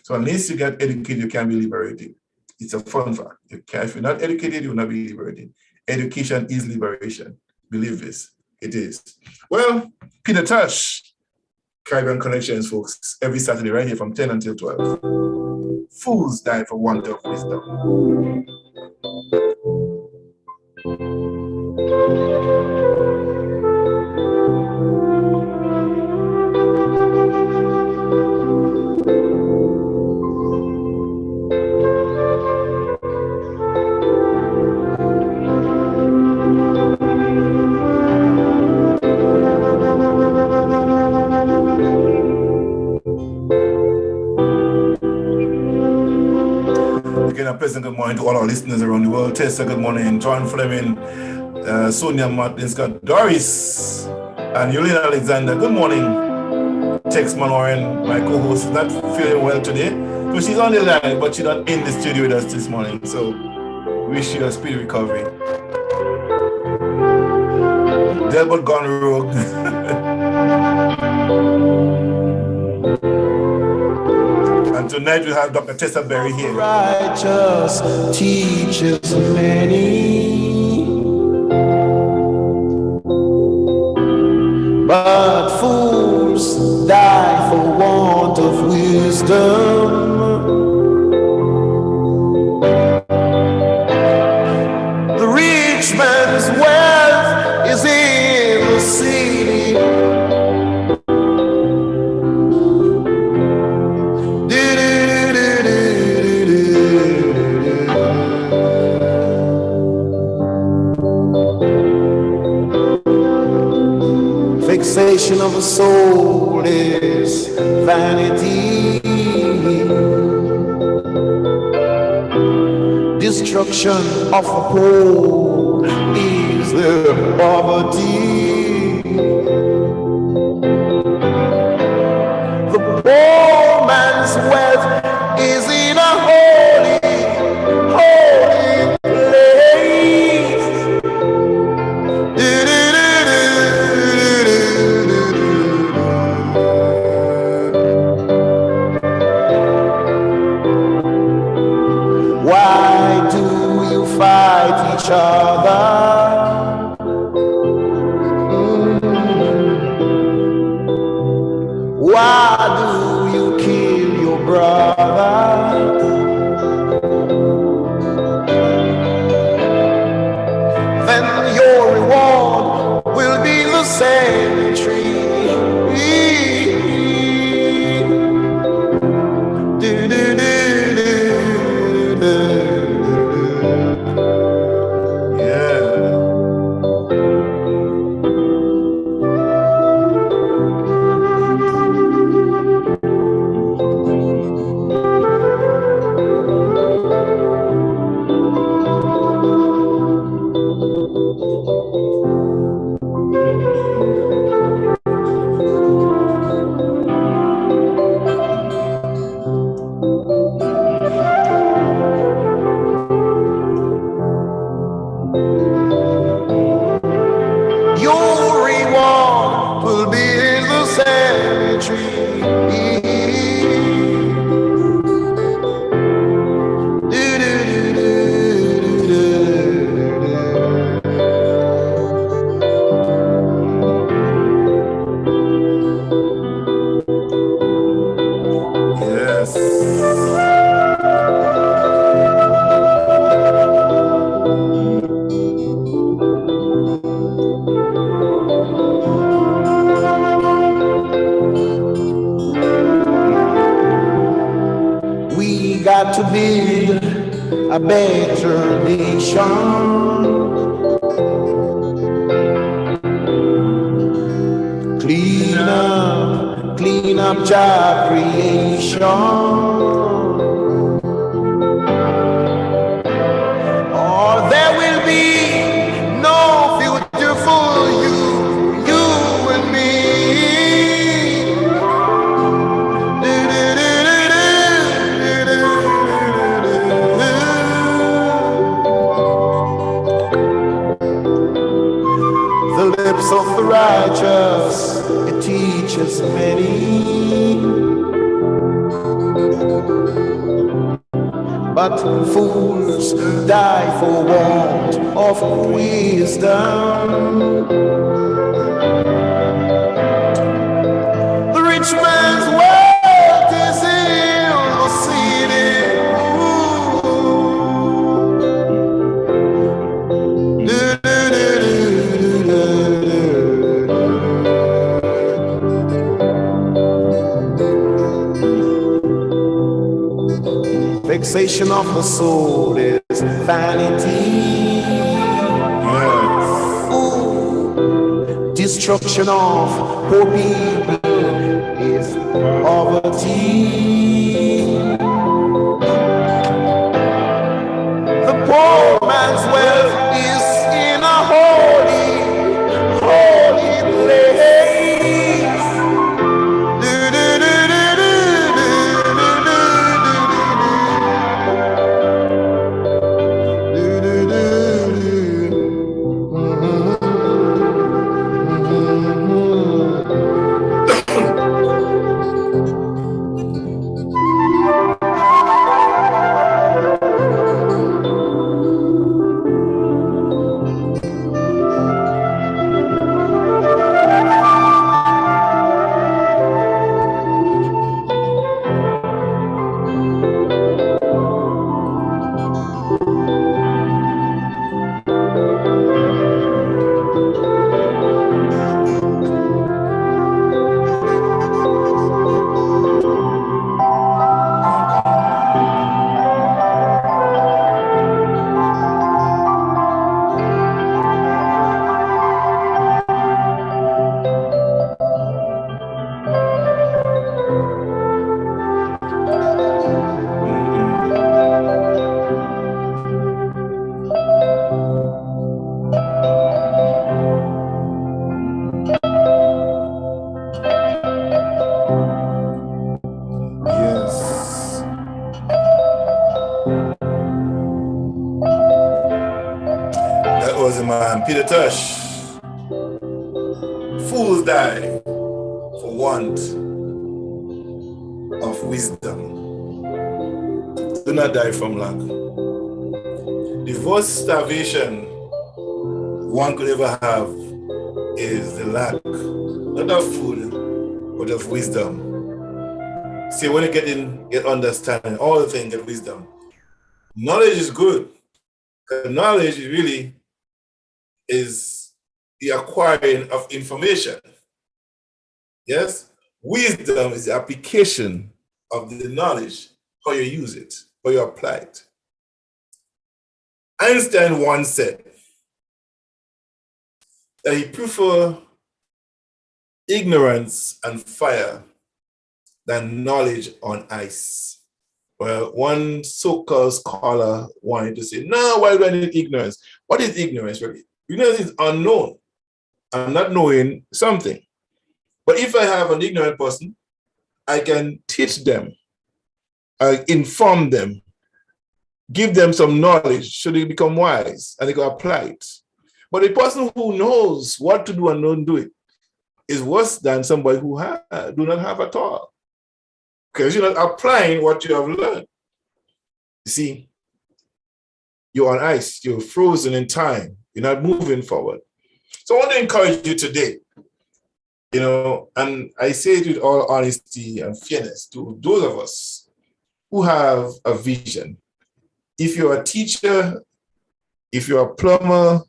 So unless you get educated, you can't be liberated. It's a fun fact. If you're not educated, you will not be liberated. Education is liberation. Believe this. It is. Well, Peter Tosh, Caribbean Connections, folks, every Saturday right here from 10 until 12. Fools die for want of wisdom. Again, a pleasant good morning to all our listeners around the world. Tessa, good morning. John Fleming, Sonia Martin Scott, Doris, and Yulene Alexander, good morning. Tex Manoran, my co-host, is not feeling well today. So she's on the line, but she's not in the studio with us this morning. So wish you a speedy recovery. Delbert gone rogue. And tonight we have Dr. Tessa Berry here. Righteous teaches many, but fools die for want of wisdom. The rich man's wealth is in the city. Fixation of the soul is vanity. Destruction of the poor is their poverty. The poor man's wealth is in a holy place. Why do you fight each other? Why do you kill your brother? Then your reward will be the cemetery. Your reward will be in the cemetery. We got to build a better nation. Clean up job creation. righteous, it teaches many. But fools die for want of wisdom. The rich man's wealth is in the city. Vexation of the soul is vanity. Yes. Ooh. Destruction of poor people is poverty. The poor man's wealth is in a holy place. Peter Tosh. Fools die for want of wisdom. Do not die from lack. The worst starvation one could ever have is the lack, not of food, but of wisdom. See, when you get understanding, all the things, get wisdom. Knowledge is good. Knowledge really is the acquiring of information. Yes? Wisdom is the application of the knowledge, how you use it, how you apply it. Einstein once said that he preferred ignorance and fire than knowledge on ice. Well, one so-called scholar wanted to say, no, why do I need ignorance? What is ignorance really? Ignorance is unknown. I'm not knowing something. But if I have an ignorant person, I can teach them, inform them, give them some knowledge so they become wise and they can apply it. But a person who knows what to do and don't do it is worse than somebody who do not have at all. Because you're not applying what you have learned. You see, you're on ice, you're frozen in time, you're not moving forward. So I want to encourage you today, and I say it with all honesty and fairness to those of us who have a vision. If you're a teacher, if you're a plumber,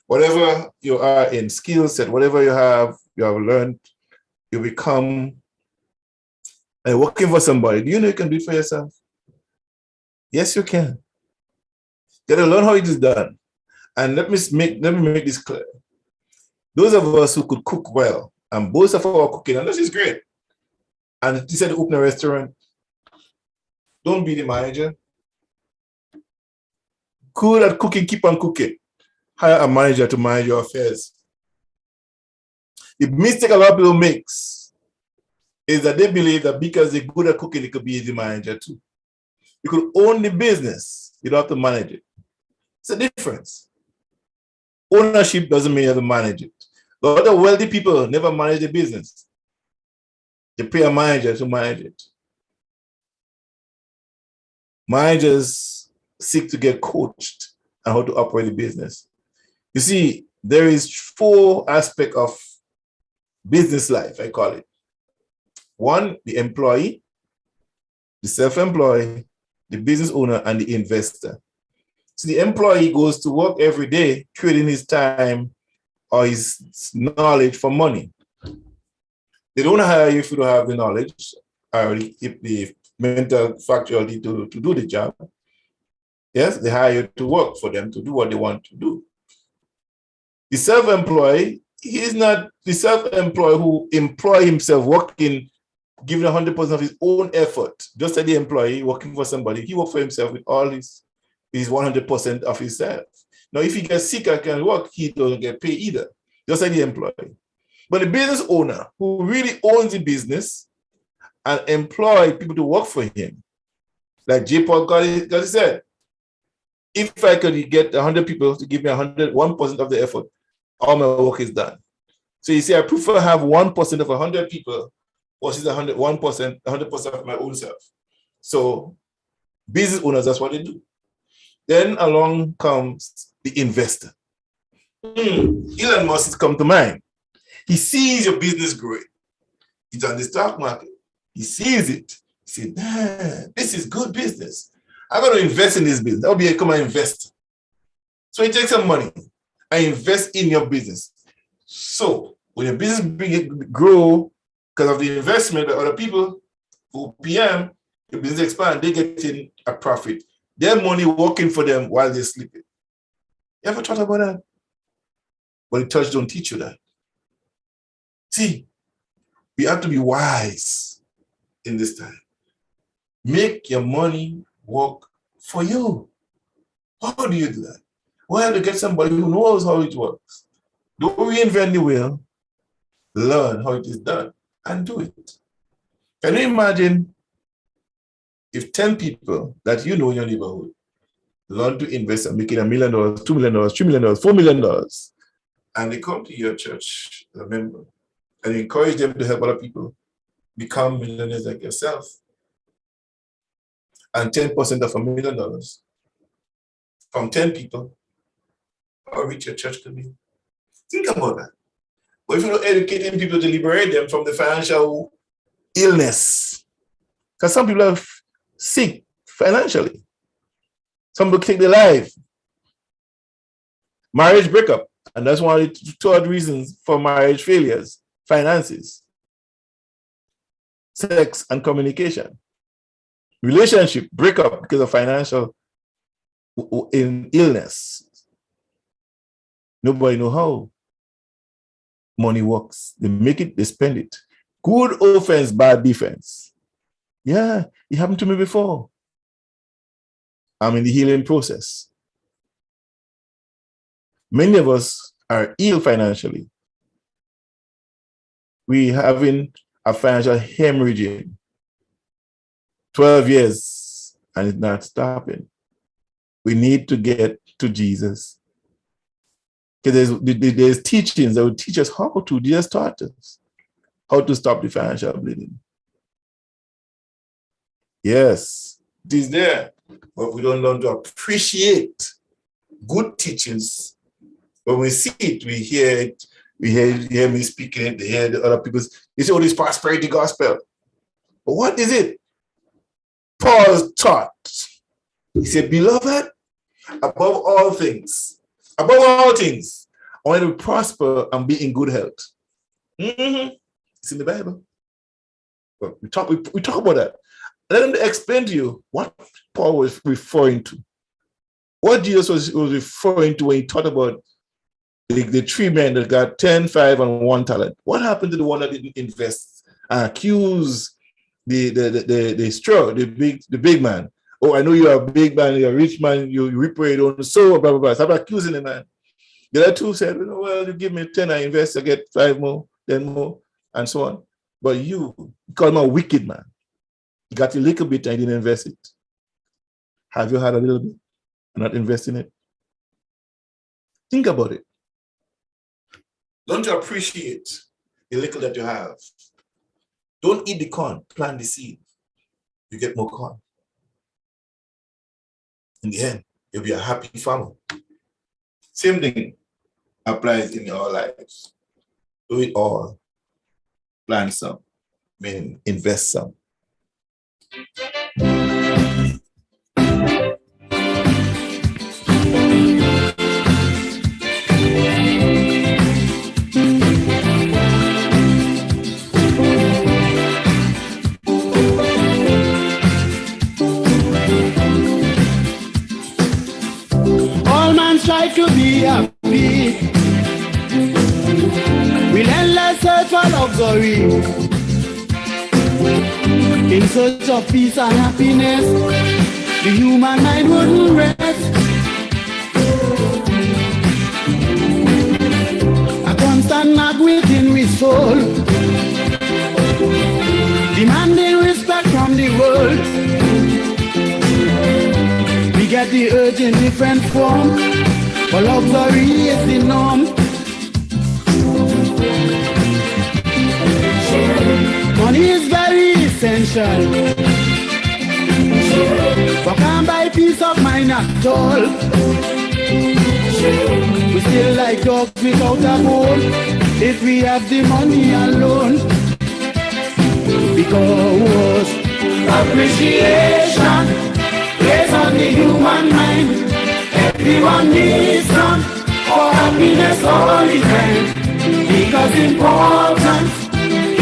whatever you are in skill set, whatever you have learned, you become working for somebody. Do you know you can do it for yourself? Yes, you can. You gotta learn how it is done. And let me make this clear. Those of us who could cook well and boast of our cooking, and this is great. And you said to open a restaurant, don't be the manager. Good at cooking, keep on cooking. Hire a manager to manage your affairs. The mistake a lot of people make is that they believe that because they're good at cooking, they could be the manager too. You could own the business, you don't have to manage it. It's a difference. Ownership doesn't mean you have to manage it. A lot of wealthy people never manage the business. They pay a manager to manage it. Managers seek to get coached on how to operate the business. You see, there is 4 aspects of business life, I call it. 1, the employee, the self-employed, the business owner, and the investor. So the employee goes to work every day, trading his time or his knowledge for money. They don't hire you if you don't have the knowledge or the mental faculty to do the job. Yes, they hire you to work for them to do what they want to do. The self-employed, he is not the self-employed who employ himself working, giving 100% of his own effort. Just like the employee working for somebody, he works for himself with all his 100% of himself. Now, if he gets sick and can't work, he doesn't get paid either, just like the employee. But the business owner who really owns the business and employ people to work for him, like J. Paul God said, if I could get 100 people to give me 1% of the effort, all my work is done. So you see, I prefer have 1% of 100 people versus 100% of my own self. So business owners, that's what they do. Then along comes the investor. Elon Musk has come to mind. He sees your business growing. He's on the stock market. He sees it. He said, man, this is good business. I'm going to invest in this business. I'll become an investor. So he takes some money and invest in your business. So when your business grow because of the investment by other people who PM, your business expand, they get in a profit. Their money working for them while they're sleeping. You ever thought about that? But the church don't teach you that. See, we have to be wise in this time. Make your money work for you. How do you do that? Well, to get somebody who knows how it works. Don't reinvent the wheel. Learn how it is done and do it. Can you imagine if 10 people that you know in your neighborhood learn to invest and making $1 million, $2 million, $3 million, $4 million, and they come to your church as a member and encourage them to help other people become millionaires like yourself, and 10% of $1 million from 10 people, how rich your church could be. Think about that. But if you're not educating people to liberate them from the financial illness, because some people are sick financially, some people take their life, marriage breakup, and that's one of the 2 reasons for marriage failures: finances, sex and communication, relationship breakup because of financial illness. Nobody know how money works. They make it, they spend it. Good offense, bad defense. Yeah, it happened to me before. I'm in the healing process. Many of us are ill financially. We having a financial hemorrhaging. 12 years and it's not stopping. We need to get to Jesus. Because there's teachings that will teach us how to. Jesus taught us how to stop the financial bleeding. Yes, it is there, but we don't learn to appreciate good teachings. When we see it, we hear it, we hear me speaking it, they hear the other people. They say, oh, this prosperity gospel. But what is it? Paul taught. He said, beloved, above all things, I want to prosper and be in good health. It's in the Bible. But we talk about that. Let him explain to you what Paul was referring to. What Jesus was referring to when he taught about the 3 men that got 10, 5, and 1 talent. What happened to the one that didn't invest and accuse the big man? Oh, I know you're a big man, you're a rich man, you reap where you don't sow, blah, blah, blah. Stop accusing the man. The other 2 said, well, you give me 10, I invest, I get 5 more, 10 more, and so on. But you call him a wicked man. You got a little bit and you didn't invest it. Have you had a little bit and not invest in it? Think about it. Learn to appreciate the little that you have. Don't eat the corn, plant the seed. You get more corn. In the end, you'll be a happy farmer. Same thing applies in your lives. Do it all. Plant some, invest some. All man try to be happy. Relentless search for luxury. In search of peace and happiness, the human mind wouldn't rest. A constant nag within we soul, demanding respect from the world. We get the urge in different form, but luxury is the norm. Money is very essential, but can't buy peace of mind at all. We still like dogs without a bone if we have the money alone. Because appreciation plays on the human mind. Everyone needs some for happiness all the time. Because importance,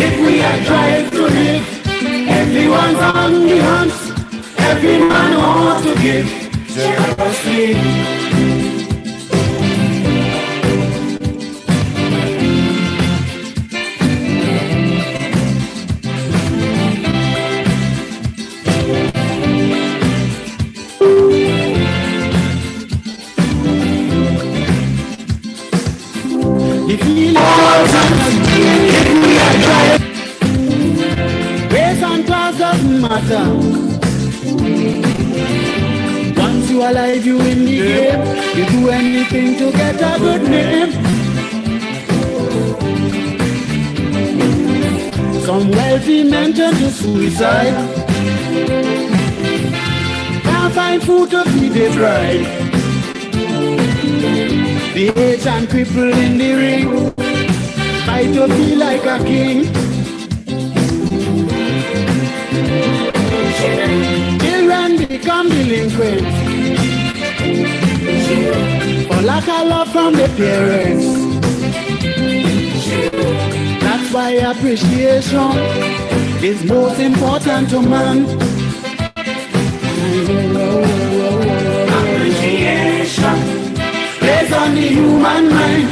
if we are trying to live, everyone's on the hunt. Every man wants to give generously. The feeling if we are trying, race and class doesn't matter. Once you are alive, you in the game. You do anything to get a good name. Some wealthy men turn to suicide. Can't find food to feed their pride. The aged and crippled in the ring, fight to be like a king. Children become delinquent for lack of love from the parents. That's why appreciation is most important to man. Appreciation plays on the human mind.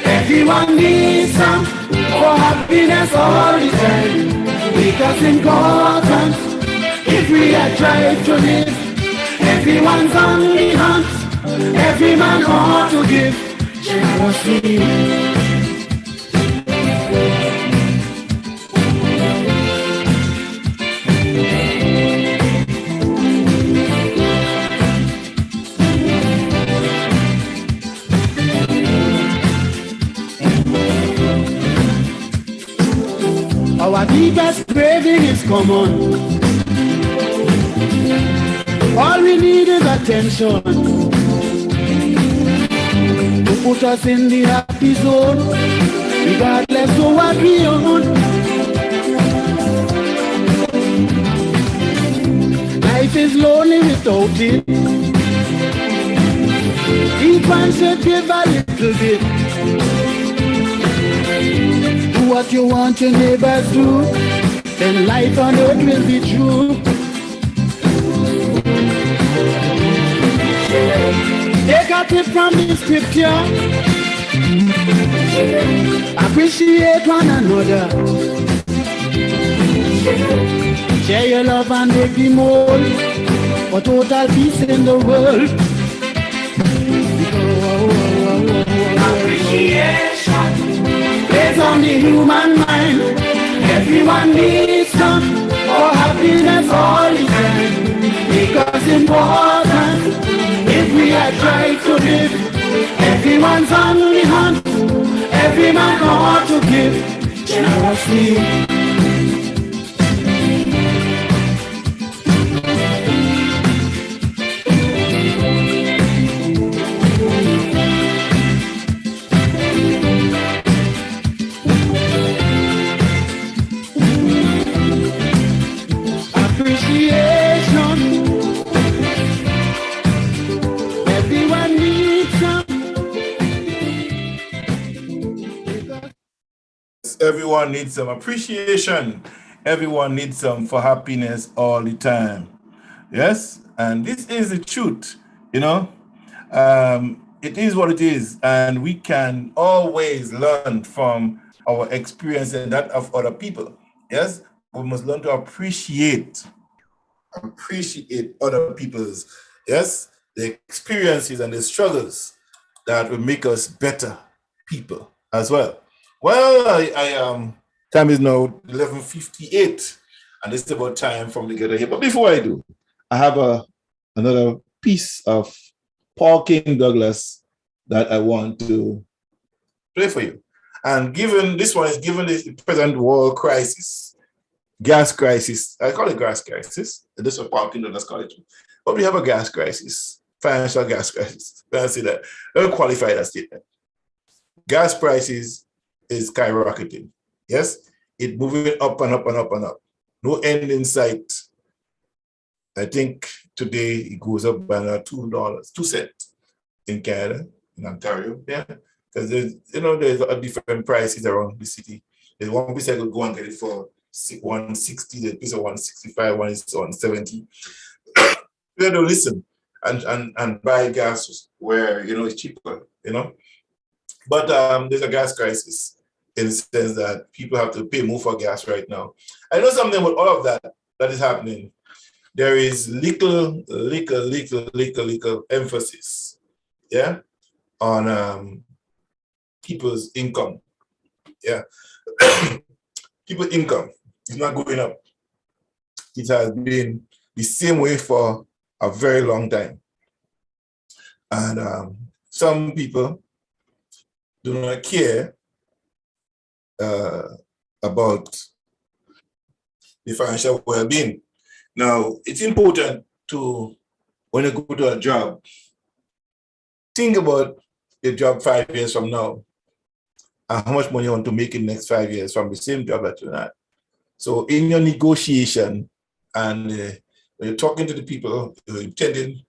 Everyone needs some for happiness all the time. Because important, if we are trying to live, everyone's on the hunt. Every man ought to give generously. Our deepest craving is common. All we need is attention to put us in the happy zone, regardless of what we own. Life is lonely without it. Each one should give a little bit. Do what you want your neighbors do, then life on earth will be true. Take a tip from the scripture. Appreciate one another. Share your love and break the mold for total peace in the world. Appreciation plays on the human mind. Everyone needs some for happiness all the time. Because important, if we are trying to live, everyone's on the hunt. be my heart to give generously. Everyone needs some appreciation. Everyone needs some for happiness all the time. Yes, and this is the truth. You know, it is what it is, and we can always learn from our experience and that of other people. Yes, we must learn to appreciate other people's, yes, the experiences and the struggles that will make us better people as well. Well, time is now 11:58, and it's about time for me to get here. But before I do, I have another piece of Paul King Douglas that I want to play for you. And given this one is given the present world crisis, gas crisis. I call it gas crisis. This is what Paul King Douglas call it. But we have a gas crisis, financial gas crisis. Let me say that. Let me qualify that statement. Gas prices is skyrocketing. Yes, it's moving up and up and up and up. No end in sight. I think today it goes up by $2 in Canada, in Ontario. Yeah, because there's a different prices around the city. There's one place I could go and get it for $160. There's a piece of $165. One is $170. You have to listen and buy gas where it's cheaper. But there's a gas crisis in the sense that people have to pay more for gas right now. I know something with all of that is happening. There is little emphasis, yeah, on people's income. Yeah, people's income is not going up. It has been the same way for a very long time. And some people do not care about the financial well-being. Now, it's important to, when you go to a job, think about your job 5 years from now and how much money you want to make in the next 5 years from the same job that you're at. So in your negotiation and when you're talking to the people, you're intending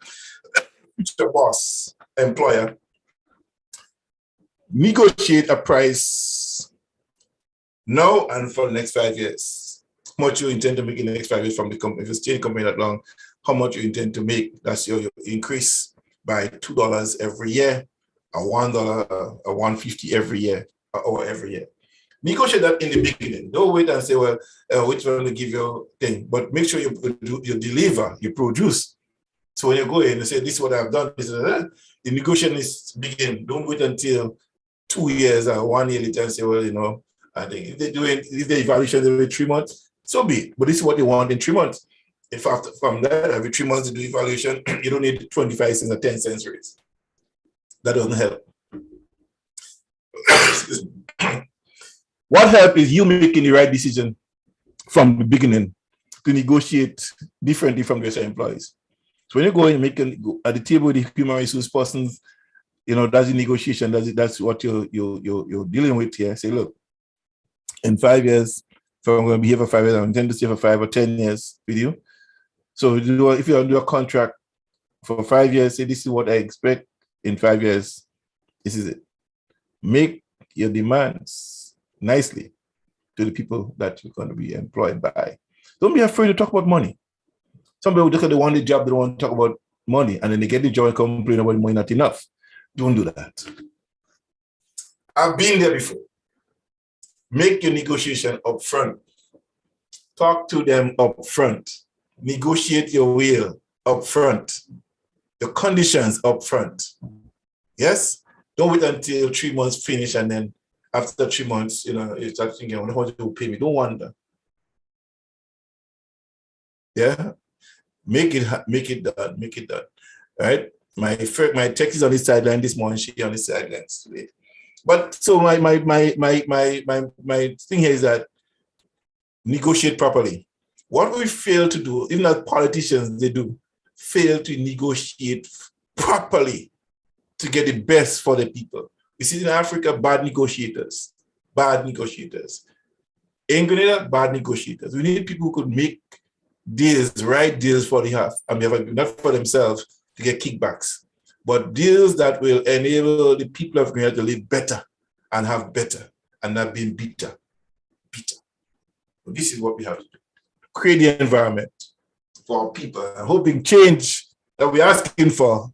the boss, employer, negotiate a price now and for the next 5 years. How much you intend to make in the next 5 years from the company. If you stay in the company that long, how much you intend to make. That's your increase by $2 every year, a $1, a $1.50 every year, or every year. Negotiate that in the beginning. Don't wait and say, well, which one to give you thing, but make sure you deliver, you produce. So when you go in and say, this is what I've done, the negotiation is begin. Don't wait until 2 years or 1 year later and say, well, I think if the evaluation every 3 months, so be it. But this is what they want in 3 months. If after from that, every 3 months to do evaluation, you don't need 25 cents or 10 cents raise. That doesn't help. What help is you making the right decision from the beginning to negotiate differently from your employees. So when you go and at the table with the human resource persons, that's the negotiation. That's what you're dealing with here. Say, look, in 5 years, if I'm going to be here for 5 years, I intend to stay for 5 or 10 years with you. So if you do a contract for 5 years, say this is what I expect in 5 years. This is it. Make your demands nicely to the people that you're going to be employed by. Don't be afraid to talk about money. Some people look at they want the job, they don't want to talk about money, and then they get the job and complain about money not enough. Don't do that. I've been there before. Make your negotiation up front. Talk to them up front. Negotiate your will up front. The conditions up front. Yes? Don't wait until 3 months finish and then after 3 months, you start thinking, how much you pay me? Don't wonder. Yeah? Make it done. Right? My text is on the sideline this morning, she on the sidelines today. But so my thing here is that negotiate properly. What we fail to do, even as politicians, they do fail to negotiate properly to get the best for the people. We see in Africa bad negotiators. In Grenada, bad negotiators. We need people who could make deals, right deals for the half, not for themselves to get kickbacks, but deals that will enable the people of Grenada to live better and have better and not being bitter. This is what we have to do. Create the environment for our people. I'm hoping change that we're asking for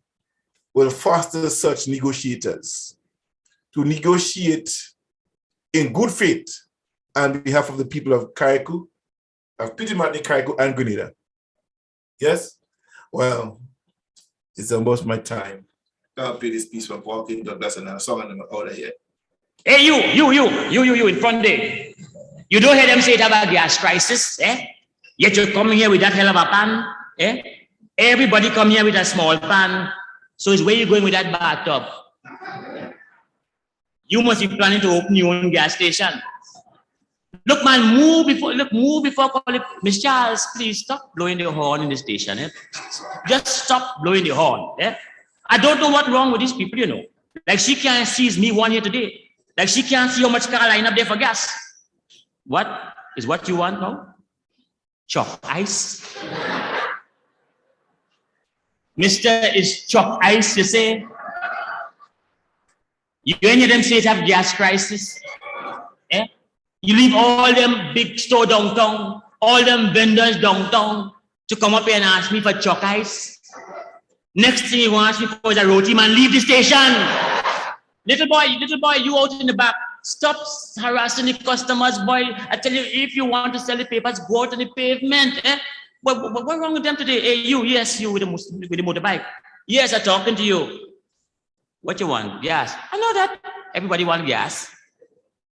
will foster such negotiators to negotiate in good faith on behalf of the people of Carriacou, of Pitimatni, Carriacou, and Grenada. Yes? Well, it's almost my time. I'll play this piece from Paul King Douglas and a song and I'm out of here. Hey, you in front there. You don't hear them say it about a gas crisis, eh? Yet you're coming here with that hell of a pan, eh? Everybody come here with a small pan. So it's where you going with that bathtub. You must be planning to open your own gas station. Look, man, move before calling. Miss Charles, please stop blowing the horn in the station, eh? Just stop blowing the horn, eh? I don't know what's wrong with these people, you know. Like she can't see me one here today. Like she can't see how much car line up there for gas. What is what you want now? Chalk ice. Mr. is chalk ice, you say? You any of them states have gas crisis? Eh? You leave all them big store downtown, all them vendors downtown to come up here and ask me for chalk ice. Next thing you want me for is a roti man, leave the station. Little boy, you out in the back. Stop harassing the customers, boy. I tell you, if you want to sell the papers, go out on the pavement. Eh? What's wrong with them today? Hey, you, yes, you with the motorbike. Yes, I'm talking to you. What you want? Gas. I know that. Everybody wants gas.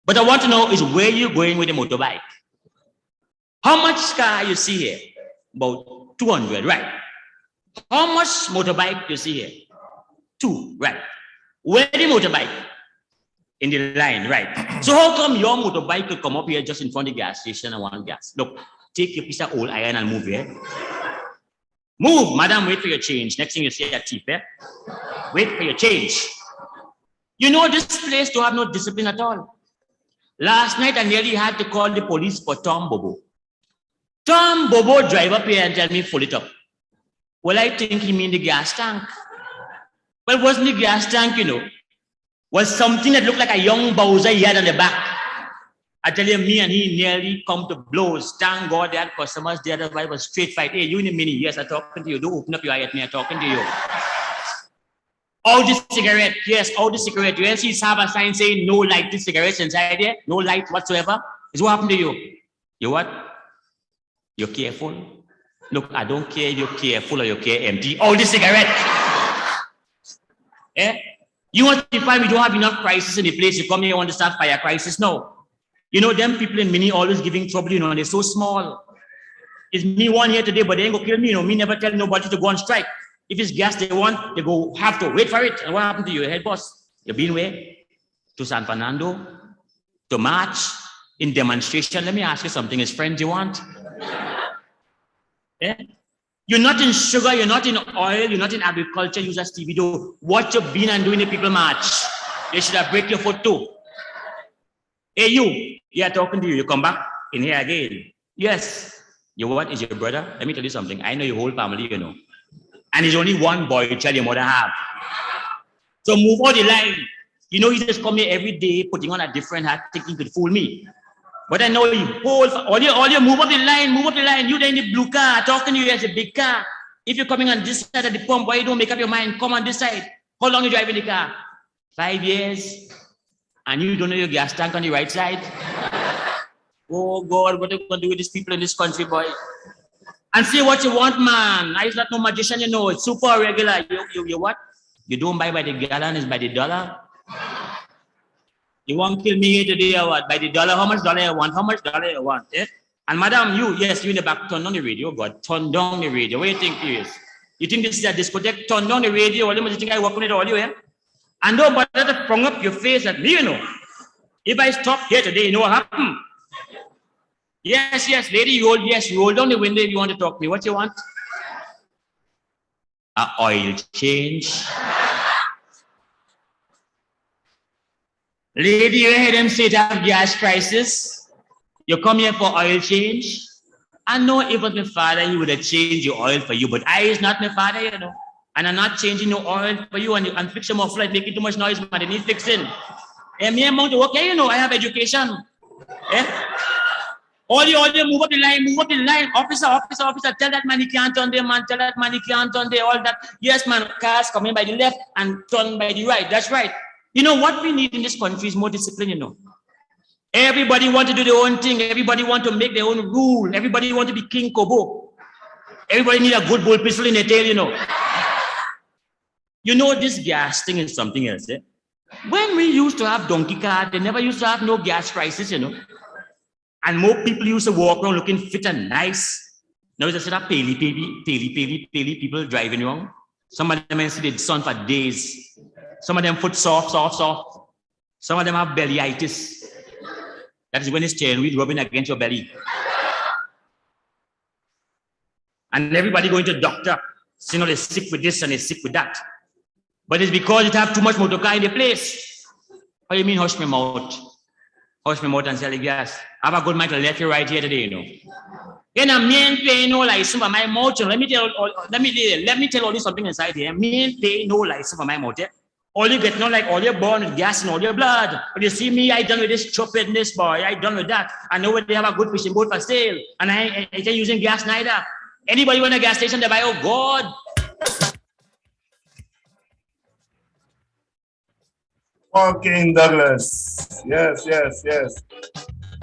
But I want to know is where you going with the motorbike. How much car you see here? About 200, right? How much motorbike you see here? 2, right? Where the motorbike? In the line, right? So how come your motorbike could come up here just in front of the gas station and want gas? Look, take your piece of old iron and move here. Move, madam, wait for your change. Next thing you see a thief, eh? Wait for your change. You know this place don't have no discipline at all. Last night I nearly had to call the police for Tom Bobo. Tom Bobo drive up here and tell me full it up. Well, I think he mean the gas tank. Well, it wasn't the gas tank, you know. Was something that looked like a young Bowser he had on the back. I tell you, me and he nearly come to blows. Thank God they had customers there. That was straight fight. Hey, you in a mini? Yes, I'm talking to you. Don't open up your eye at me. I'm talking to you. All this cigarette. Yes, all the cigarette. You see have a sign saying no lighted cigarettes inside there. No light whatsoever. Is what happened to you? You what? You're careful? Look, I don't care if you're careful or you're empty. All the cigarette. Eh? You want to find we don't have enough crisis in the place. You come here, you want to start fire crisis? No. You know, them people in Mini always giving trouble, you know, and they're so small. It's me one here today, but they ain't gonna kill me, you know. Me never tell nobody to go on strike. If it's gas they want, they go have to wait for it. And what happened to you, head boss? You've been where? To San Fernando? To march? In demonstration? Let me ask you something. Is friends you want? Eh? You're not in sugar, you're not in oil, you're not in agriculture, you just TV. Do what you've been and doing the people march. They should have break your foot too. Hey, you, yeah, talking to you. You come back in here again. Yes. You what is your brother? Let me tell you something. I know your whole family, you know. And it's only one boy child your mother have. So move on the line. You know, he just come here every day, putting on a different hat, thinking he could fool me. But I know you hold all you move up the line. You there in the blue car, talking to you as a big car. If you're coming on this side of the pump, why you don't make up your mind? Come on this side. How long you driving the car? 5 years. And you don't know your gas tank on the right side? Oh God, what are you going to do with these people in this country, boy? And say what you want, man. I'm not no magician, you know. It's super regular. You what? You don't buy by the gallon, it's by the dollar. You won't kill me here today or what? By the dollar, how much dollar you want? How much dollar you want? Eh? And madam, you in the back, turn down the radio. God, turn down the radio. What do you think it is? You think this is a discotheque? Turn down the radio. What do you think I work on it all you, eh? And don't bother to front up your face at me, you know. If I stop here today, you know what happened? Yes, lady, you hold down the window if you want to talk to me. What you want? A oil change. Lady, you hear them say to have gas prices? You come here for oil change? I know if it was my father, he would have changed your oil for you, but I is not my father, you know. And I'm not changing no oil for you and fix them off like making too much noise, man. They need fixing. And me amount to work, yeah, you know, I have education. Yeah? All you move up the line. Officer, tell that man he can't turn there, man. Tell that man he can't turn there, all that. Yes, man, cars coming by the left and turn by the right. That's right. You know, what we need in this country is more discipline, you know. Everybody want to do their own thing. Everybody want to make their own rule. Everybody want to be King Kobo. Everybody need a good bull pistol in their tail, you know. You know, this gas thing is something else, eh? When we used to have donkey cart, they never used to have no gas prices, you know. And more people used to walk around looking fit and nice. Now it's a set of paley people driving around. Some of them see the sun for days. Some of them foot soft. Some of them have bellyitis. That is when it's steering wheel rubbing against your belly. And everybody going to the doctor, saying, they're sick with this and they're sick with that. But it's because you have too much motor car in the place. What do you mean, hush my mouth? Hush my mouth and sell the gas. I have a good mind to left you right here today, you know. You know, me ain't pay no license for my mouth. Let me tell you something inside here. Me ain't pay no license for my mouth. All you get, like all you're born with gas in all your blood. But you see me, I done with this stupidness, boy. I done with that. I know where they have a good fishing boat for sale. And I ain't using gas neither. Anybody want a gas station, they buy, oh God. Walking Douglas. Yes.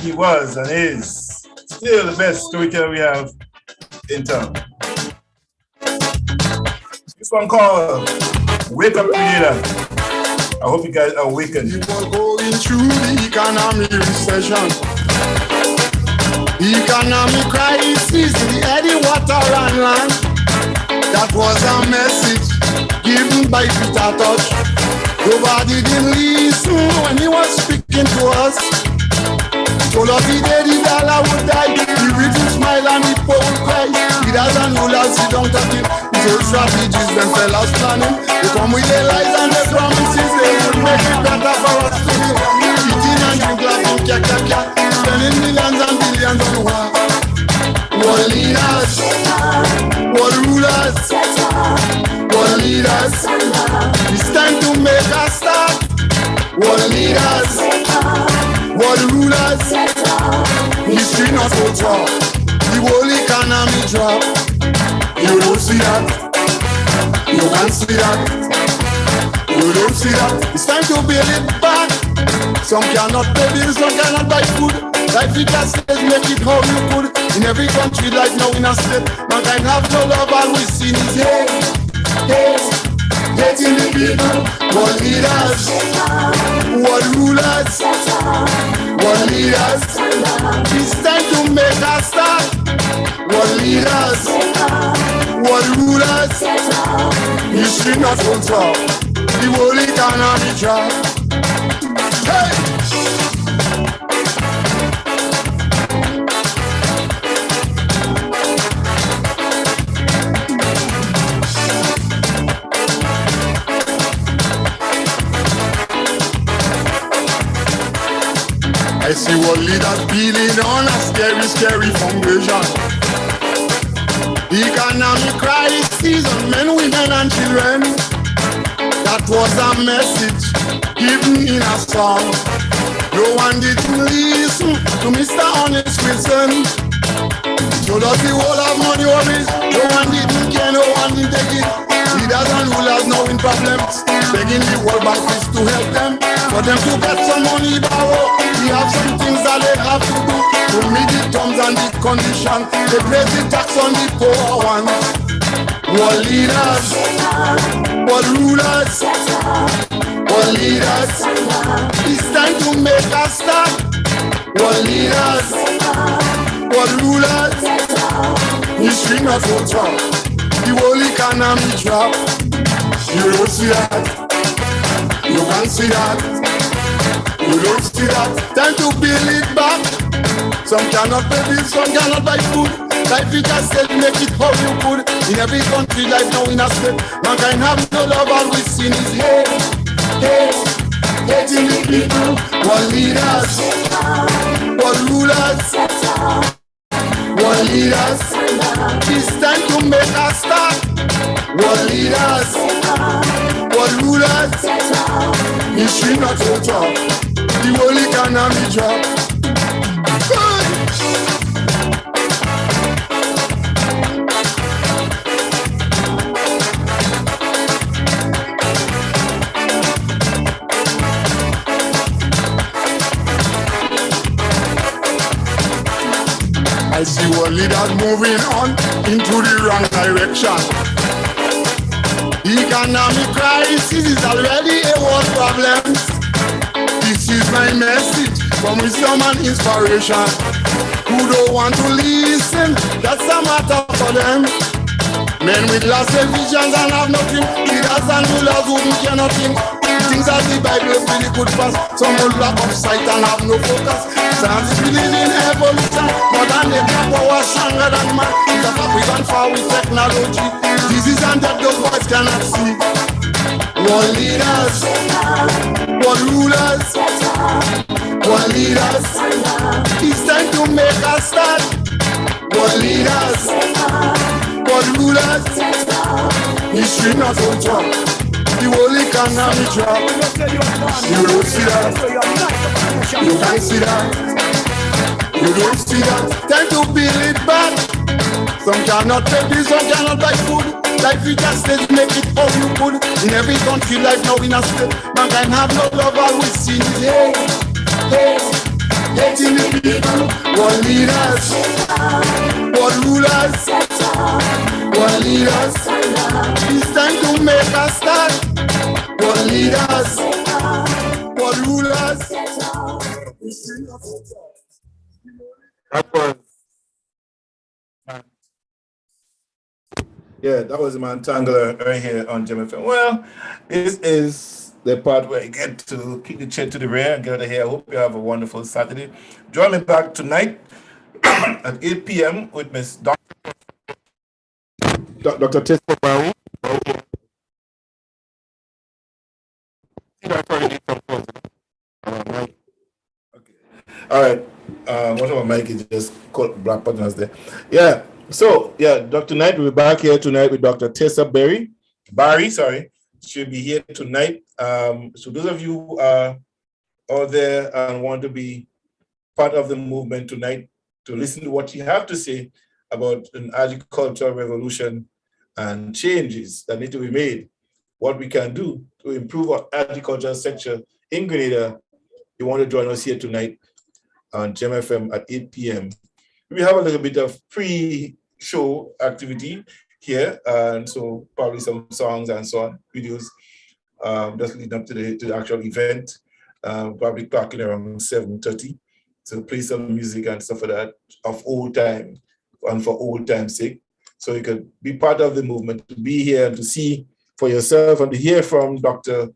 He was and is still the best storyteller we have in town. This one called Wake Up Creator. I hope you guys are awakened. People going through the economic recession. Economic crisis in the Eddie Water and land. That was a message given by Peter Touch. Nobody didn't listen when he was speaking to us. Told us the day the dollar would die. The rich would smile and the poor would cry. Leaders and rulers sit down talking. Those strategies them fellas planning. They come with their lies and their promises. They would make it better for us to live. Eating and drink, laughing, kya. Spending millions and billions on war. World leaders, world rulers, world leaders. It's time to make a start. World leaders, world rulers. History not go drop. The whole economy drop. You don't see that. You can't see that. You don't see that. It's time to build it back. Some cannot pay bills, some cannot buy food. Life it just says make it how you could. In every country like now in a state, mankind have no love, all we see is hate in the people. World leaders, world rulers, world leaders. It's time to make a start. World leaders, world rulers. History not on top. The whole economy drop. Hey! I see world leaders building on a scary foundation. Economic crisis on men, women and children. That was a message given in a song. No one didn't listen to Mr. Honest Wilson. Told us the whole of money always. No one didn't care, no one didn't take it. Leaders and rulers now in problems, begging the World Bank to help them. For them to get some money borrow. We have some things that they have to do to meet the terms and the conditions. They place the tax on the poor ones. World leaders, world rulers, world leaders. It's time to make a start. World leaders, world rulers. History not go top. The whole economy drop. You don't see that. You can see that. You don't see that. Time to build it back. Some cannot pay bills, some cannot buy food. Life you just said, make it how you could. In every country, life now in a state. Mankind have no love, all we seen is hate, hate, hating the people. One leaders, one rulers, one leaders. It's time to make a start. One leaders, one rulers. History not to talk. The whole economy drop. Good. I see one leaders moving on into the wrong direction. Economic crisis is already a world problem. This is my message from wisdom and inspiration. Who don't want to listen, that's a matter for them. Men with lost visions and have nothing. Leaders and rulers who do care nothing. Things that the Bible really good pass. Some will lack of sight and have no focus. Science is believing in evolution. More than the power stronger than man. It's a fact we gone far with technology. Disease and death those boys cannot see. One leaders, one rulers, one leaders. It's time to make a start. One leaders, one rulers. History not on top. The whole economy drop. You don't see that. You can't see that. You don't see that. Time to build it back. Some cannot pay bills, some cannot buy food. Life you just said, make it how you could. In every country, life now in a state. Mankind have no love, all we see is hate, hate, hating the people. One leaders, one rulers, one leaders. It's time to make a start. One leaders, one rulers. Yeah, that was Mantangler right here on Gemfm. Well, this is the part where you get to kick the chair to the rear and get out of here. I hope you have a wonderful Saturday. Join me back tonight at 8 p.m. with Miss Dr. Tessa Barrow. Okay. All right. What about Mike is just called black partners there. Yeah. So, yeah, Dr. Knight will be back here tonight with Dr. Tessa Barry, she'll be here tonight. So those of you who are out there and want to be part of the movement tonight, to listen to what she have to say about an agricultural revolution and changes that need to be made, what we can do to improve our agricultural sector in Grenada, you want to join us here tonight on Gemfm at 8 p.m. We have a little bit of pre-show activity here, and so probably some songs and so on, videos, just leading up to the actual event, probably clocking around 7:30. So play some music and stuff like that of old time and for old time's sake. So you could be part of the movement, to be here and to see for yourself and to hear from Dr.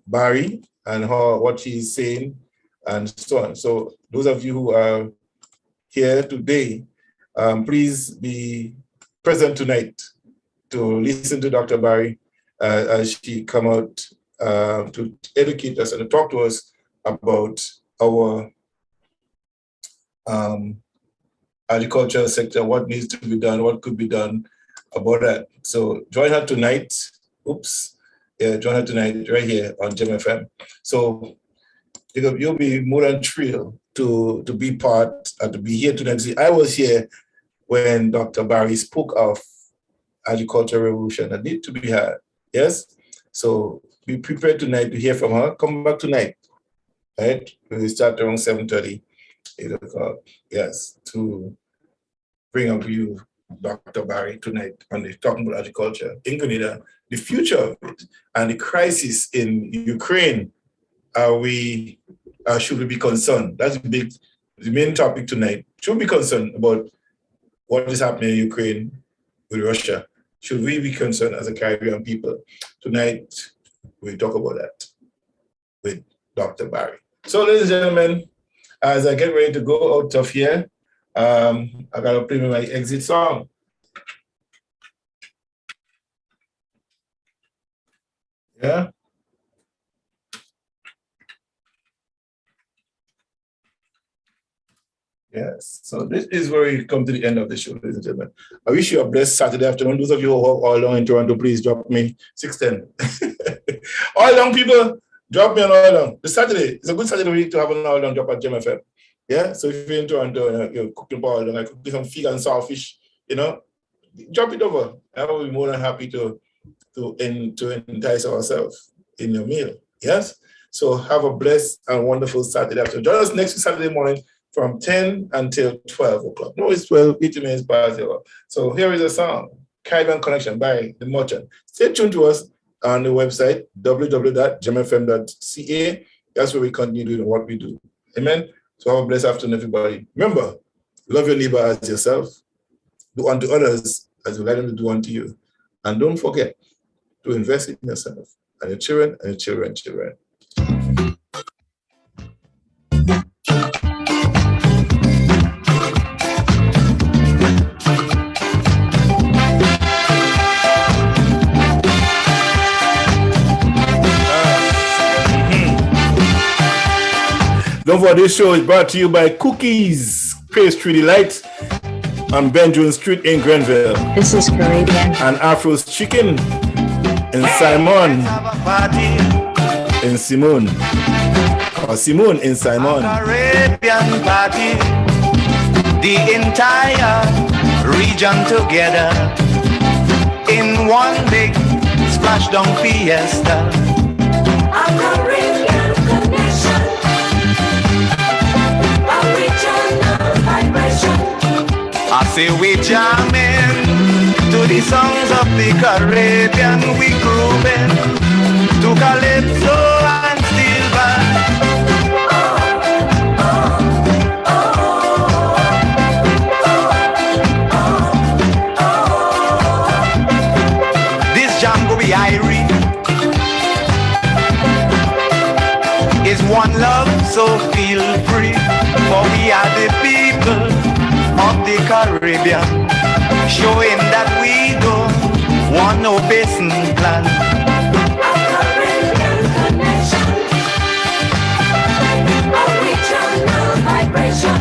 Barry and what she's saying and so on. So those of you who are here today, please be present tonight to listen to Dr. Barry as she come out to educate us and to talk to us about our agricultural sector, what needs to be done, what could be done about that. So join her tonight. Join her tonight right here on Gemfm. So you'll be more than thrilled to be part and to be here tonight. See, I was here when Dr. Barry spoke of agricultural revolution that need to be had. Yes? So be prepared tonight to hear from her. Come back tonight. Right? We start around 7:30, 8 o'clock. Yes, to bring up you Dr. Barry tonight on the talking about agriculture in Grenada, the future of it, and the crisis in Ukraine. Should we be concerned? That's the main topic tonight. Should we be concerned about what is happening in Ukraine with Russia? Should we be concerned as a Caribbean people? Tonight, We talk about that with Dr. Barry. So, ladies and gentlemen, as I get ready to go out of here, I gotta play my exit song. Yeah. Yes. So this is where we come to the end of the show, ladies and gentlemen. I wish you a blessed Saturday afternoon. Those of you who are all along in Toronto, please drop me 610. All along people, drop me on all along. The Saturday is a good Saturday week to have an all along drop at Gemfm. Yeah. So if you're in Toronto, you're cooking for all along, I cook some fig and saltfish, drop it over. I will be more than happy to entice ourselves in your meal. Yes. So have a blessed and wonderful Saturday afternoon. Join us next Saturday morning from 10 until 12 o'clock. No, it's 12, 18 minutes past the hour. So here is a song, Caribbean Connection by The Merchant. Stay tuned to us on the website, www.gemfm.ca. That's where we continue doing what we do. Amen. So have a blessed afternoon, everybody. Remember, love your neighbor as yourself. Do unto others as you like them to do unto you. And don't forget to invest in yourself and your children and your children's children. Don't forget, this show is brought to you by Cookies Pastry Delight on Benjamin Street in Grenville. This is Caribbean. And Afro's Chicken in Simon. In Simone. Or Simone in Simon. Caribbean party, the entire region together in one big splashdown fiesta. A Caribbean connection, a regional vibration. I say we jamming to the songs of the Caribbean, we grooving to calypso and steel band. This jam go be Irie. Is one love, so feel free, for we are the people of the Caribbean, showing that we don't want no basin plan. A Caribbean connection, a regional vibration.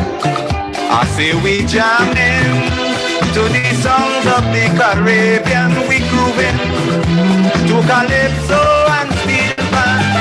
I say we jamming to the songs of the Caribbean, we grooving to calypso and steel band.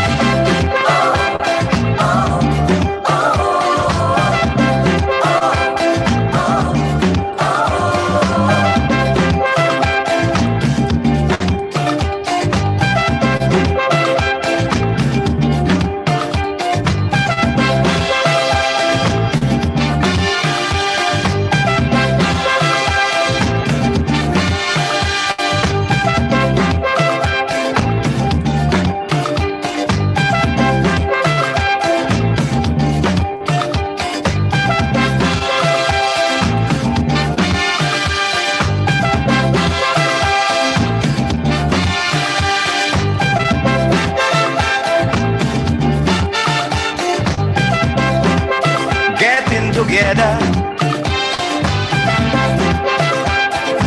Together,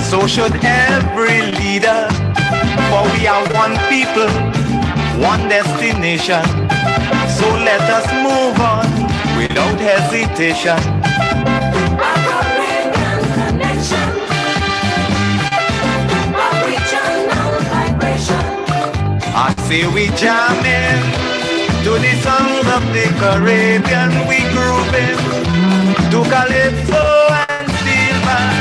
so should every leader, for we are one people, one destination. So let us move on without hesitation. A Caribbean connection, a regional vibration. I say we jamming to the songs of the Caribbean, we grooving to calypso and steel band.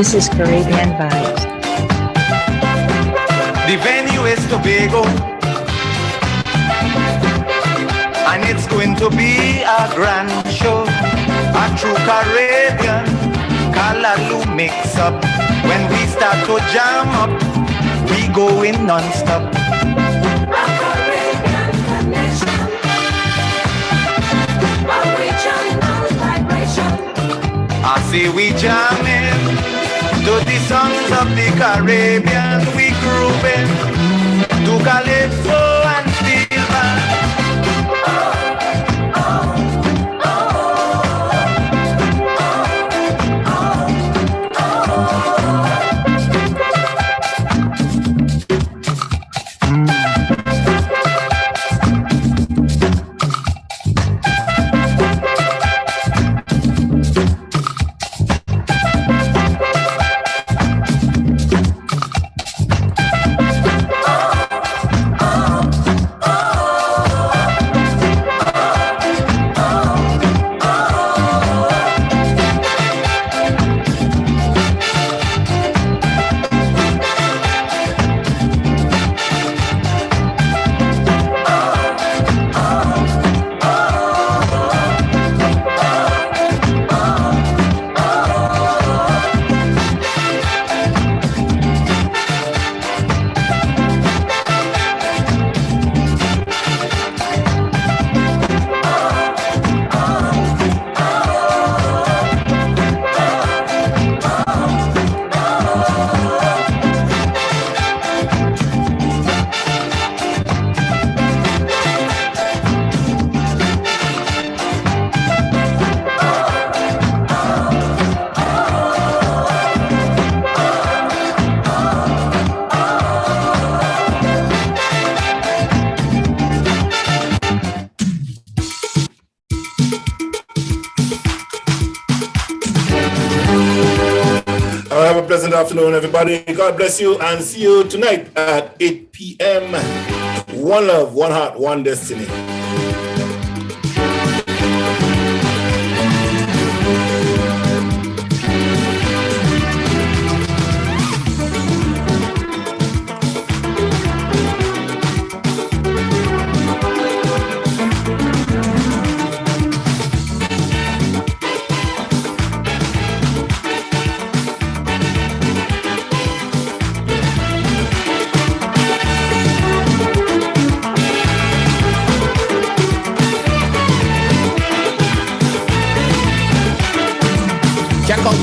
This is Caribbean Vibes. The venue is Tobago, and it's going to be a grand show, a true Caribbean Callaloo mix up. When we start to jam up, we go in non-stop. A Caribbean connection, a regional vibration. I say we jamming to the songs of the Caribbean. We grooving to calypso and steel band. Have a pleasant afternoon, everybody. God bless you, and see you tonight at 8 p.m. One love, one heart, one destiny.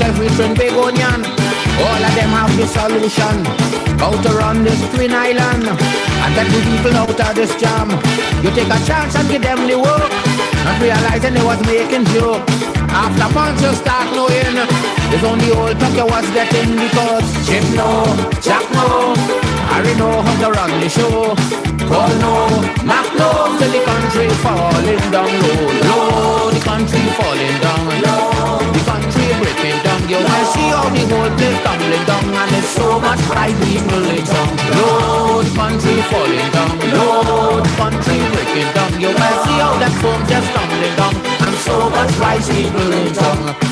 Everything Begonian, all of them have the solution. How to run this twin island and get the people out of this jam. You take a chance and give them the work, not realizing they was making joke. After months you start knowing it's only old talk you was getting, because Chip no, Jack no, Harry know how to run the show. Paul no, Mac no, till the country falling down low. Low, the country falling down low. The country breaking down. You can see how the whole place tumbling down, and there's so much pride people in town. Low, the country falling down. Low, the country breaking down. You can see how that foam just tumbling down, and so much pride people in town.